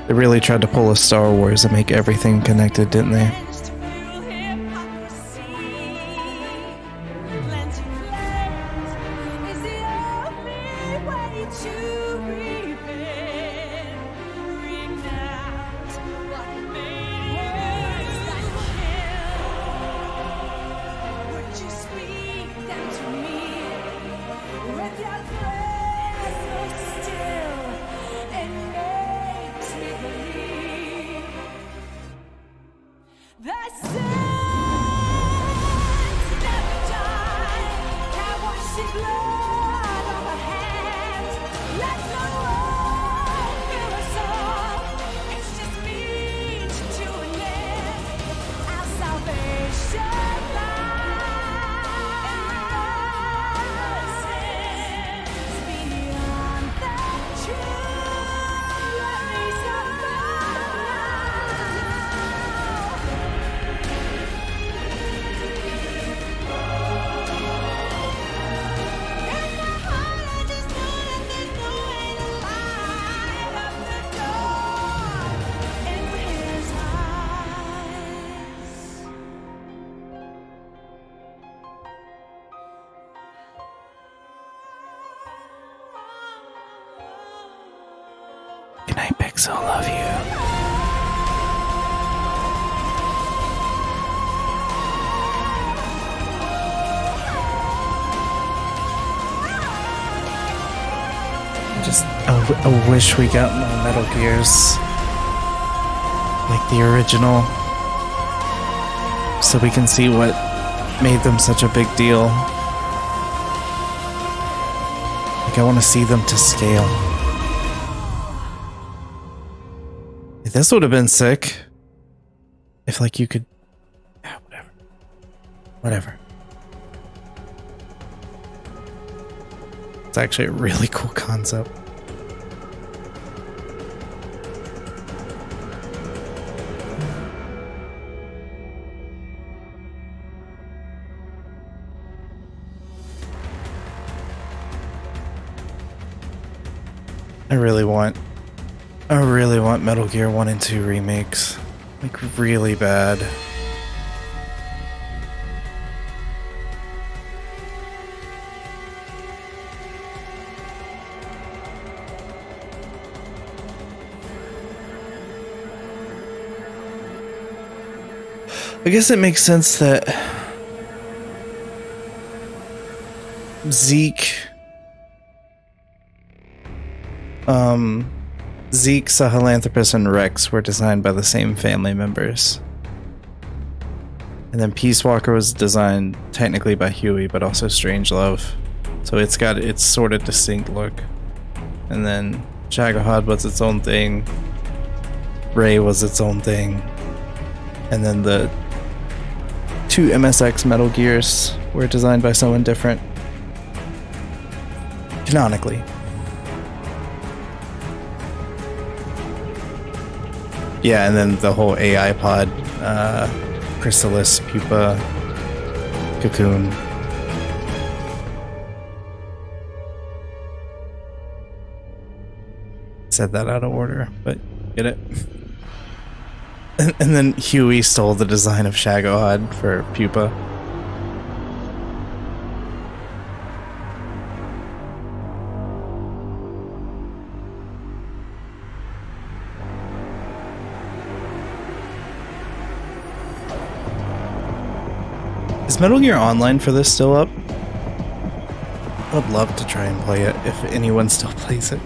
They really tried to pull a Star Wars and make everything connected, didn't they? Good night, Pixel. Love you. I wish we got more Metal Gears, like the original, so we can see what made them such a big deal. Like, I want to see them to scale. This would have been sick if, like, you could... Yeah, whatever. It's actually a really cool concept. I really want Metal Gear 1 and 2 remakes. Like, really bad. I guess it makes sense that Thicc, Sahelanthropus, and Rex were designed by the same family members. And then Peace Walker was designed technically by Huey, but also Strangelove. So it's got its sort of distinct look. And then Shagohod was its own thing. Ray was its own thing. And then the two MSX Metal Gears were designed by someone different. Canonically. Yeah, and then the whole AI pod, Chrysalis, Pupa, Cocoon. Said that out of order, but get it? And then Huey stole the design of Shagohod for Pupa. Is Metal Gear Online for this still up? I would love to try and play it if anyone still plays it.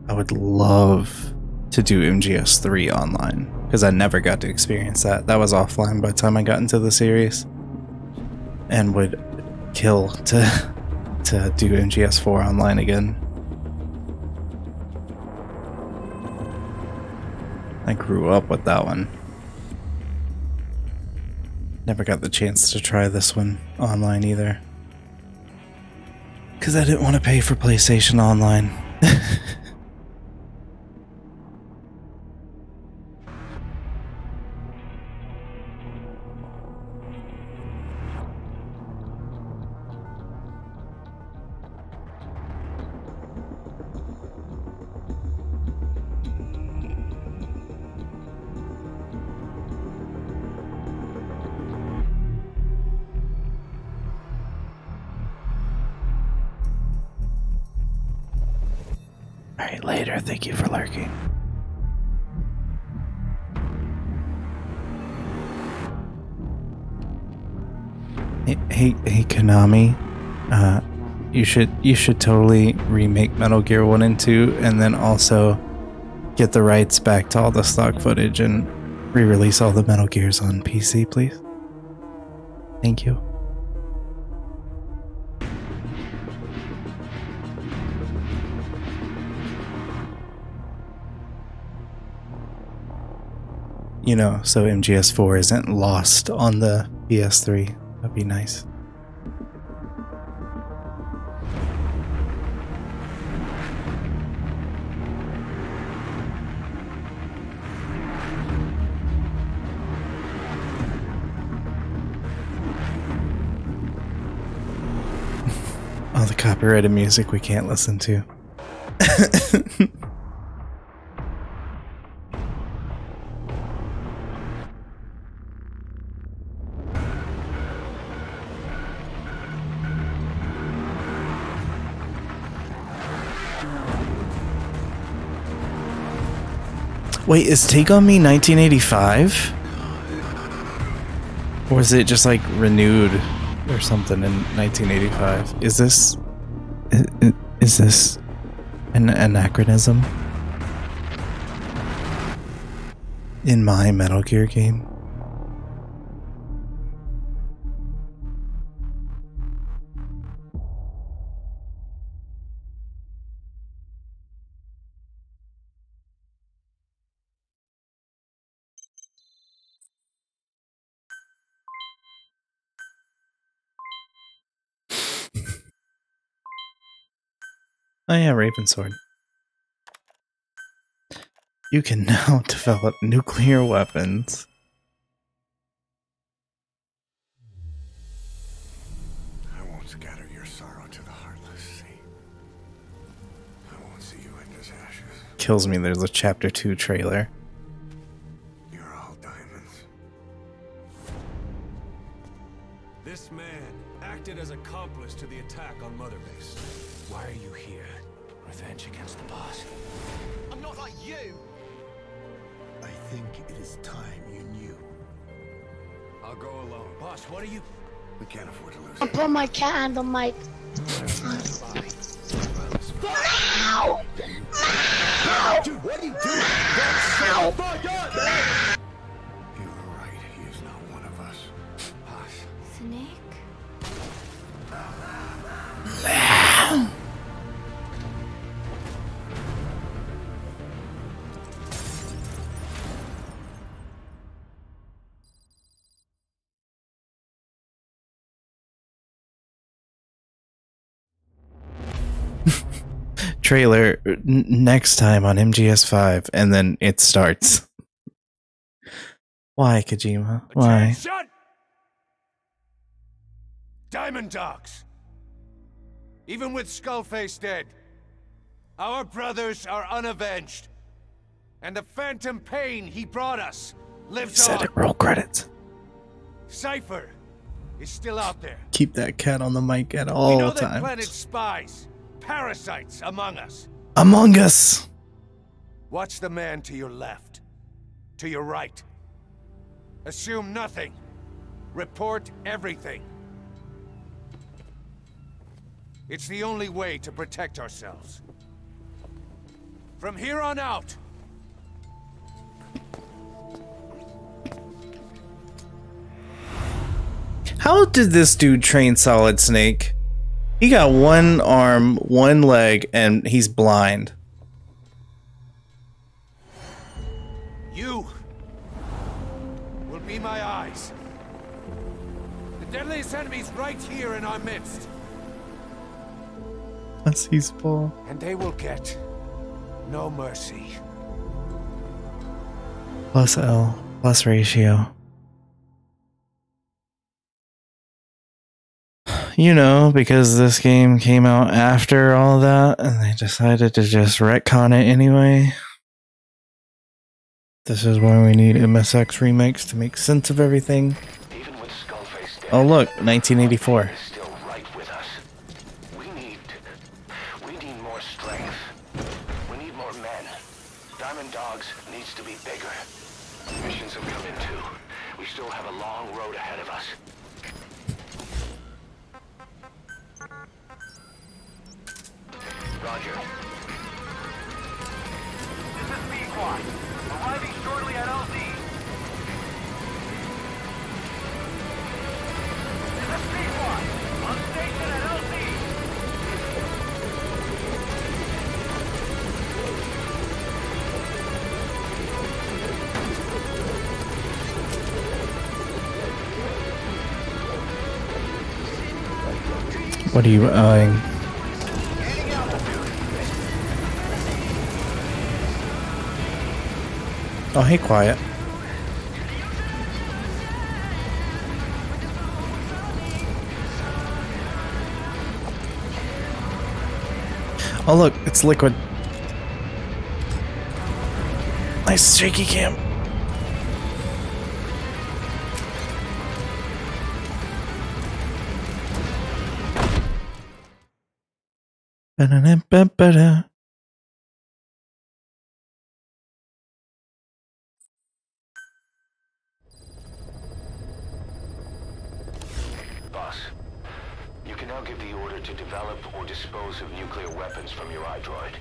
I would love to do MGS3 online, because I never got to experience that. That was offline by the time I got into the series. And would kill to do MGS4 online again. I grew up with that one. Never got the chance to try this one online either. Because I didn't want to pay for PlayStation Online. Alright, later. Thank you for lurking. Hey, Konami. You should totally remake Metal Gear 1 and 2, and then also get the rights back to all the stock footage and re-release all the Metal Gears on PC, please. Thank you. You know, so MGS4 isn't lost on the PS3. That'd be nice. All the copyrighted music we can't listen to. Wait, is Take On Me 1985? Or is it just like renewed or something in 1985? Is this an anachronism in my Metal Gear game? Oh yeah, Ravensword. You can now develop nuclear weapons. I won't scatter your sorrow to the heartless sea. I won't see you in his ashes. Kills me there's a Chapter 2 trailer. You're all diamonds. This man acted as accomplice to the attack on Mother Base. Why are you here? Revenge against the boss. I'm not like you! I think it is time you knew. I'll go alone. Boss, what are you? We can't afford to lose I put my cat on my... No! Dude, what are you doing? No! You were right. He is not one of us. Boss. Snake? Trailer next time on MGS5, and then it starts. Why, Kojima? Why? Attention! Diamond Dogs. Even with Skullface dead, our brothers are unavenged. And the phantom pain he brought us lives Said on. it. Roll credits. Cypher is still out there. Keep that cat on the mic at We all know that times. planet spies, parasites among us. Among Us. Watch the man to your left, to your right. Assume nothing. Report everything. It's the only way to protect ourselves. From here on out. How did this dude train Solid Snake? He got one arm, one leg, and he's blind. You will be my eyes. The deadliest enemy's right here in our midst. Plus he's full. And they will get no mercy. Plus L. Plus ratio. You know, because this game came out after all that, and they decided to just retcon it anyway. This is why we need MSX remakes to make sense of everything. Oh look, 1984. We need more strength. We need more men. Diamond Dogs needs to be bigger. Missions have come in too. We still have a long road ahead of us. Roger. This is B-Quad. Arriving shortly at LZ. This is B-Quad. On station at LZ. What are you eyeing? Oh, hey, quiet. Oh, look, it's Liquid. Nice shaky cam. Ba-da-da-ba-ba-da. Boss, you can now give the order to develop or dispose of nuclear weapons from your iDroid.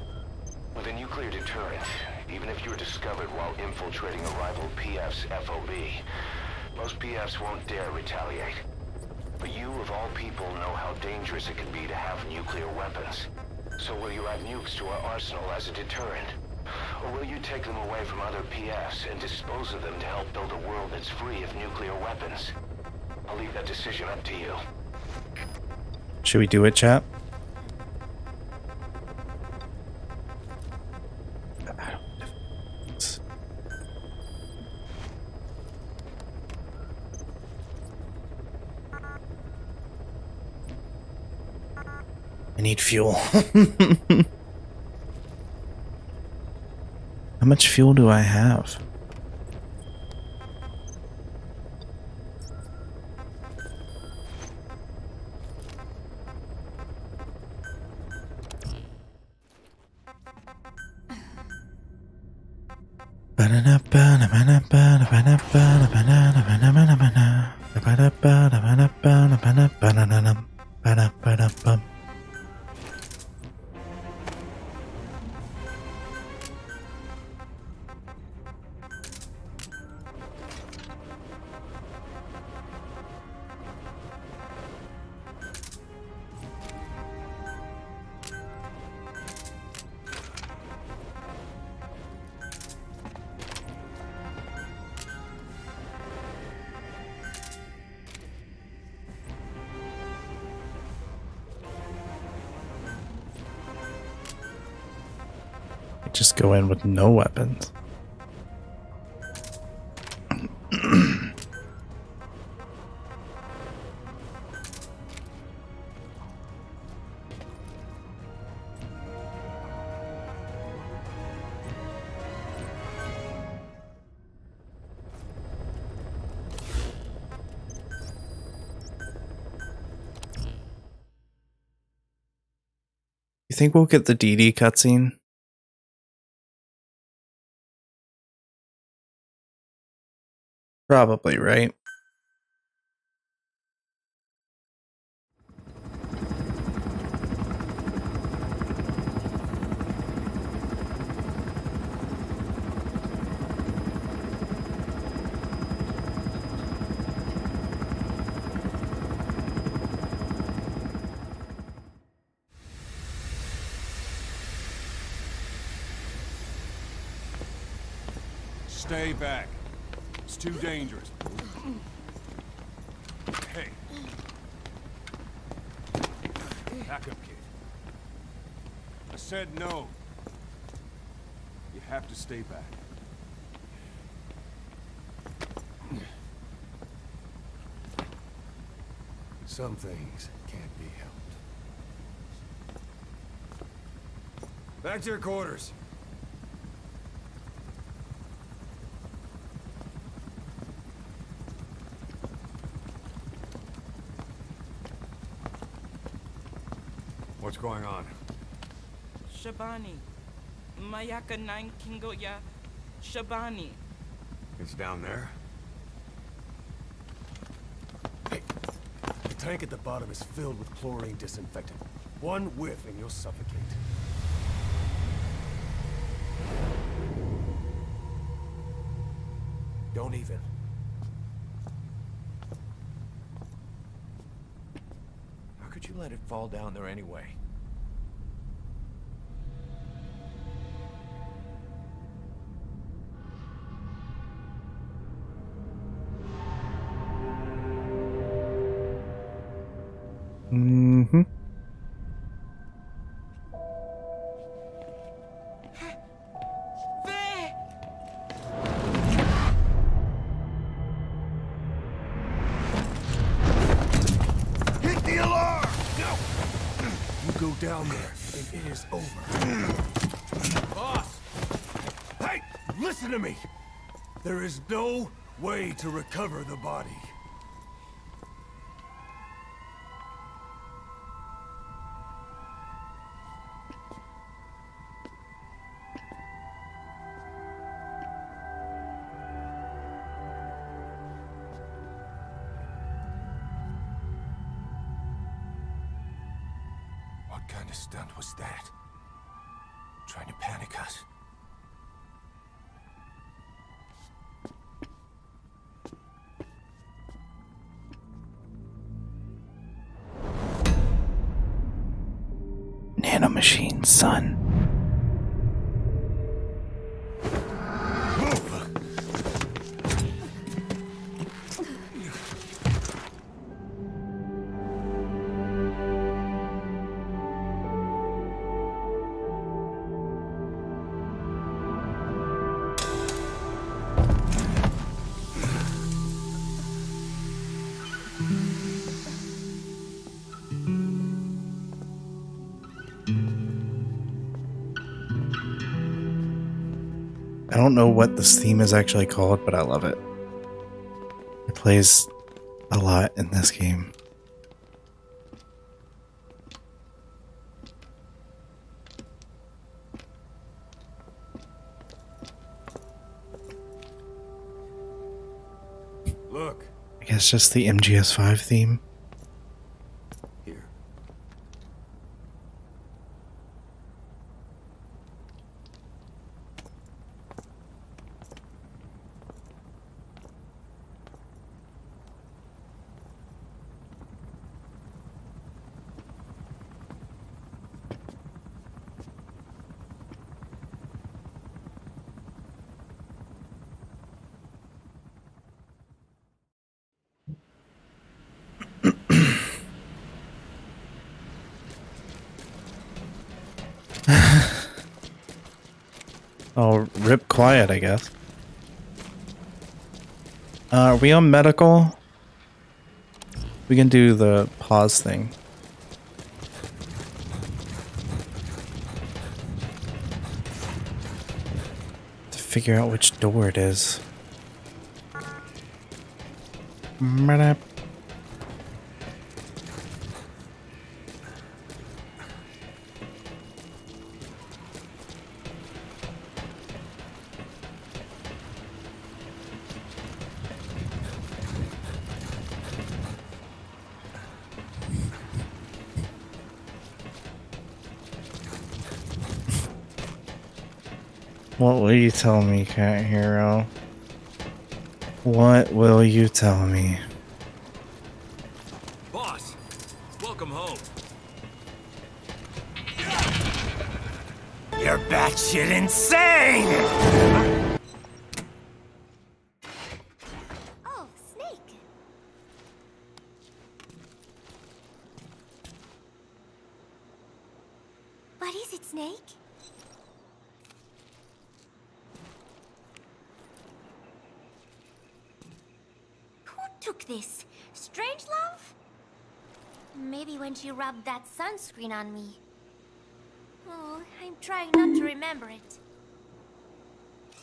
With a nuclear deterrent, even if you're discovered while infiltrating a rival PF's FOB, most PFs won't dare retaliate. But you, of all people, know how dangerous it can be to have nuclear weapons. So will you add nukes to our arsenal as a deterrent? Or will you take them away from other PFs and dispose of them to help build a world that's free of nuclear weapons? I'll leave that decision up to you. Should we do it, chat? I need fuel. How much fuel do I have? Just go in with no weapons. You think we'll get the DD cutscene? Probably, right? Stay back. It's too dangerous. Hey. Back up, kid. I said no. You have to stay back. Some things can't be helped. Back to your quarters. What's going on? Shabani. Mayaka 9 Kingo ya Shabani. It's down there. Hey, the tank at the bottom is filled with chlorine disinfectant. One whiff and you'll suffocate. Don't even. How could you let it fall down there anyway? Mm-hmm. Hit the alarm! No! You go down there, and it is over. Boss! Hey! Listen to me! There is no way to recover the body. What kind of stunt was that? Trying to panic us? Nanomachine, son. I don't know what this theme is actually called, but I love it. It plays a lot in this game. Look. I guess just the MGS5 theme. Here. Oh, rip quiet, I guess. Are we on medical? We can do the pause thing. To figure out which door it is. What will you tell me, Cat Hero? What will you tell me? Boss, welcome home. You're batshit insane! Oh, Snake. What is it, Snake? Who took this? Strangelove? Maybe when she rubbed that sunscreen on me. Oh, I'm trying not to remember it.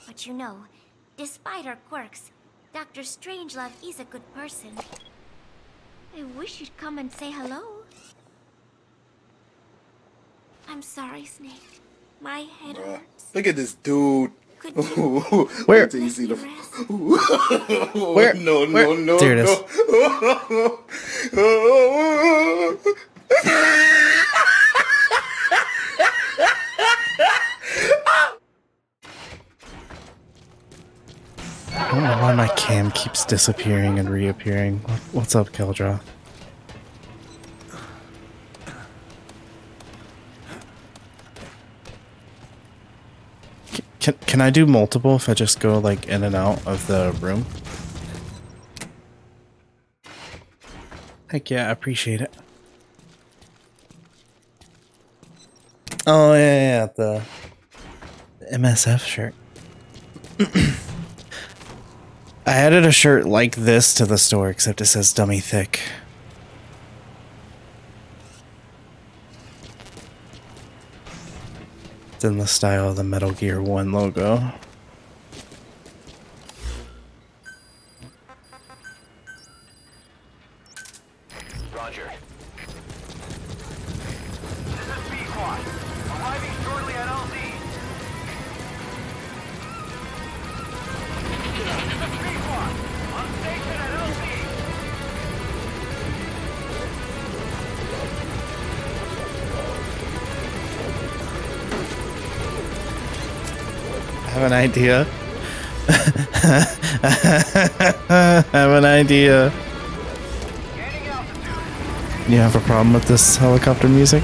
But you know, despite her quirks, Dr. Strangelove is a good person. I wish you'd come and say hello. I'm sorry, Snake. My head hurts. Look at this dude. Where? It's easy to. Where? No, Where? no, no, There it is. I don't know why my cam keeps disappearing and reappearing. What's up, Keldra? Can I do multiple if I just go like in and out of the room? Heck yeah, I appreciate it. Oh yeah, the MSF shirt. I added a shirt like this to the store, except it says Dummy Thicc. It's in the style of the Metal Gear 1 logo. Roger. This is B-Quad. Arriving shortly at LZ. This is B-Quad. On station at LZ. I have an idea. I have an idea. You have a problem with this helicopter music?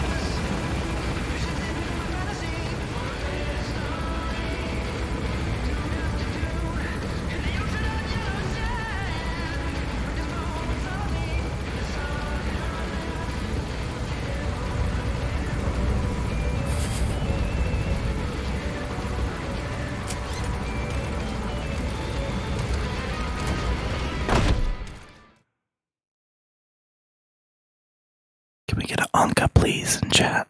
Can we get an Anka, please, in chat?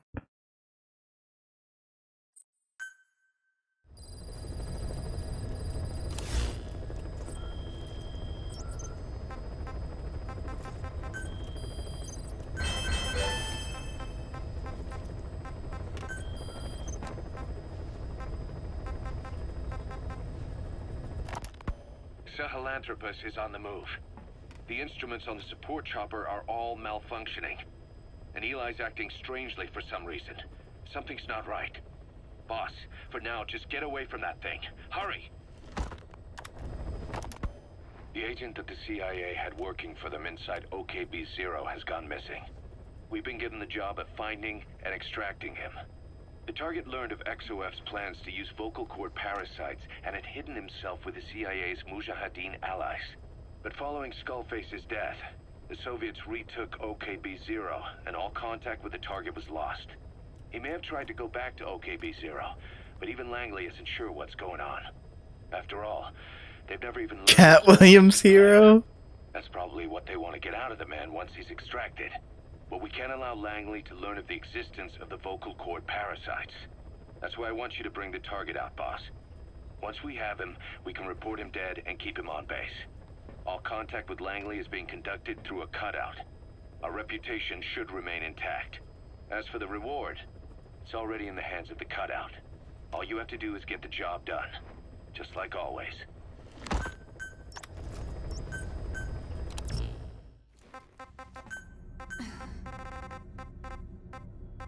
Sahelanthropus is on the move. The instruments on the support chopper are all malfunctioning. And Eli's acting strangely for some reason. Something's not right. Boss, for now, just get away from that thing. Hurry! The agent that the CIA had working for them inside OKB-0 has gone missing. We've been given the job of finding and extracting him. The target learned of XOF's plans to use vocal cord parasites and had hidden himself with the CIA's Mujahideen allies. But following Skullface's death, the Soviets retook OKB-0 and all contact with the target was lost. He may have tried to go back to OKB-0, but even Langley isn't sure what's going on. After all, they've never even learned. Cat Williams hero? That's probably what they want to get out of the man once he's extracted. But we can't allow Langley to learn of the existence of the vocal cord parasites. That's why I want you to bring the target out, boss. Once we have him, we can report him dead and keep him on base. All contact with Langley is being conducted through a cutout. Our reputation should remain intact. As for the reward, it's already in the hands of the cutout. All you have to do is get the job done. Just like always.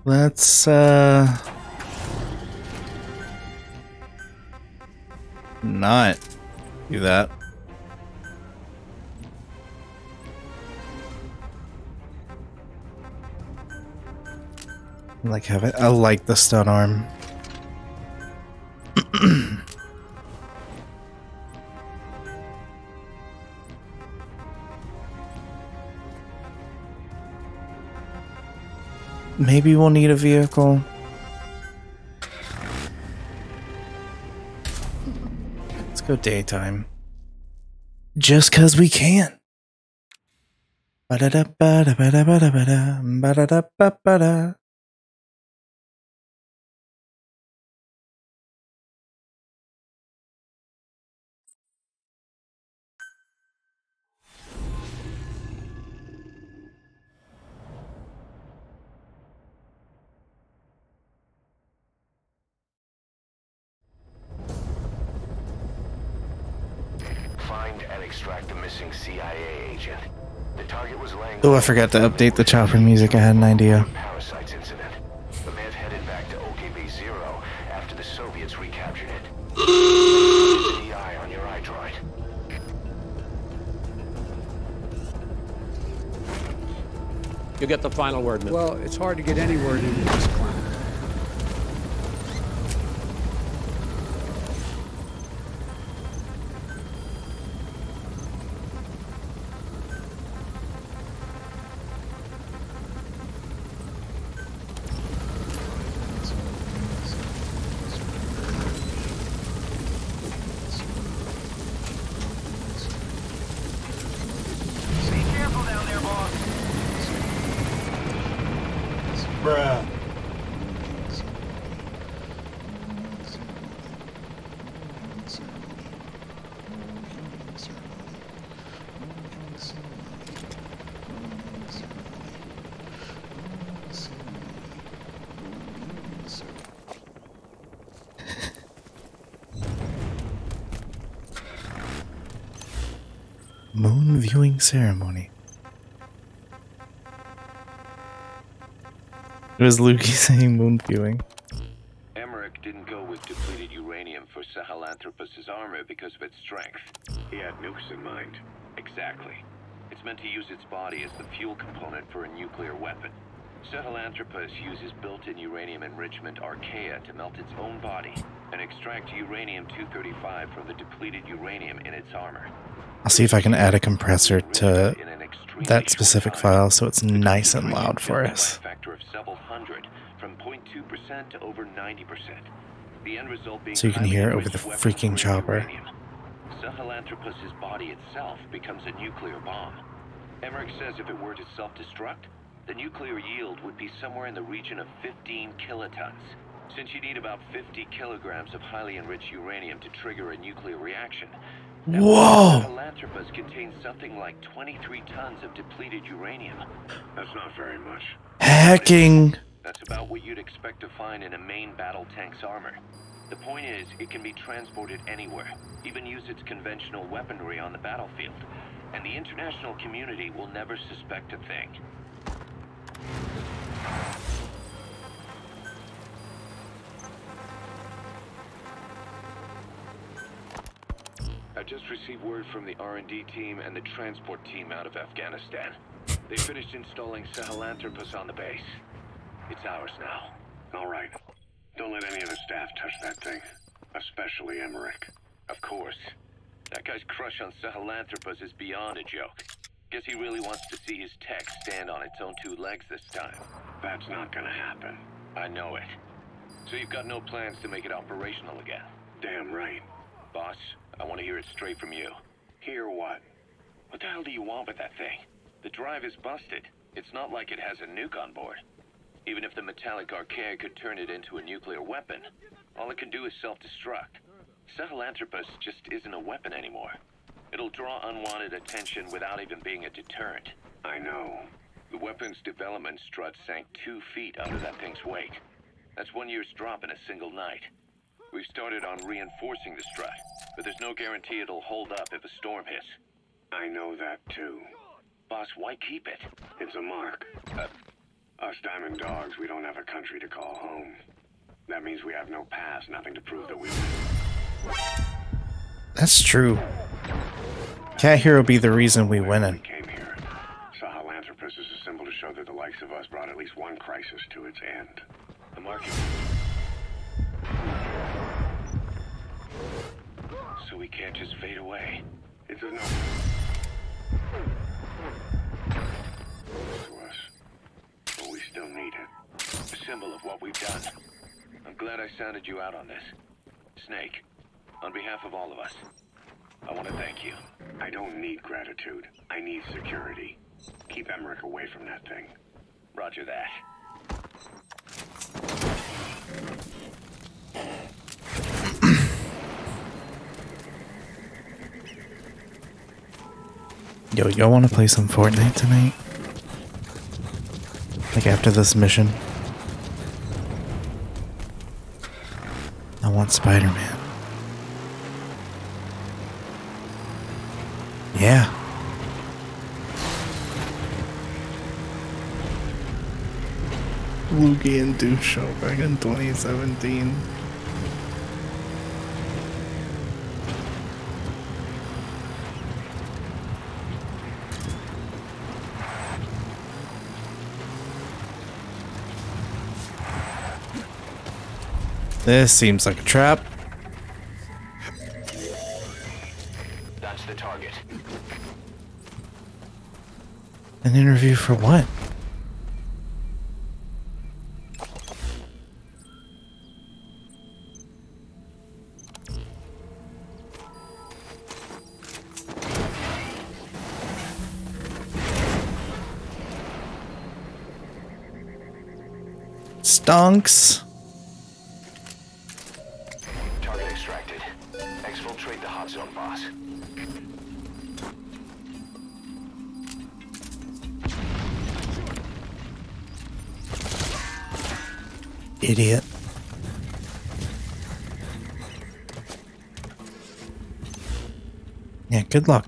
Let's not do that. Like have it. I like the stun arm. Maybe we'll need a vehicle. Let's go daytime. Just 'cause we can. Ba-da-da-ba-da-ba-da-ba-da-ba-da, ba-da-da-ba-ba-da. Find and extract the missing CIA agent. The target was laying. Oh, I forgot to update the chopper music. I had an idea. Parasites incident. The man headed back to OKB-0 after the Soviets recaptured it. The eye on your iDroid. You get the final word, Mr. Well, it's hard to get any word into this clown. Bruh. Moon viewing ceremony. It was Lukey saying moon viewing. Emmerich didn't go with depleted uranium for Sahelanthropus' armor because of its strength. He had nukes in mind. Exactly. It's meant to use its body as the fuel component for a nuclear weapon. Sahelanthropus uses built-in uranium enrichment archaea to melt its own body and extract uranium-235 from the depleted uranium in its armor. I'll see if I can add a compressor to that specific file so it's nice and loud for us. Factor of several hundred, from 0.2% to over 90%. The end result being So you can hear it over the freaking chopper. Sahelanthropus' body itself becomes a nuclear bomb. Emmerich says if it were to self-destruct, the nuclear yield would be somewhere in the region of 15 kilotons. Since you need about 50 kilograms of highly enriched uranium to trigger a nuclear reaction. Whoa! Sahelanthropus contains something like 23 tons of depleted uranium. That's not very much. Hacking! That's about what you'd expect to find in a main battle tank's armor. The point is, it can be transported anywhere, even use its conventional weaponry on the battlefield. And the international community will never suspect a thing. I just received word from the R&D team and the transport team out of Afghanistan. They finished installing Sahelanthropus on the base. It's ours now. All right. Don't let any of the staff touch that thing. Especially Emmerich. Of course. That guy's crush on Sahelanthropus is beyond a joke. Guess he really wants to see his tech stand on its own two legs this time. That's not gonna happen. I know it. So you've got no plans to make it operational again? Damn right. Boss, I want to hear it straight from you. Hear what? What the hell do you want with that thing? The drive is busted. It's not like it has a nuke on board. Even if the metallic archaea could turn it into a nuclear weapon, all it can do is self-destruct. Sahelanthropus just isn't a weapon anymore. It'll draw unwanted attention without even being a deterrent. I know. The weapon's development strut sank 2 feet under that thing's weight. That's 1 year's drop in a single night. We've started on reinforcing the strut, but there's no guarantee it'll hold up if a storm hits. I know that too. Boss, why keep it? It's a mark. Us Diamond Dogs, we don't have a country to call home. That means we have no past, nothing to prove that we win. That's true. Cat Hero be the reason we winning. Sahelanthropus is a symbol to show that the likes of us brought at least one crisis to its end. The market. So we can't just fade away. It's a no. To us. But we still need it. A symbol of what we've done. I'm glad I sounded you out on this. Snake, on behalf of all of us, I want to thank you. I don't need gratitude. I need security. Keep Emmerich away from that thing. Roger that. Yo, y'all want to play some Fortnite tonight? Like after this mission? I want Spider-Man. Yeah. Luigi and Doof show back in 2017. This seems like a trap. That's the target. An interview for what? Stonks. Target extracted. Exfiltrate the hot zone, boss. Idiot. Yeah, good luck.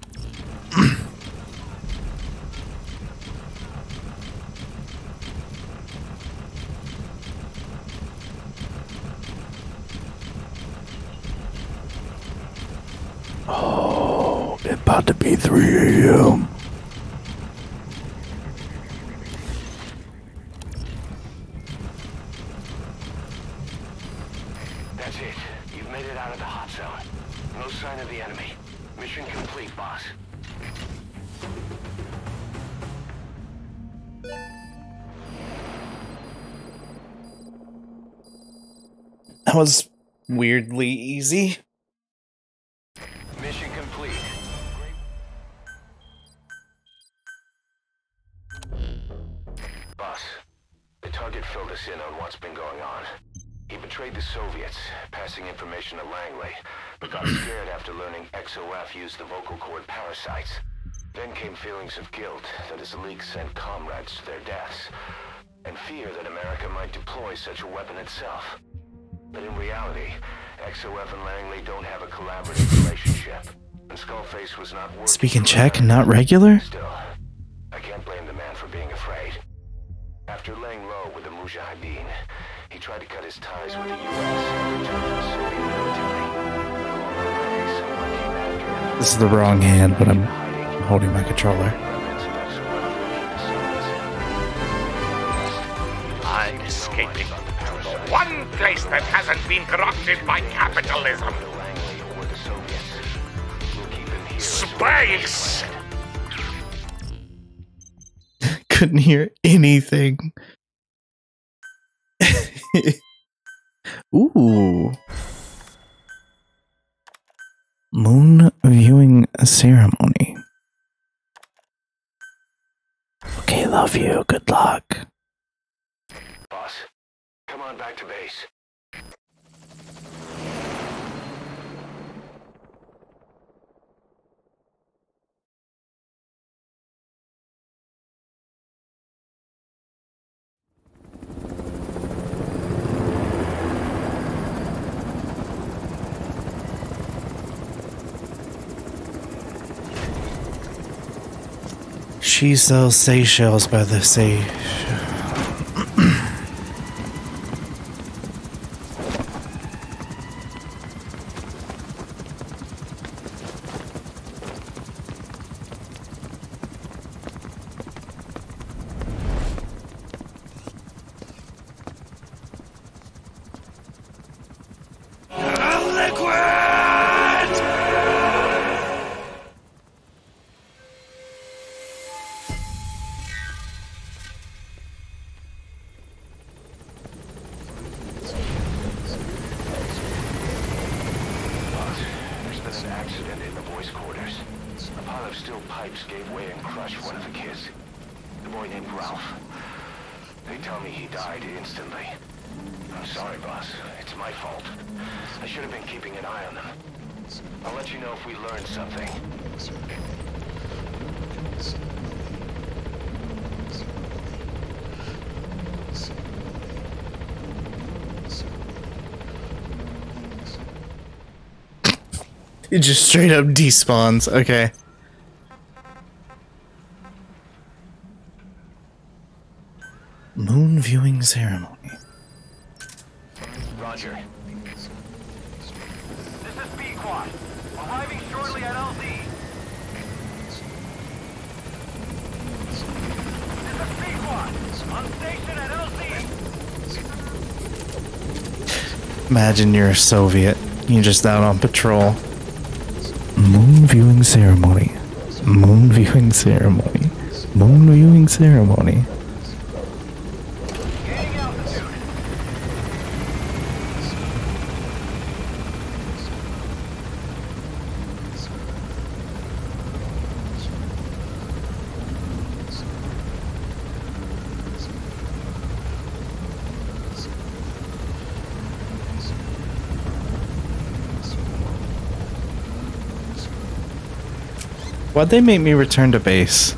Oh, it's about to be 3 a.m. That's it. You've made it out of the hot zone. No sign of the enemy. Mission complete, boss. That was weirdly easy. Mission complete. Boss, the target filled us in on what's been going on. He betrayed the Soviets, passing information to Langley, but got scared after learning XOF used the vocal cord parasites. Then came feelings of guilt that his leak sent comrades to their deaths, and fear that America might deploy such a weapon itself. But in reality, XOF and Langley don't have a collaborative relationship, and Skullface was not working. Speaking Czech, not regular? Still, I can't blame the man for being afraid. After laying low with the Mujahideen, he tried to cut his ties with the U.S. and return to the Soviet military. Along the way, someone came after him. This is the wrong hand, but I'm holding my controller. I'm escaping. The one place that hasn't been corrupted by capitalism. Space! Couldn't hear anything. Ooh. Moon viewing ceremony. Okay, love you. Good luck. Boss, come on back to base. She sells Seychelles by the sea. There's been an accident in the boys' quarters. A pile of steel pipes gave way and crushed one of the kids. The boy named Ralph. They tell me he died instantly. I'm sorry, boss. It's my fault. I should have been keeping an eye on them. I'll let you know if we learn something. It just straight up despawns. Okay. Moon viewing ceremony. Roger. This is B-Quad. Arriving shortly at LZ. This is B-Quad. On station at LZ. Imagine you're a Soviet. You're just out on patrol. Moon viewing ceremony. Moon viewing ceremony. Moon viewing ceremony. Why'd they make me return to base?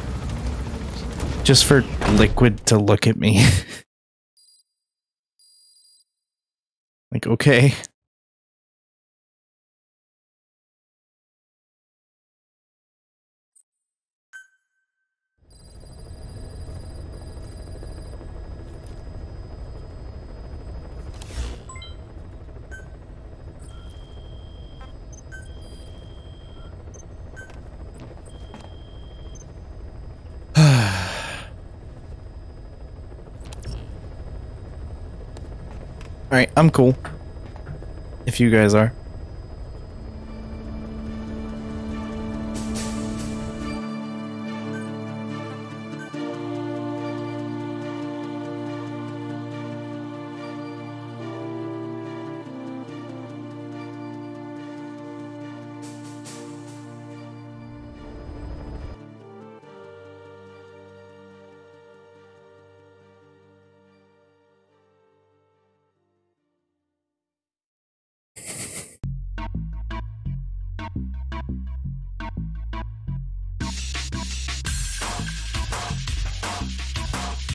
Just for Liquid to look at me. Like, okay. Alright, I'm cool. If you guys are.